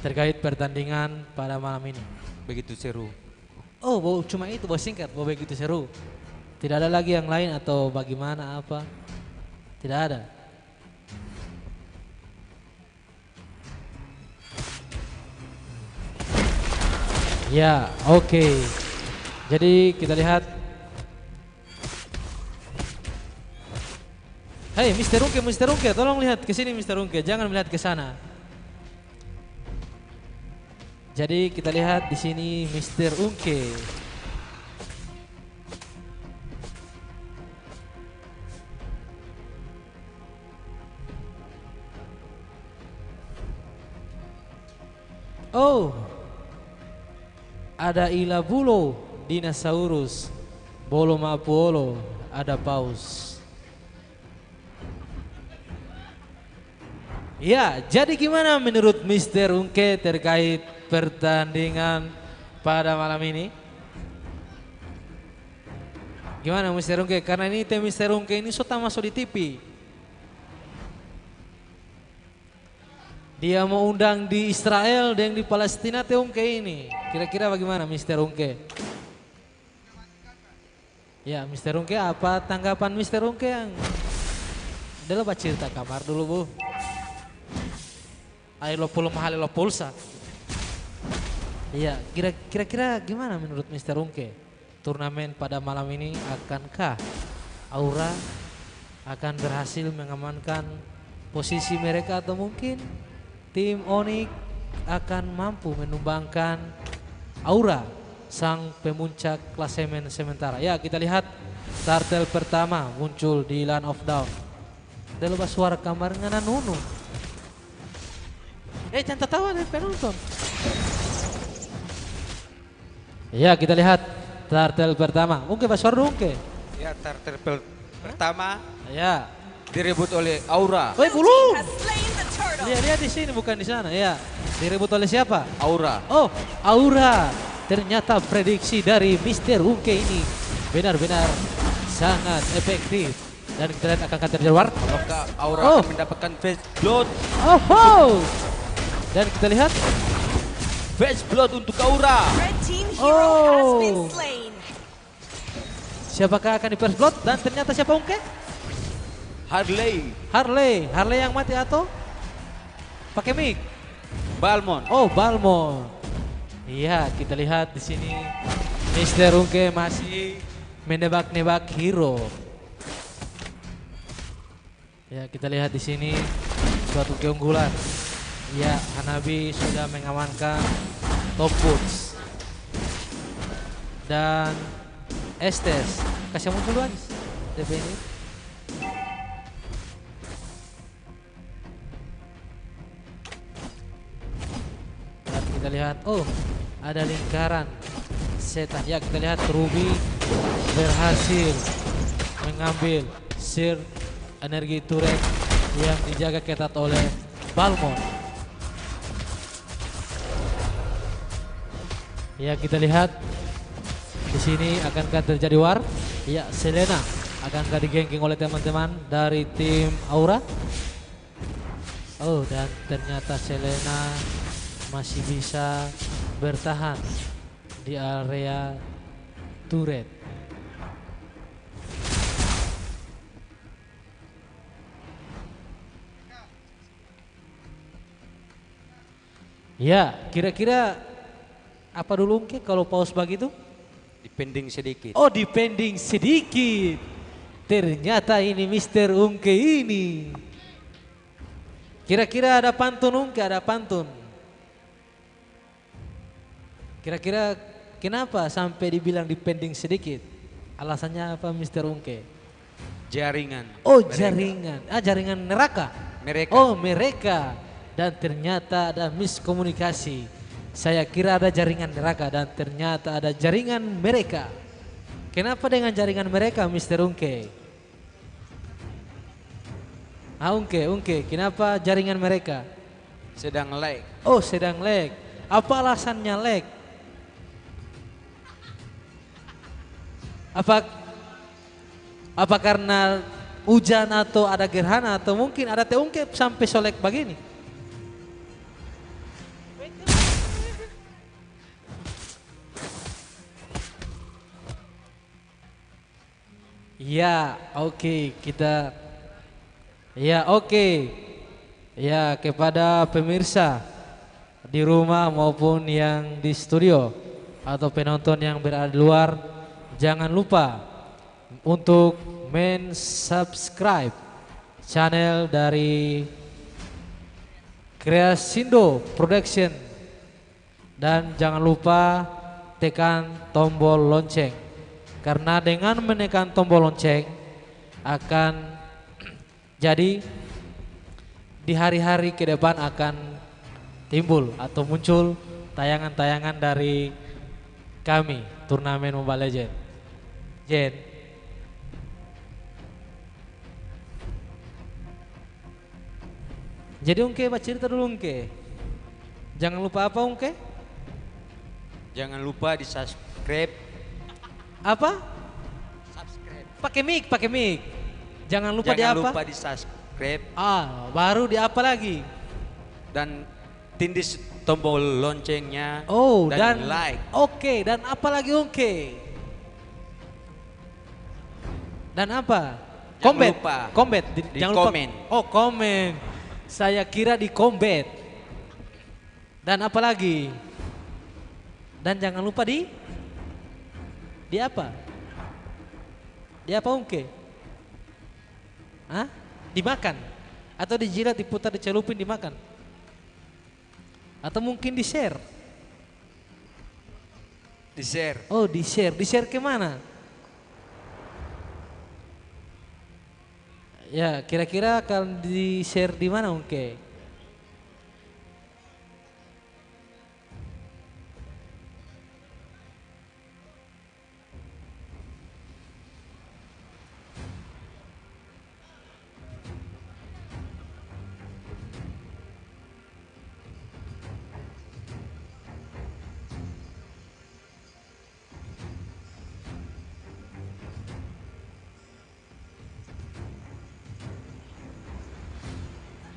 terkait pertandingan pada malam ini? Begitu seru. Oh, cuma itu, singkat, begitu seru. Tidak ada lagi yang lain atau bagaimana apa? Tidak ada. Ya, oke. Jadi kita lihat. Hei, Mr. Ungke, tolong lihat ke sini Mr. Ungke, jangan melihat ke sana. Jadi kita lihat di sini Mr. Ungke. Oh, ada Ilabulo, Dinosaurus, Bolo Mapolo, ada Paus. Ya, jadi gimana menurut Mr. Ungke terkait pertandingan pada malam ini? Gimana Mr. Ungke? Karena ini tim Mr. Ungke ini sudah masuk di TV. Dia mau undang di Israel dan di Palestina tim Ungke ini. Kira-kira bagaimana Mr. Ungke? Ya, Mr. Ungke, apa tanggapan Mr. Ungke yang dulu baca cerita kamar dulu, Bu. Ayo lo puluh mahal lo pulsa. Iya, kira-kira gimana menurut Mr. Ungke? Turnamen pada malam ini akankah Aura akan berhasil mengamankan posisi mereka atau mungkin tim Onyx akan mampu menumbangkan Aura sang pemuncak klasemen sementara? Ya, kita lihat turtle pertama muncul di Land of Dawn. Ada lupa suara kamar ngana nunu. Jangan tertawa deh penonton. Ya, kita lihat turtle pertama. Ungke suara Ungke. Ya, turtle pertama. Ya. Direbut oleh Aura. Belum. Lihat di sini bukan di sana. Ya. Direbut oleh siapa? Aura. Oh, Aura. Ternyata prediksi dari Mr. Ungke ini benar-benar sangat efektif. Dan kita lihat akan terjadi war. Apakah Aura akan mendapatkan face blood? Oh. Dan kita lihat face blood untuk Aura. Siapakah akan di face blood? Dan ternyata siapa Ungke? Harley yang mati atau pakai mic? Balmond. Oh, Balmond. Iya, kita lihat di sini Mr. Ungke masih menebak-nebak hero. Ya, kita lihat di sini suatu keunggulan. Ya, Hanabi sudah mengamankan top boots. Dan Estes, kasih muncul aja DP ini. Dan kita lihat, oh ada lingkaran setan. Ya, kita lihat Ruby berhasil mengambil Sir energi turret yang dijaga ketat oleh Balmond. Ya, kita lihat di sini akankah terjadi war? Ya, Selena akankah digengking oleh teman-teman dari tim Aura? Oh, dan ternyata Selena masih bisa bertahan di area turret. Ya, kira-kira apa dulu Ungke kalau pause begitu? Dipending sedikit. Oh, dipending sedikit. Ternyata ini Mr. Ungke ini. Kira-kira ada pantun Ungke, ada pantun. Kira-kira kenapa sampai dibilang dipending sedikit? Alasannya apa Mr. Ungke? Jaringan. Oh, mereka. jaringan. Ah, jaringan neraka. Mereka. Oh, mereka. Dan ternyata ada miskomunikasi. Saya kira ada jaringan neraka dan ternyata ada jaringan mereka. Kenapa dengan jaringan mereka, Mr. Ungke? Ah, Ungke, kenapa jaringan mereka? Sedang lag. Oh, sedang lag. Apa alasannya lag? Apa karena hujan atau ada gerhana atau mungkin ada Ungke sampai solek begini? Ya, oke, kita ya, oke. Ya, kepada pemirsa di rumah maupun yang di studio atau penonton yang berada di luar, jangan lupa untuk subscribe channel dari Kreasindo Production dan jangan lupa tekan tombol lonceng. Karena dengan menekan tombol lonceng akan jadi di hari-hari ke depan akan timbul atau muncul tayangan-tayangan dari kami turnamen Mobile Legends. Jen. Jadi Ungke baca cerita dulu Ungke. Jangan lupa apa Ungke? Jangan lupa di subscribe. Apa? Subscribe. Pakai mic. Jangan lupa di apa? Jangan lupa di subscribe. Ah, baru di apa lagi? Dan tindis tombol loncengnya. Oh, dan dan like. Oke, dan apa lagi Ungke? Dan apa? Jangan Combat. lupa di Jangan komen. lupa. Oh, komen. Saya kira di combat. Dan apa lagi? Dan jangan lupa di apa? Di apa Ungke? Hah? Dimakan? Atau dijilat, diputar, dicelupin, dimakan? Atau mungkin di share? Di share. Oh, di share. Di share ke mana? Ya, kira-kira akan di share di mana Ungke?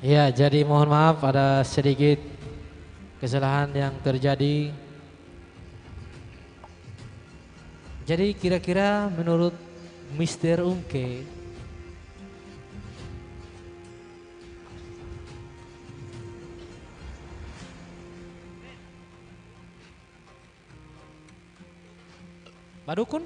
Ya, jadi mohon maaf ada sedikit kesalahan yang terjadi. Jadi kira-kira menurut Mr. Ungke, Pak Dukun?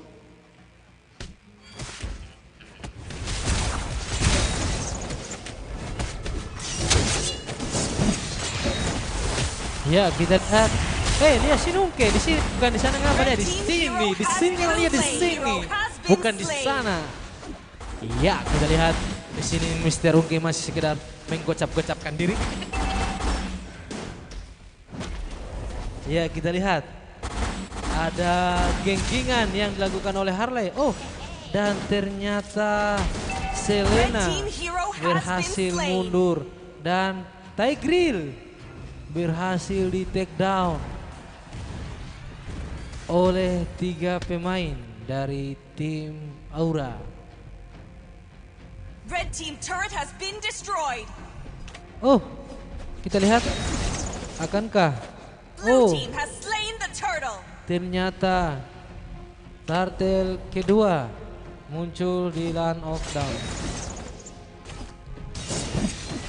Ya, kita lihat. Lihat sini Ungke, di sini bukan di sana ngapa dia di sini lihat di sini. Bukan di sana. Iya, kita lihat di sini Mr. Ungke masih sekedar menggocap-gocapkan diri. Ya, kita lihat. Ada genggingan yang dilakukan oleh Harley. Oh, dan ternyata Selena berhasil mundur dan Tigreal berhasil di take down oleh 3 pemain dari tim Aura. Red team turret has been destroyed. Oh, Kita lihat akankah Blue team has slain the turtle. ternyata turtle kedua muncul di Land of Dawn.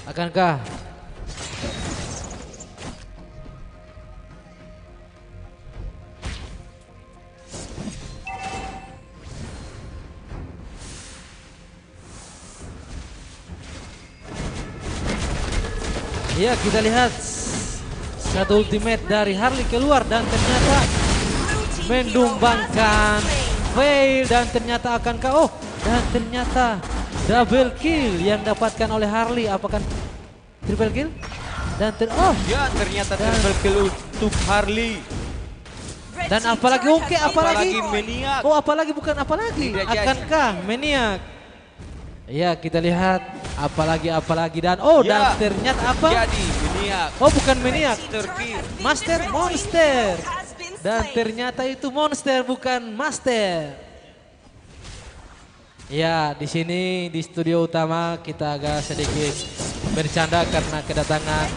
Akankah ya, kita lihat satu ultimate dari Harley keluar dan ternyata mendumbangkan fail dan ternyata akankah dan ternyata double kill yang dapatkan oleh Harley. Apakah triple kill? Dan ya ternyata triple kill untuk Harley. Dan apalagi apalagi Maniac. apalagi bukan apalagi. Akankah Maniac? Ya, kita lihat apalagi dan dan ternyata apa? Jadi Maniac. Bukan Maniac. Master Monster. Dan ternyata itu monster bukan master. Ya, di sini di studio utama kita agak sedikit bercanda karena kedatangan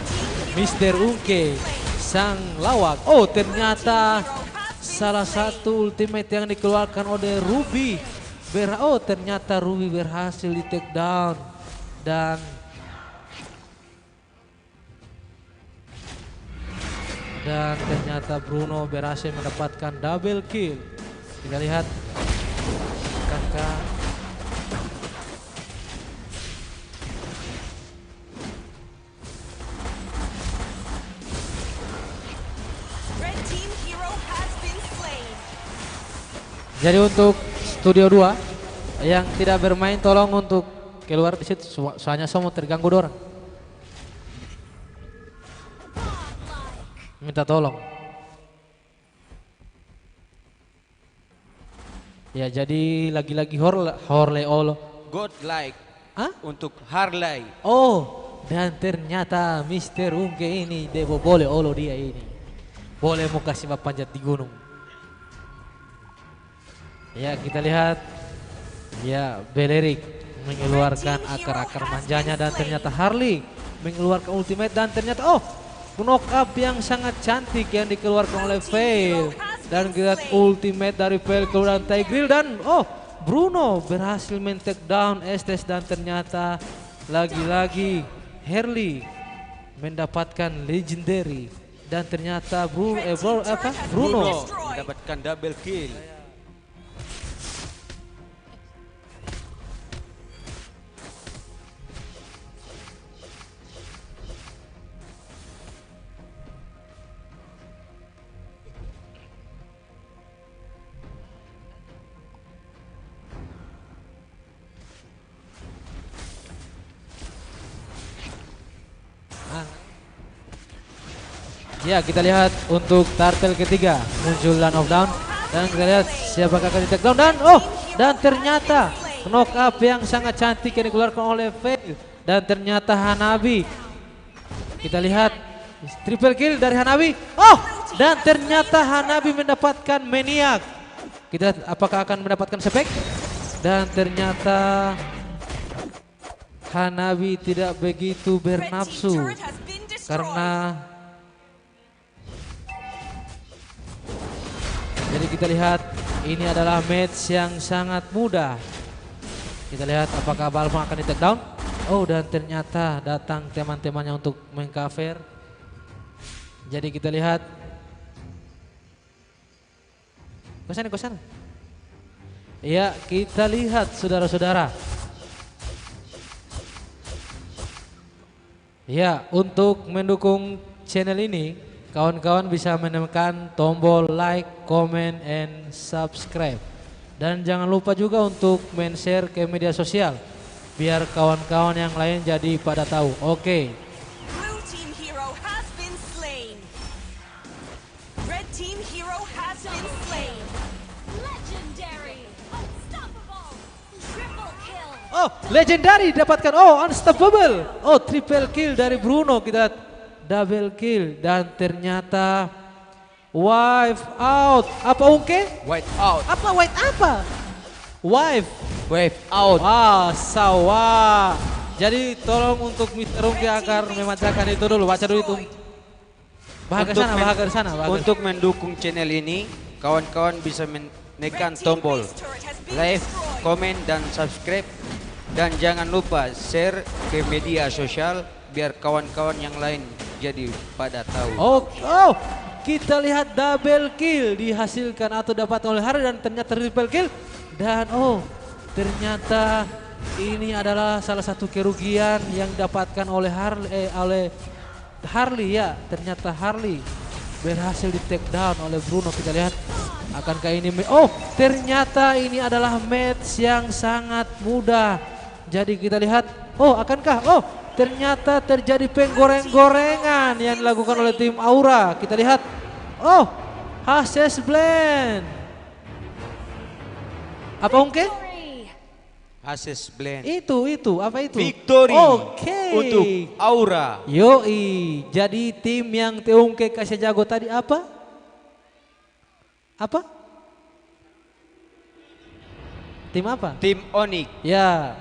Mr. Unke sang lawak. Ternyata salah satu ultimate yang dikeluarkan oleh Ruby. Ternyata Ruby berhasil di take down dan ternyata Bruno berhasil mendapatkan double kill. Kita lihat akankah Red team hero has been slain. Jadi untuk studio 2 yang tidak bermain tolong untuk keluar di situ soalnya semua terganggu dorang. Minta tolong. Ya, jadi lagi-lagi Harley Godlike. Untuk Harley. Dan ternyata Mr. Unke ini boleh dia ini. Boleh mau kasih panjat di gunung. Ya, kita lihat. Ya, Belerik mengeluarkan akar-akar manjanya dan ternyata Harley mengeluarkan ultimate dan ternyata knock up yang sangat cantik yang dikeluarkan oleh Fail dan kita lihat ultimate dari Fail keluar dan Tigreal dan Bruno berhasil men-take down Estes dan ternyata lagi-lagi Harley mendapatkan legendary dan ternyata Bruno mendapatkan double kill. Ya, kita lihat untuk turtle ketiga muncul Land of Dawn dan kita lihat siapakah akan di take down dan ternyata knock up yang sangat cantik yang dikeluarkan oleh Fail dan ternyata Hanabi. Kita lihat triple kill dari Hanabi. Dan ternyata Hanabi mendapatkan Maniac. Kita lihat apakah akan mendapatkan spek dan ternyata Hanabi tidak begitu bernafsu karena jadi kita lihat ini adalah match yang sangat mudah. Kita lihat apakah Balma akan di take down. Dan ternyata datang teman-temannya untuk mengcover. Jadi kita lihat. Kosan. Ya, kita lihat saudara-saudara. Ya, untuk mendukung channel ini kawan-kawan bisa menekan tombol like, comment, and subscribe. Dan jangan lupa juga untuk share ke media sosial. Biar kawan-kawan yang lain jadi pada tahu. Oke. Blue team hero has been slain. Red team hero has been slain. Legendary. Unstoppable. Triple kill. Legendary dapatkan. Unstoppable. Triple kill dari Bruno. Kita double kill dan ternyata wipe out. Apa Unke? Wipe out. Apa wipe apa? Wipe out. Sawa. Jadi tolong untuk Mr. Rungke agar membacakan itu dulu, baca dulu itu. Bahagia sana, bahagia sana. Untuk mendukung channel ini, kawan-kawan bisa menekan tombol like, komen, dan subscribe. Dan jangan lupa share ke media sosial biar kawan-kawan yang lain jadi pada tahu. Oh, kita lihat double kill dihasilkan atau dapat oleh Harley dan ternyata triple kill. Dan ternyata ini adalah salah satu kerugian yang didapatkan oleh Harley ya. Ternyata Harley berhasil di take down oleh Bruno. Kita lihat akankah ini ternyata ini adalah match yang sangat mudah. Jadi kita lihat akankah ternyata terjadi penggoreng-gorengan yang dilakukan oleh tim Aura. Kita lihat Hases Blend. Apa Ungke? Hases Blend. Itu apa itu? Victory. Oke. Untuk Aura. Yoi. Jadi tim yang Ungke kasih jago tadi apa? Apa? Tim apa? Tim Onyx. Ya.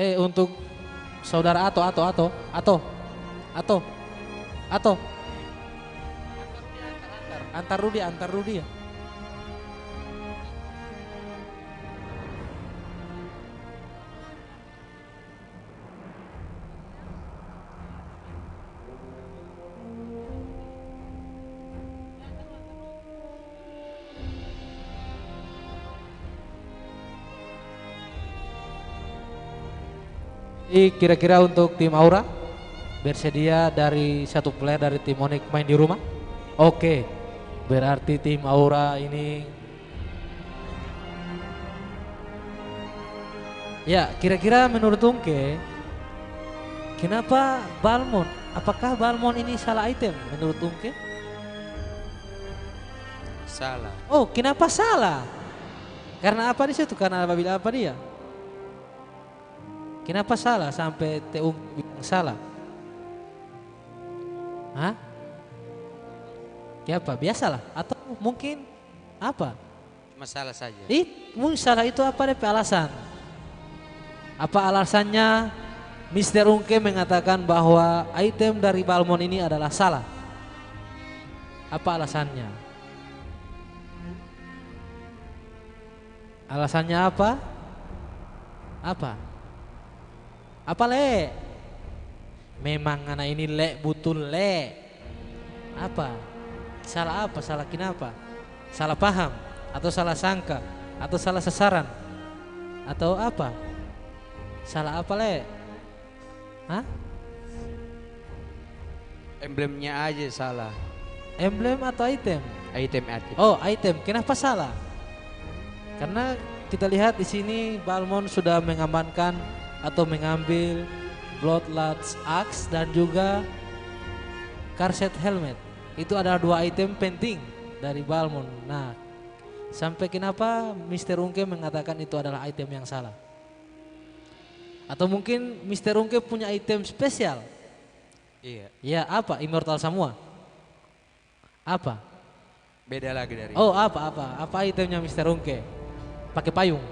Untuk saudara Ato. Antar Rudi ya. Kira-kira untuk tim Aura bersedia dari satu player dari tim Onyx main di rumah? Oke, berarti tim Aura ini ya kira-kira menurut Ungke kenapa Balmond? Apakah Balmond ini salah item menurut Ungke? Salah. Kenapa salah? Karena apa di situ? Karena apabila apa dia? Kenapa salah sampai Teung bilang salah? Hah? Ya apa? Biasalah atau mungkin apa? Masalah saja. Mungkin salah itu apa deh alasan? Apa alasannya Mr. Ungke mengatakan bahwa item dari Balmond ini adalah salah? Apa alasannya? Alasannya apa? Apa le? Memang anak ini le, betul le. Apa? Salah apa? Salah kenapa? Salah paham? Atau salah sangka? Atau salah sasaran? Atau apa? Salah apa le? Hah? Emblemnya aja salah. Emblem atau item? Item. Item. Kenapa salah? Karena kita lihat di sini Balmond sudah mengamankan atau mengambil Bloodlust Axe dan juga Carset Helmet. Itu adalah dua item penting dari Balmond. Nah, sampai kenapa Mr. Ungke mengatakan itu adalah item yang salah? Atau mungkin Mr. Ungke punya item spesial? Iya. Ya, apa? Immortal semua? Apa? Beda lagi dari. Apa itemnya Mr. Ungke? Pakai payung.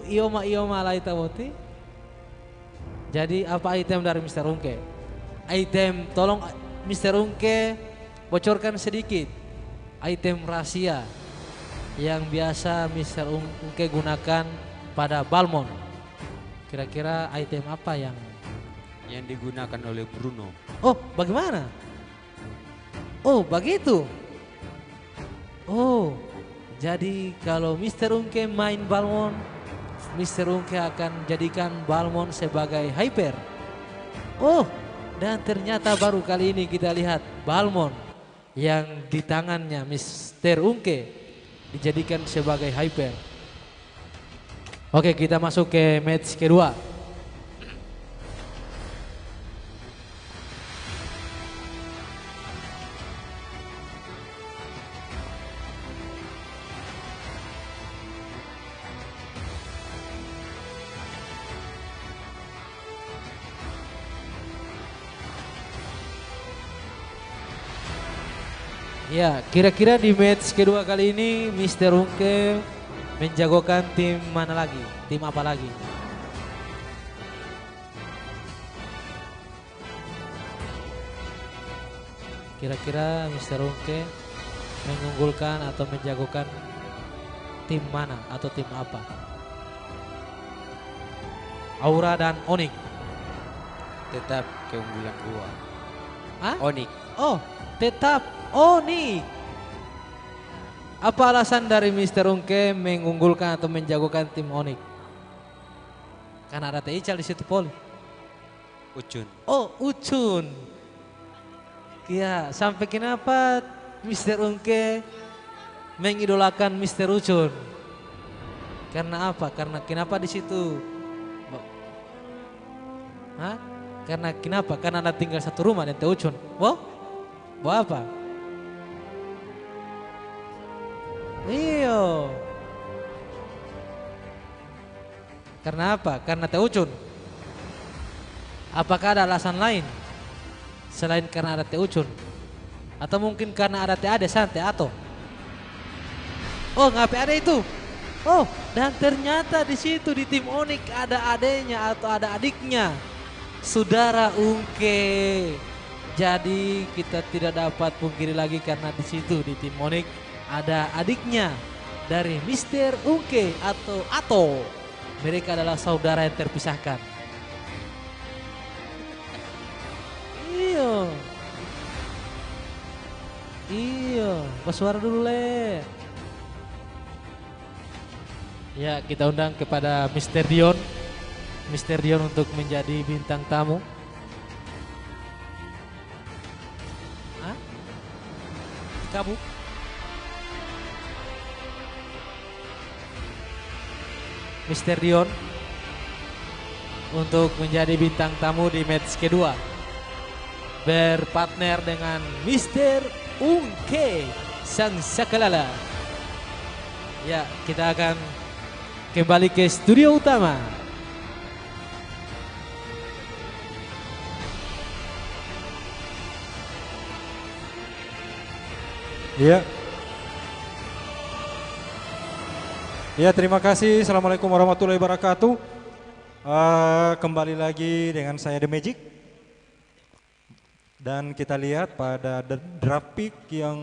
Ioma lah itu boti. Jadi apa item dari Mr. Ungke? Item, tolong Mr. Ungke bocorkan sedikit. Item rahasia yang biasa Mr. Ungke gunakan pada Balmond. Kira-kira item apa yang digunakan oleh Bruno? Bagaimana? Begitu. Jadi kalau Mr. Ungke main Balmond, Mr. Ungke akan jadikan Balmond sebagai hyper. Dan ternyata baru kali ini kita lihat Balmond yang di tangannya Mr. Unkey dijadikan sebagai hyper. Oke, kita masuk ke match kedua. Ya, kira-kira di match kedua kali ini Mr. Unkey menjagokan tim mana lagi? Tim apa lagi? Kira-kira Mr. Unkey mengunggulkan atau menjagokan tim mana atau tim apa? Aura dan Onyx. Tetap keunggulan gua. Hah? Onyx. Oh, tetap Onyx. Apa alasan dari Mr. Unkey mengunggulkan atau menjagokan tim Onyx? Karena ada Teh Ical di situ, Pol. Ucun. Oh, Ucun. Ya, sampai kenapa Mr. Unkey mengidolakan Mr. Ucun? Karena apa? Karena kenapa di situ? Hah? Karena kenapa? Karena ada tinggal satu rumah dan Teh Ucun. Wow? Mau apa? Iyo. Karena apa? Karena Teh Ucun. Apakah ada alasan lain selain karena ada Teh Ucun? Atau mungkin karena ada Teh Ade Santai atau? Oh, ngapain ada itu? Oh, dan ternyata di situ di tim Onyx ada adenya atau ada adiknya, saudara Unkey. Jadi kita tidak dapat pungkiri lagi karena di situ di tim Onyx ada adiknya dari Mr. Unkey atau Ato. Mereka adalah saudara yang terpisahkan. Iya. Iya, bersuara dulu Le. Ya, kita undang kepada Mr. Dion. Mr. Dion untuk menjadi bintang tamu. Hah? Kamu? Mr. Dion untuk menjadi bintang tamu di match kedua, berpartner dengan Mr. Unkey Sang Sakalala. Ya, kita akan kembali ke studio utama. Iya. Ya, terima kasih. Assalamualaikum warahmatullahi wabarakatuh. Kembali lagi dengan saya The Magic. Dan kita lihat pada draft pick yang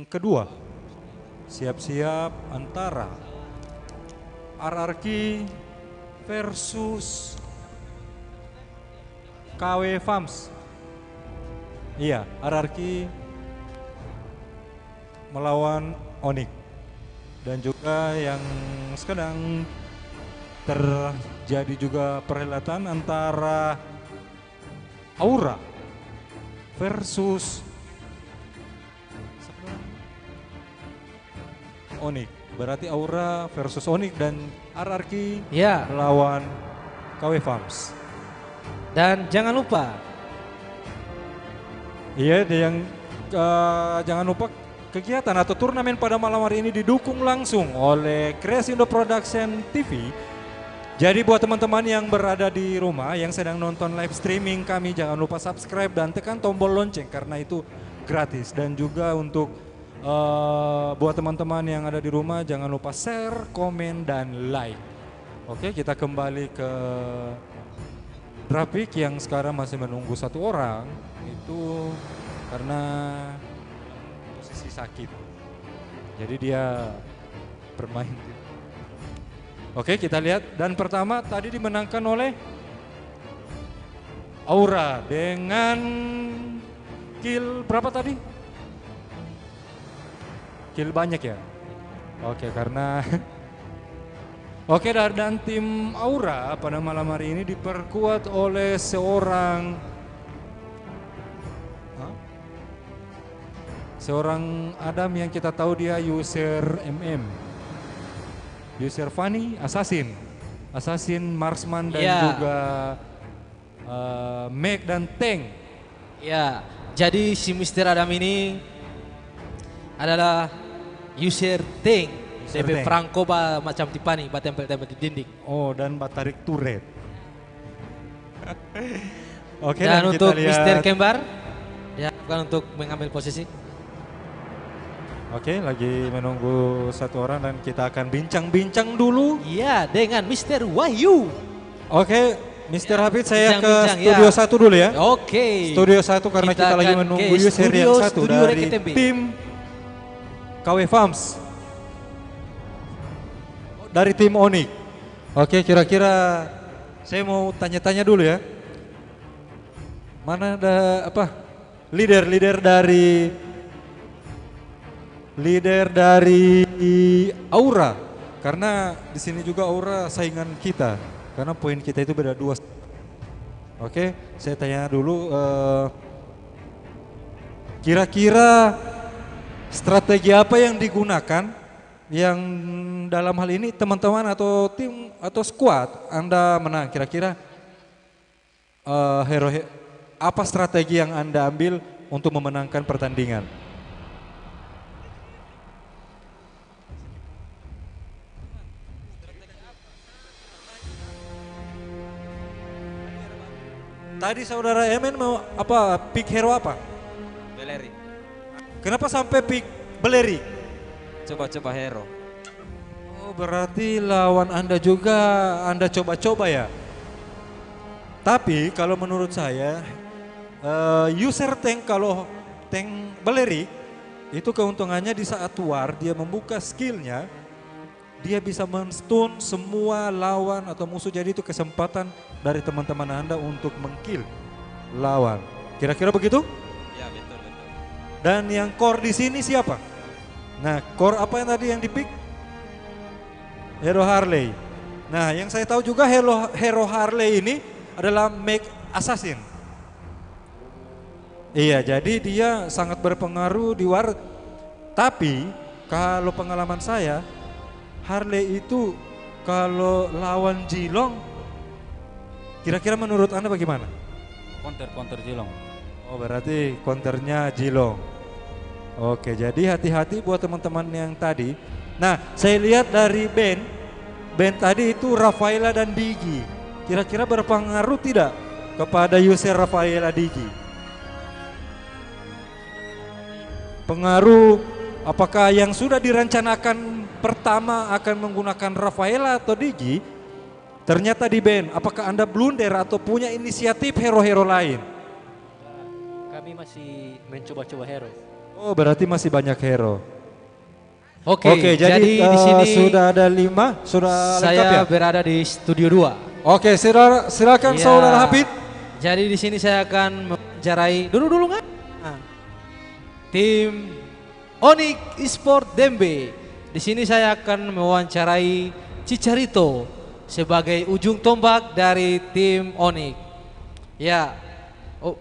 kedua. Siap-siap antara RRQ versus KW Farms. Iya, RRQ melawan Onyx. Dan juga yang sedang terjadi juga perhelatan antara Aura versus Onyx. Berarti Aura versus Onyx dan RRQ ya melawan KW Farms. Dan jangan lupa. Iya, yang jangan lupa kegiatan atau turnamen pada malam hari ini didukung langsung oleh Crescendo Production TV. Jadi buat teman-teman yang berada di rumah yang sedang nonton live streaming kami, jangan lupa subscribe dan tekan tombol lonceng karena itu gratis. Dan juga untuk buat teman-teman yang ada di rumah jangan lupa share, komen, dan like. Oke, kita kembali ke draft pick yang sekarang masih menunggu satu orang. Itu karena sakit, jadi dia bermain. Oke, kita lihat. Dan pertama tadi dimenangkan oleh Aura dengan kill berapa tadi? Kill banyak ya. Oke, karena oke, dan tim Aura pada malam hari ini diperkuat oleh seorang Adam yang kita tahu dia user MM. User Fanny, Assassin. Assassin, Marksman dan juga Mech dan Tank. Ya, jadi si Mr. Adam ini adalah user Tank. DB Franco macam Tiffany, tempel-tempel di dinding. Oh, dan tarik turret. Oke, dan untuk kita lihat. Mr. Kembar, ya bukan untuk mengambil posisi. Oke, lagi menunggu satu orang dan kita akan bincang-bincang dulu. Iya, dengan Mr. Wahyu. Oke, Mr. Habib saya ke bincang-bincang, studio ya. 1 dulu ya. Oke. Studio 1 karena kita lagi akan menunggu ke user yang satu studio dari Reket MB. tim KW Farms. Dari tim Onyx. Oke, kira-kira saya mau tanya-tanya dulu ya. Mana ada apa? Leader dari Aura, karena di sini juga Aura saingan kita, karena poin kita itu beda 2. Oke, saya tanya dulu, kira-kira strategi apa yang digunakan, yang dalam hal ini teman-teman atau tim atau squad Anda menang, kira-kira apa strategi yang Anda ambil untuk memenangkan pertandingan? Tadi saudara Emen mau apa, pick hero apa? Beleri. Kenapa sampai pick Beleri? Coba-coba hero. Oh, berarti lawan Anda juga Anda coba-coba ya? Tapi kalau menurut saya user tank, kalau tank Beleri itu keuntungannya di saat war dia membuka skillnya, dia bisa men-stun semua lawan atau musuh, jadi itu kesempatan dari teman-teman Anda untuk mengkill lawan. Kira-kira begitu? Ya, betul. Dan yang core di sini siapa? Nah, core apa yang tadi yang dipick? Hero Harley. Nah, yang saya tahu juga Hero Harley ini adalah Mech Assassin. Iya, jadi dia sangat berpengaruh di war. Tapi kalau pengalaman saya, Harley itu kalau lawan Jilong, kira-kira menurut Anda bagaimana? Counter Jilong. Oh, berarti counternya Jilong. Oke, jadi hati-hati buat teman-teman yang tadi. Nah, saya lihat dari band tadi itu Rafaela dan Digi. Kira-kira berpengaruh tidak kepada user Rafaela Digi? Pengaruh, apakah yang sudah direncanakan pertama akan menggunakan Rafaela atau Digi, ternyata di band? Apakah Anda blunder atau punya inisiatif hero-hero lain? Kami masih mencoba-coba hero. Oh, berarti masih banyak hero. Oke, jadi di sini sudah ada 5, sudah lengkap ya? Saya berada di studio 2. Oke, silakan Ya, saudara Hafid. Jadi di sini saya akan mewawancarai dulu kan? Tim Onyx Esport Dembe. Di sini saya akan mewawancarai Chicharito sebagai ujung tombak dari tim Onyx. Ya. Oh.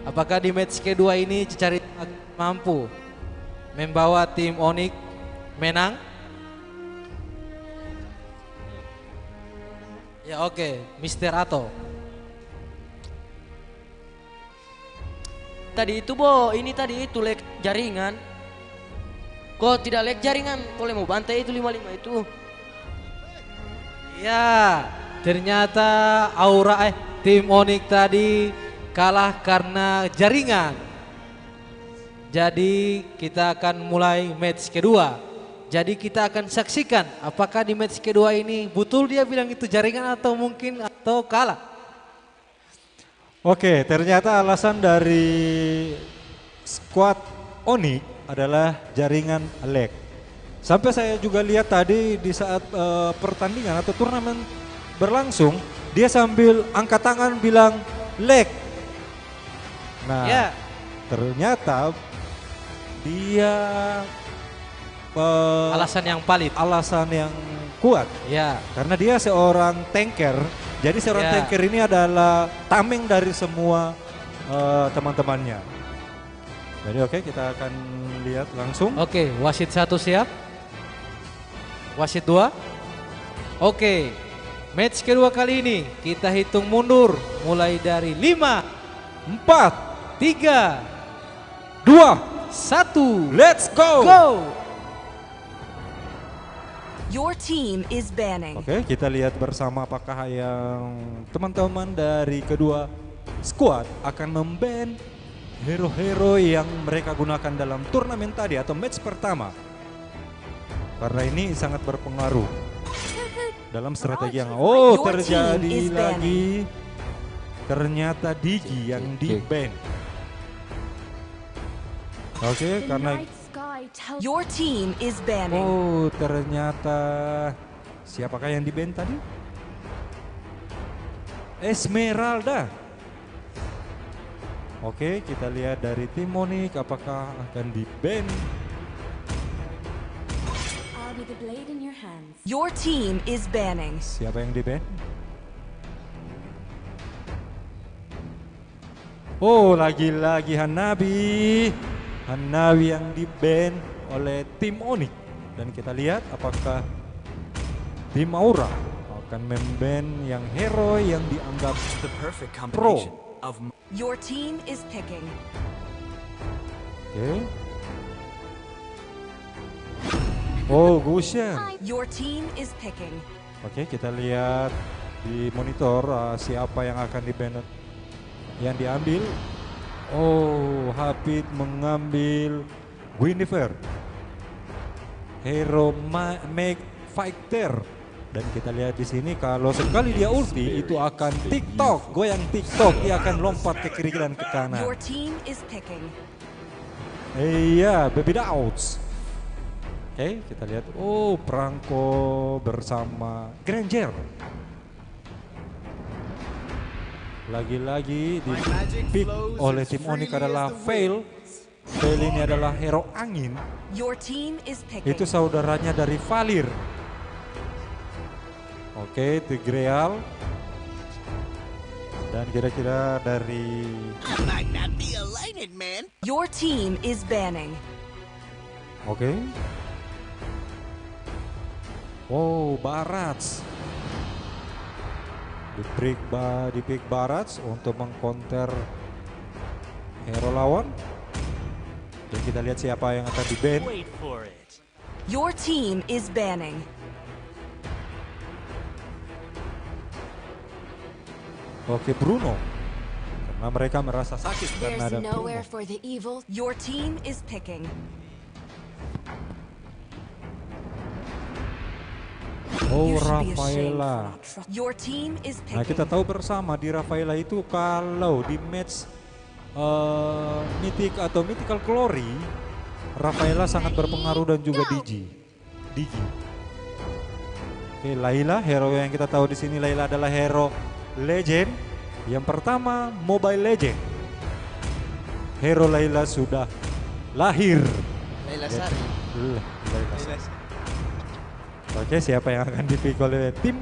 Apakah di match kedua ini Chicharito mampu membawa tim Onyx menang? Ya, oke, Mr. Ato. Tadi itu ini tadi itu lag jaringan. Kok tidak lag jaringan? Boleh mau bantai itu 55 itu. Ya, ternyata tim Onyx tadi kalah karena jaringan. Jadi kita akan mulai match kedua. Jadi kita akan saksikan apakah di match kedua ini betul dia bilang itu jaringan atau mungkin atau kalah. Oke, ternyata alasan dari squad Onyx adalah jaringan lag. Sampai saya juga lihat tadi di saat pertandingan atau turnamen berlangsung, dia sambil angkat tangan bilang lag. Nah, ternyata dia alasan yang valid, alasan yang kuat. Ya, karena dia seorang tanker. Jadi seorang tanker ini adalah tameng dari semua teman-temannya. Jadi oke, kita akan lihat langsung. Oke, wasit 1 siap. Wasit 2. Oke, match kedua kali ini kita hitung mundur mulai dari 5, 4, 3, 2, 1. Let's go! Your team is banning. Oke, kita lihat bersama apakah yang teman-teman dari kedua squad akan memban hero-hero yang mereka gunakan dalam turnamen tadi atau match pertama. Karena ini sangat berpengaruh dalam strategi yang terjadi lagi. Ternyata Digi yang di-ban. Oke, karena Your team is banning. oh ternyata siapakah yang di-ban tadi? Esmeralda. Oke, kita lihat dari tim Monik apakah akan di-ban. Your team is banning. Siapa yang di-ban? Oh, lagi-lagi Hanabi. Hanabi yang di-ban oleh tim Onyx. Dan kita lihat apakah tim Aura akan memban yang hero yang dianggap pro. Your team is picking. Oke. Oh, Gusion. Your team is picking. Oke, kita lihat di monitor siapa yang akan di-ban yang diambil. Oh, Habib mengambil Guinevere, hero Make Fighter. Dan kita lihat di sini kalau sekali dia ulti itu akan TikTok, goyang TikTok, dia akan lompat ke kiri dan ke kanan. Your team is picking. Iya, Baby Doubts. Oke, kita lihat. Oh, Branko bersama Granger. Lagi-lagi di pick oleh tim Onyx adalah Veil. Veil ini adalah hero angin. Your team is picking. Itu saudaranya dari Valir. Oke, Tigreal. Dan kira-kira dari Your team is banning. Oke. Oh, Barats. Di pick Barats untuk mengcounter hero lawan. Dan kita lihat siapa yang akan di-ban. Your team is banning. Oke, Bruno. Karena mereka merasa sakit karena ada Bruno. Your team is picking. Oh, Rafaela. Your team is picking. Nah, kita tahu bersama di Rafaela itu kalau di match Mythic atau Mythical Glory, Rafaela sangat berpengaruh dan juga Digi. Oke, Layla, hero yang kita tahu di sini Layla adalah hero legend. Yang pertama, Mobile Legend. Hero Layla sudah lahir. Layla Sari. Layla Sari. Oke, siapa yang akan dipilih oleh tim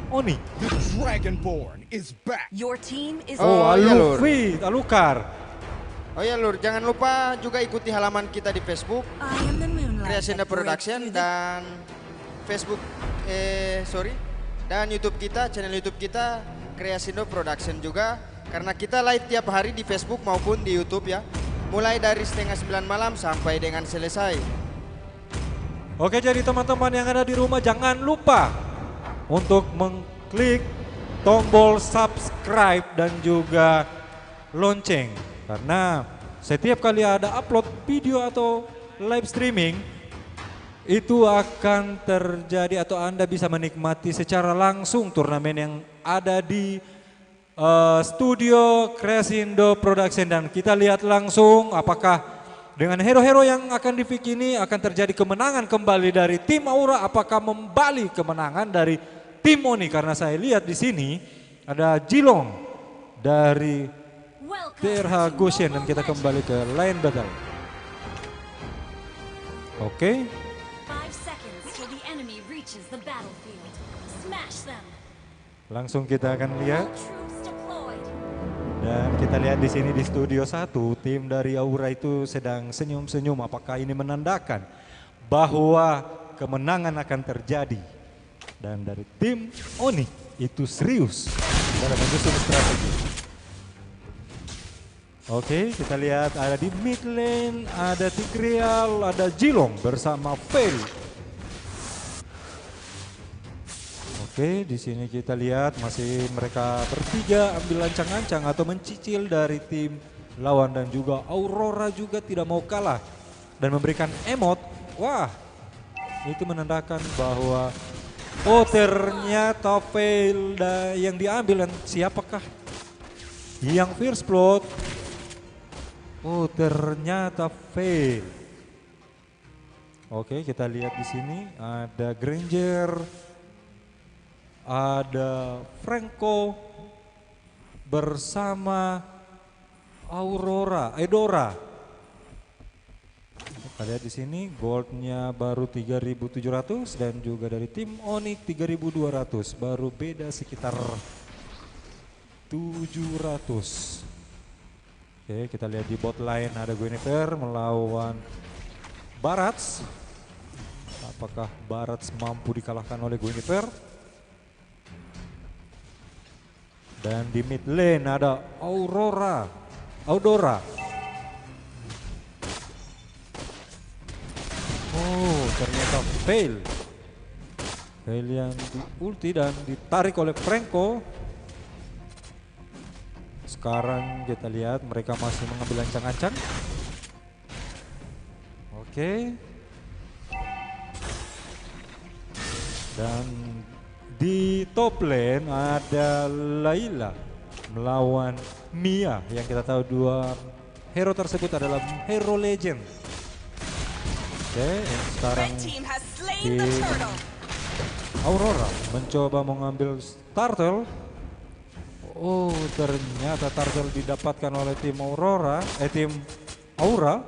Oni? The Dragonborn is back. Your team is Luffy, Alukar. Oh ya Lur, jangan lupa juga ikuti halaman kita di Facebook Kreasindo Production dan Facebook dan YouTube kita, channel YouTube kita Kreasindo Production juga, karena kita live tiap hari di Facebook maupun di YouTube ya. Mulai dari 8:30 malam sampai dengan selesai. Oke, jadi teman-teman yang ada di rumah jangan lupa untuk mengklik tombol subscribe dan juga lonceng. Karena setiap kali ada upload video atau live streaming, itu akan terjadi atau Anda bisa menikmati secara langsung turnamen yang ada di studio Kreasindo Production. Dan kita lihat langsung apakah dengan hero-hero yang akan di-pick ini akan terjadi kemenangan kembali dari tim Aura, apakah membalik kemenangan dari tim Oni. Karena saya lihat di sini ada Jilong dari TRH Goshen dan kita kembali ke line battle. Oke. Langsung kita akan lihat. Dan kita lihat di sini di studio 1, tim dari Aura itu sedang senyum-senyum. Apakah ini menandakan bahwa kemenangan akan terjadi? Dan dari tim Oni itu serius dalam menyusun strategi. Oke, kita lihat ada di mid lane, ada Tigreal, ada Jilong bersama Fail. Oke, di sini kita lihat masih mereka bertiga ambil ancang-ancang atau mencicil dari tim lawan, dan juga Aurora juga tidak mau kalah dan memberikan emot. Wah, itu menandakan bahwa oh ternyata Fail yang diambil, dan siapakah yang first blood? Oh ternyata Fail. Oke, kita lihat di sini ada Granger, ada Franco bersama Edora. Kita lihat di sini goldnya baru 3.700 dan juga dari tim Onyx 3.200, baru beda sekitar 700. Oke, kita lihat di bot lane ada Guinevere melawan Barats. Apakah Barats mampu dikalahkan oleh Guinevere? Dan di mid lane ada Aurora. Oh, ternyata Fail yang di ulti dan ditarik oleh Franco. Sekarang kita lihat mereka masih mengambil ancang-ancang. Oke. Dan di top lane ada Layla melawan Mia, yang kita tahu dua hero tersebut adalah hero legend. Oke, sekarang tim Aurora mencoba mengambil Turtle. Oh, ternyata Turtle didapatkan oleh tim tim Aura.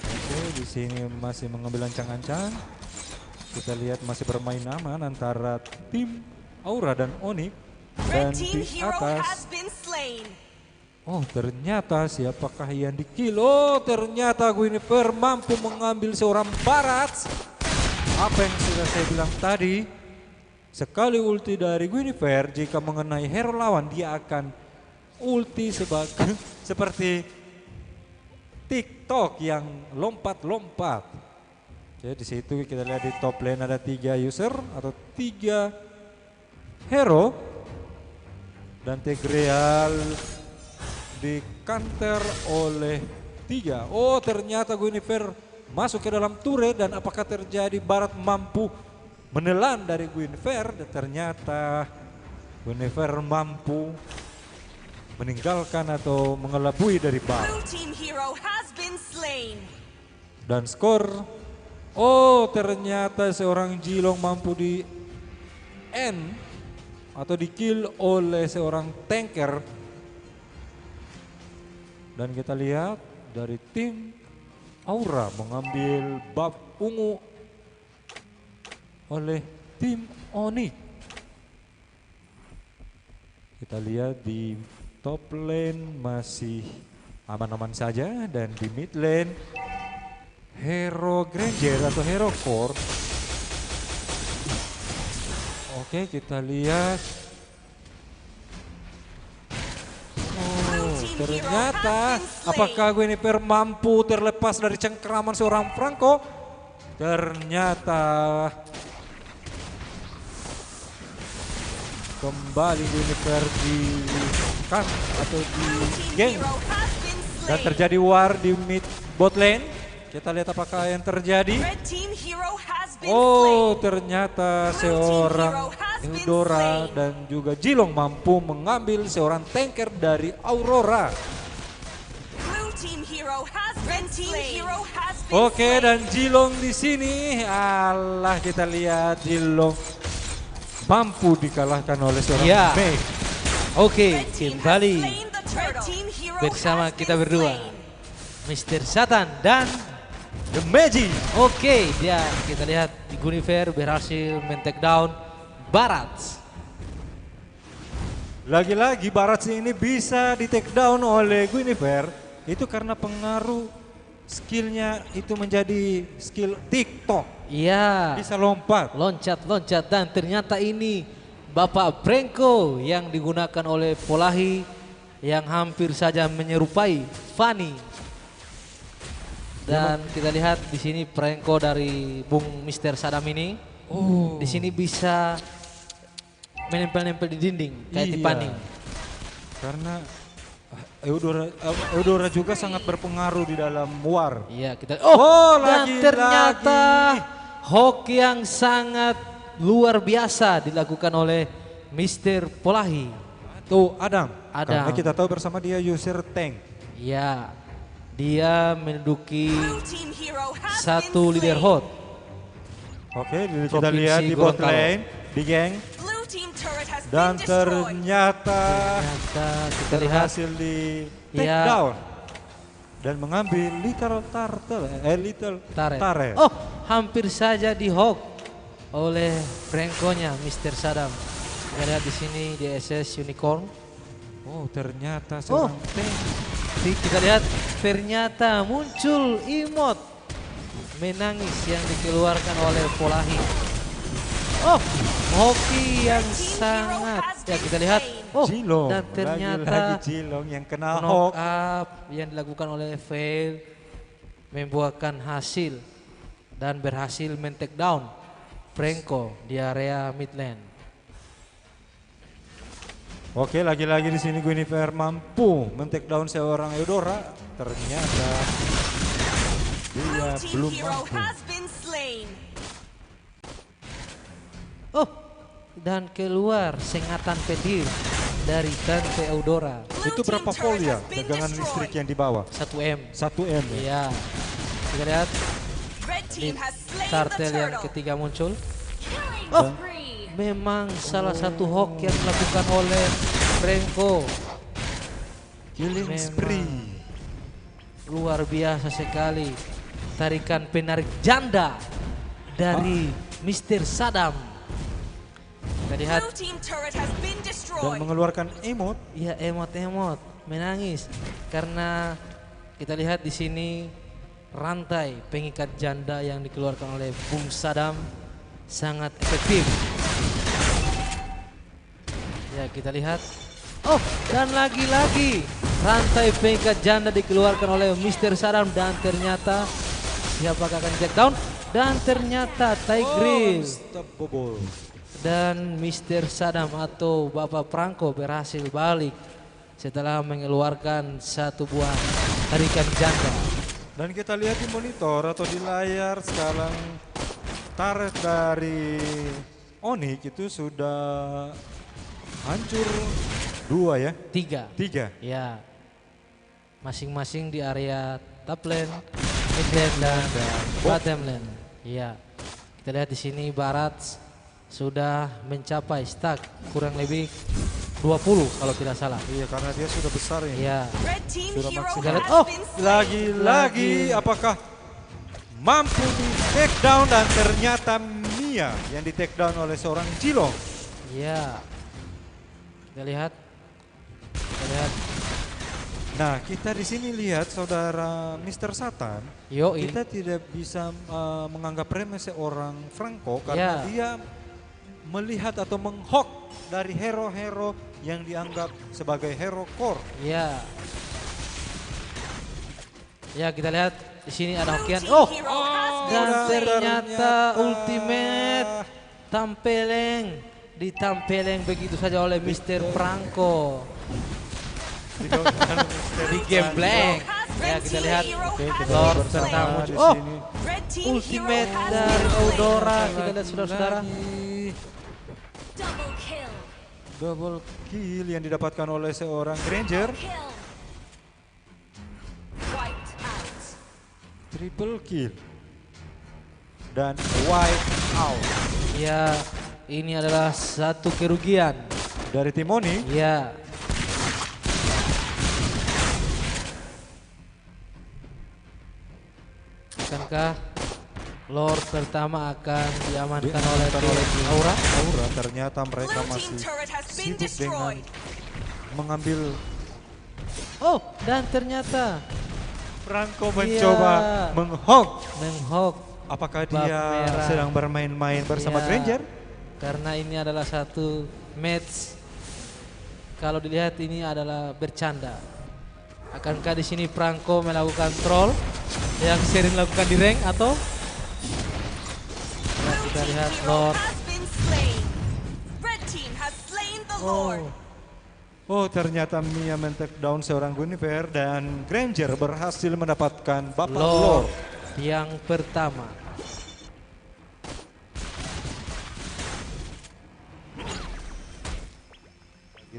Oke, di sini masih mengambil ancang-ancang. Kita lihat masih bermain aman antara tim Aura dan Onyx. Dan di atas, oh ternyata siapakah yang di-kill? Oh ternyata Guinevere mampu mengambil seorang Barats. Apa yang sudah saya bilang tadi, sekali ulti dari Guinevere jika mengenai hero lawan, dia akan ulti seperti TikTok yang lompat-lompat. Jadi di situ kita lihat di top lane ada 3 user atau 3 hero, dan Tigreal di counter oleh 3. Oh ternyata Guinevere masuk ke dalam turret, dan apakah terjadi Barat mampu menelan dari Guinevere? Dan ternyata Guinevere mampu meninggalkan atau mengelabui dari Barat. Dan skor, oh ternyata seorang Jilong mampu di end atau di kill oleh seorang tanker. Dan kita lihat dari tim Aura mengambil buff ungu oleh tim Onyx. Kita lihat di top lane masih aman-aman saja, dan di mid lane hero Granger atau hero core. Oke, kita lihat. Oh, ternyata apakah Guinevere mampu terlepas dari cengkeraman seorang Franco? Ternyata kembali Guinevere di kan atau di geng, dan terjadi war di mid bot lane. Kita lihat apakah yang terjadi. Oh ternyata seorang Eudora dan juga Jilong mampu mengambil seorang tanker dari Aurora. Oke, dan Jilong di sini, Allah, kita lihat Jilong mampu dikalahkan oleh seorang Mei. Oke, kembali bersama kita berdua, Mr. Satan dan The Magic. Oke, dia kita lihat Guinevere berhasil men-take down Barats. Lagi-lagi Barats ini bisa di take down oleh Guinevere itu karena pengaruh skillnya itu menjadi skill TikTok. Iya. Bisa lompat. Loncat-loncat dan ternyata ini Bapak Branko yang digunakan oleh Polahi yang hampir saja menyerupai Fanny. Dan kita lihat di sini Branko dari Bung Mr. Sadam ini. Di sini bisa menempel-nempel di dinding kayak Tiffany. Karena Eudora juga sangat berpengaruh di dalam war. Iya, kita lagi ternyata hoki yang sangat luar biasa dilakukan oleh Mr. Polahi. Tuh Adam. Adam. Karena kita tahu bersama dia user tank. Iya. Dia menduduki satu leader hot. Oke, kita lihat di bot lane, di geng. Dan ternyata kita lihat berhasil di take down dan mengambil little turtle. Oh, hampir saja di hawk oleh Branko-nya Mr. Sadam. Kita lihat di sini di SS Unicorn. Oh, ternyata seorang tank. Kita lihat ternyata muncul emot menangis yang dikeluarkan oleh Polahi. Oh, hoki yang sangat ya kita lihat. Oh, Jilong. dan ternyata lagi Jilong yang kena knock up yang dilakukan oleh Veil membuahkan hasil dan berhasil men-take down Branko di area mid lane. Oke, lagi-lagi di sini Guinevere mampu men-take down seorang Eudora. Ternyata dia belum mampu. Oh, dan keluar sengatan petir dari Tante Eudora. Itu berapa volt ya tegangan listrik yang dibawa? 1 M. 1 M ya? Iya. Kita lihat di kartel yang ketiga muncul. Oh, memang salah satu hook yang dilakukan oleh Branko. Killing spree. Luar biasa sekali. Tarikan penarik janda dari Mr. Sadam. Kita lihat dan mengeluarkan emot. Iya, emot-emot menangis karena kita lihat di sini rantai pengikat janda yang dikeluarkan oleh Bung Sadam sangat efektif. Ya, kita lihat. Oh, dan lagi-lagi rantai pengikat janda dikeluarkan oleh Mr. Sadam dan ternyata siapakah akan take down? Dan ternyata Tigris dan Mr. Sadam atau Bapak Branko berhasil balik setelah mengeluarkan satu buah tarikan janda. Dan kita lihat di monitor atau di layar sekarang turret dari Onyx itu sudah hancur 2 ya? 3. Ya, masing-masing di area top lane, mid lane dan bottom lane. Ya, kita lihat di sini Barats sudah mencapai stack kurang lebih 20 kalau tidak salah. Iya, karena dia sudah besar ini. Iya. Sudah maksimal. Oh, lagi-lagi apakah mampu di take down dan ternyata Mia yang di take down oleh seorang Jilong. Iya. Kita lihat. Nah, kita di sini lihat saudara Mr. Satan. Kita tidak bisa menganggap remeh seorang Franco karena dia melihat atau menghok dari hero-hero yang dianggap sebagai hero core. Iya. Ya, kita lihat di sini ada hokian. Oh, dan ternyata ultimate ditampeleng begitu saja oleh Mr. Franco. Di game blank. Ya, kita lihat Lord pertama. Oh, ultimate dari Eudora. Kita lihat saudara-saudara. Double kill yang didapatkan oleh seorang Granger. Triple kill. Dan wipe out. Ya, ini adalah satu kerugian. Dari Timoni? Ya. Akankah Lord pertama akan diamankan oleh Aura? Ternyata mereka masih sibuk dengan mengambil. Oh, dan ternyata Franco mencoba menghog. Apakah bab dia merah. sedang bermain-main bersama Iya, Granger? Karena ini adalah satu match. Kalau dilihat ini adalah bercanda. Akankah di sini Franco melakukan troll yang sering lakukan di rank atau? Nah, kita lihat Lord. Red team has slain the Lord. Oh, ternyata Mia men-take down seorang Guinevere dan Granger berhasil mendapatkan Bapak Lord yang pertama.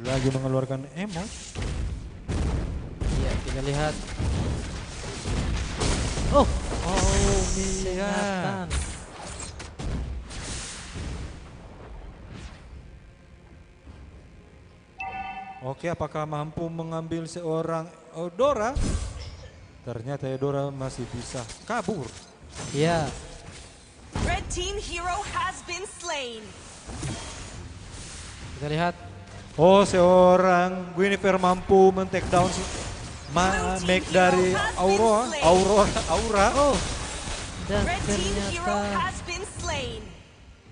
Lagi mengeluarkan emo. Iya, kita lihat. Oh, Mia. Oke, apakah mampu mengambil seorang Eudora? Ternyata Eudora masih bisa kabur. Ya. Red team hero has been slain. Kita lihat. Oh, seorang Guinevere mampu men-take down make dari Aura. Oh. Dan Red team hero ternyata has been slain.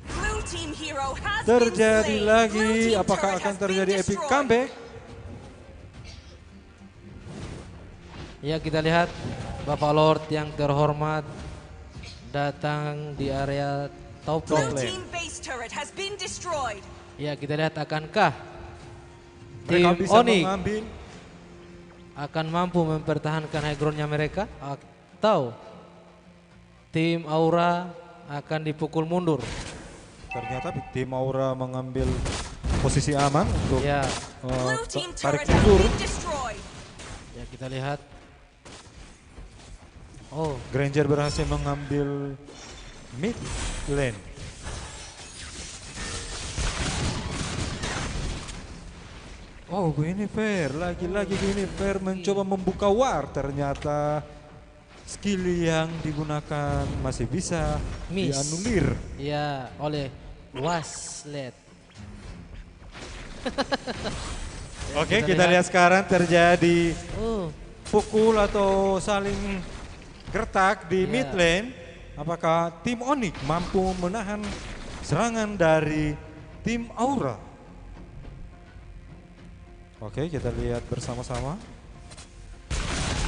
Blue team hero has terjadi been slain. lagi. Blue team Apakah turret akan has been terjadi epic destroyed. comeback? Ya, kita lihat Bapak Lord yang terhormat datang di area top Blue lane. team base turret has been destroyed. Ya, kita lihat akankah Mereka tim bisa Onyx mengambil. akan mampu mempertahankan high ground-nya mereka atau tim Aura akan dipukul mundur. Ternyata tim Aura mengambil posisi aman untuk Ya. Blue team tarik turret has mundur. been destroyed. Ya, kita lihat. Oh, Granger berhasil mengambil mid lane. Oh, Guinevere, lagi-lagi Guinevere mencoba membuka war. Ternyata skill yang digunakan masih bisa miss. dianulir. Ya, oleh Waslet. Oke, kita lihat sekarang terjadi Oh. pukul atau saling gertak di Ya. mid lane. Apakah tim Onyx mampu menahan serangan dari tim Aura? Oke, kita lihat bersama-sama.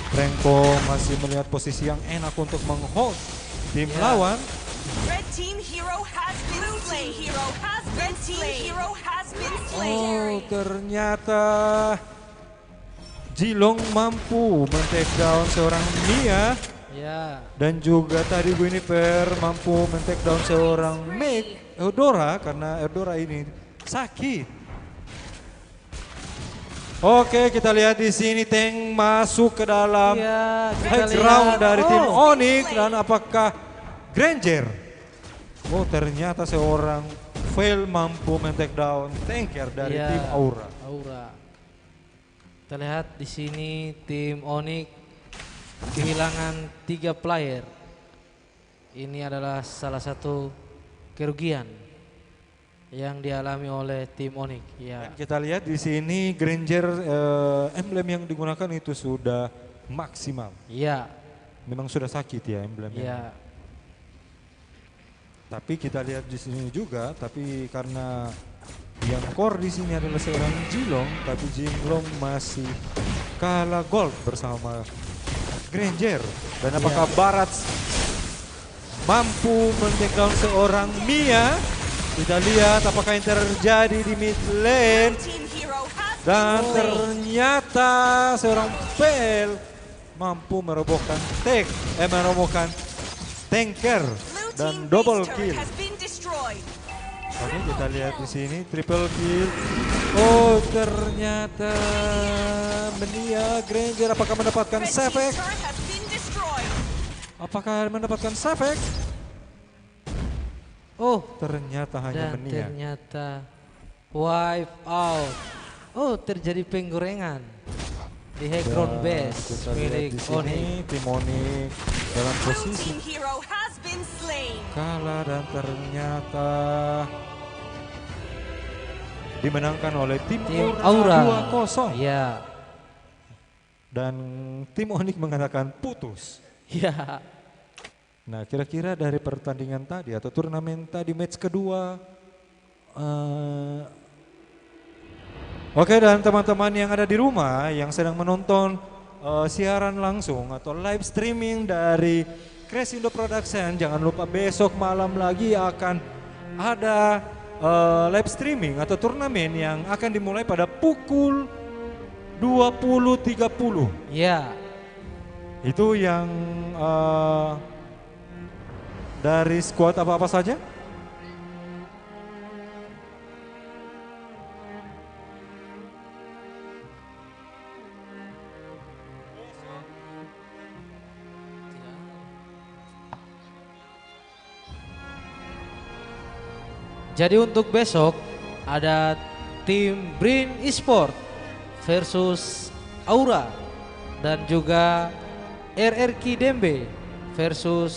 Franco masih melihat posisi yang enak untuk meng-hold tim lawan. Red team hero has been slain. Hero has been slain. Hero has been slain. Oh, ternyata Jilong mampu men-take down seorang Mia. Ya. Dan juga tadi Guinevere mampu men-take down seorang Meg Eudora karena Eudora ini sakit. Oke, kita lihat di sini tank masuk ke dalam high ground dari tim Onyx dan apakah Granger? Oh, ternyata seorang fail mampu men-take down tanker dari Ya, tim Aura. Kita lihat di sini tim Onyx kehilangan 3 player. Ini adalah salah satu kerugian yang dialami oleh tim Onyx. Ya. Dan kita lihat di sini Granger emblem yang digunakan itu sudah maksimal. Iya. Memang sudah sakit ya emblemnya. Iya. Tapi kita lihat di sini juga, tapi karena yang core di sini adalah seorang Jilong, tapi Jilong masih kalah gold bersama Granger. Dan apakah Barat mampu men-take down seorang Mia? Kita lihat apakah yang terjadi di mid lane. Dan ternyata seorang Bell mampu merobohkan tanker dan double kill. Oke, kita lihat di sini triple kill. Oh, ternyata Mia Granger apakah mendapatkan save? Apakah mendapatkan save? Oh, ternyata hanya dan Mia. ternyata wipe out. Oh, terjadi penggorengan di high ground base Kita lihat milik di sini Onyx. tim Onyx dalam posisi Team hero has been slain. kalah dan ternyata dimenangkan oleh tim Aura. 2-0. Iya. Dan tim Onyx mengatakan putus. Iya. Nah, kira-kira dari pertandingan tadi atau turnamen tadi match kedua, oke, dan teman-teman yang ada di rumah yang sedang menonton siaran langsung atau live streaming dari Crescendo Production, jangan lupa besok malam lagi akan ada live streaming atau turnamen yang akan dimulai pada pukul 20.30. Iya. Itu yang dari squad apa-apa saja? Jadi untuk besok ada tim Brin Esport versus Aura dan juga RRQ Dembe versus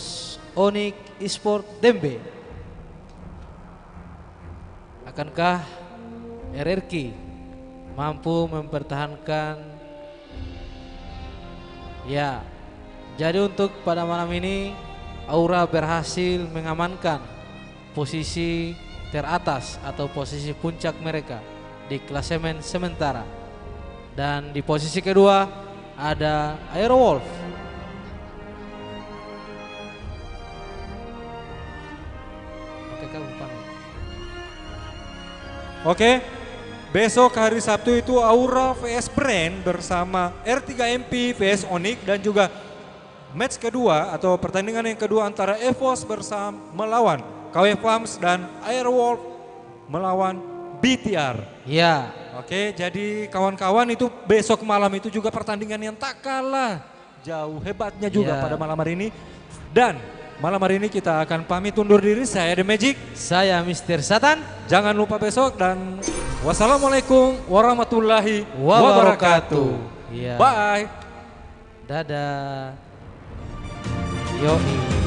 Onyx Esport Dembe. Akankah RRQ mampu mempertahankan? Ya, jadi untuk pada malam ini Aura berhasil mengamankan posisi teratas atau posisi puncak mereka di klasemen sementara. Dan di posisi kedua ada Airwolf. Oke, besok hari Sabtu itu Aura vs Brand bersama R3MP vs Onyx, dan juga match kedua atau pertandingan yang kedua antara EVOS bersama melawan KW Farms dan Airwolf melawan BTR. Ya. Oke, jadi kawan-kawan itu besok malam itu juga pertandingan yang tak kalah jauh hebatnya juga pada malam hari ini. Dan malam hari ini kita akan pamit undur diri. Saya The Magic. Saya Mr. Satan. Jangan lupa besok dan wassalamualaikum warahmatullahi wabarakatuh. Iya. Bye. Dadah. Yoi.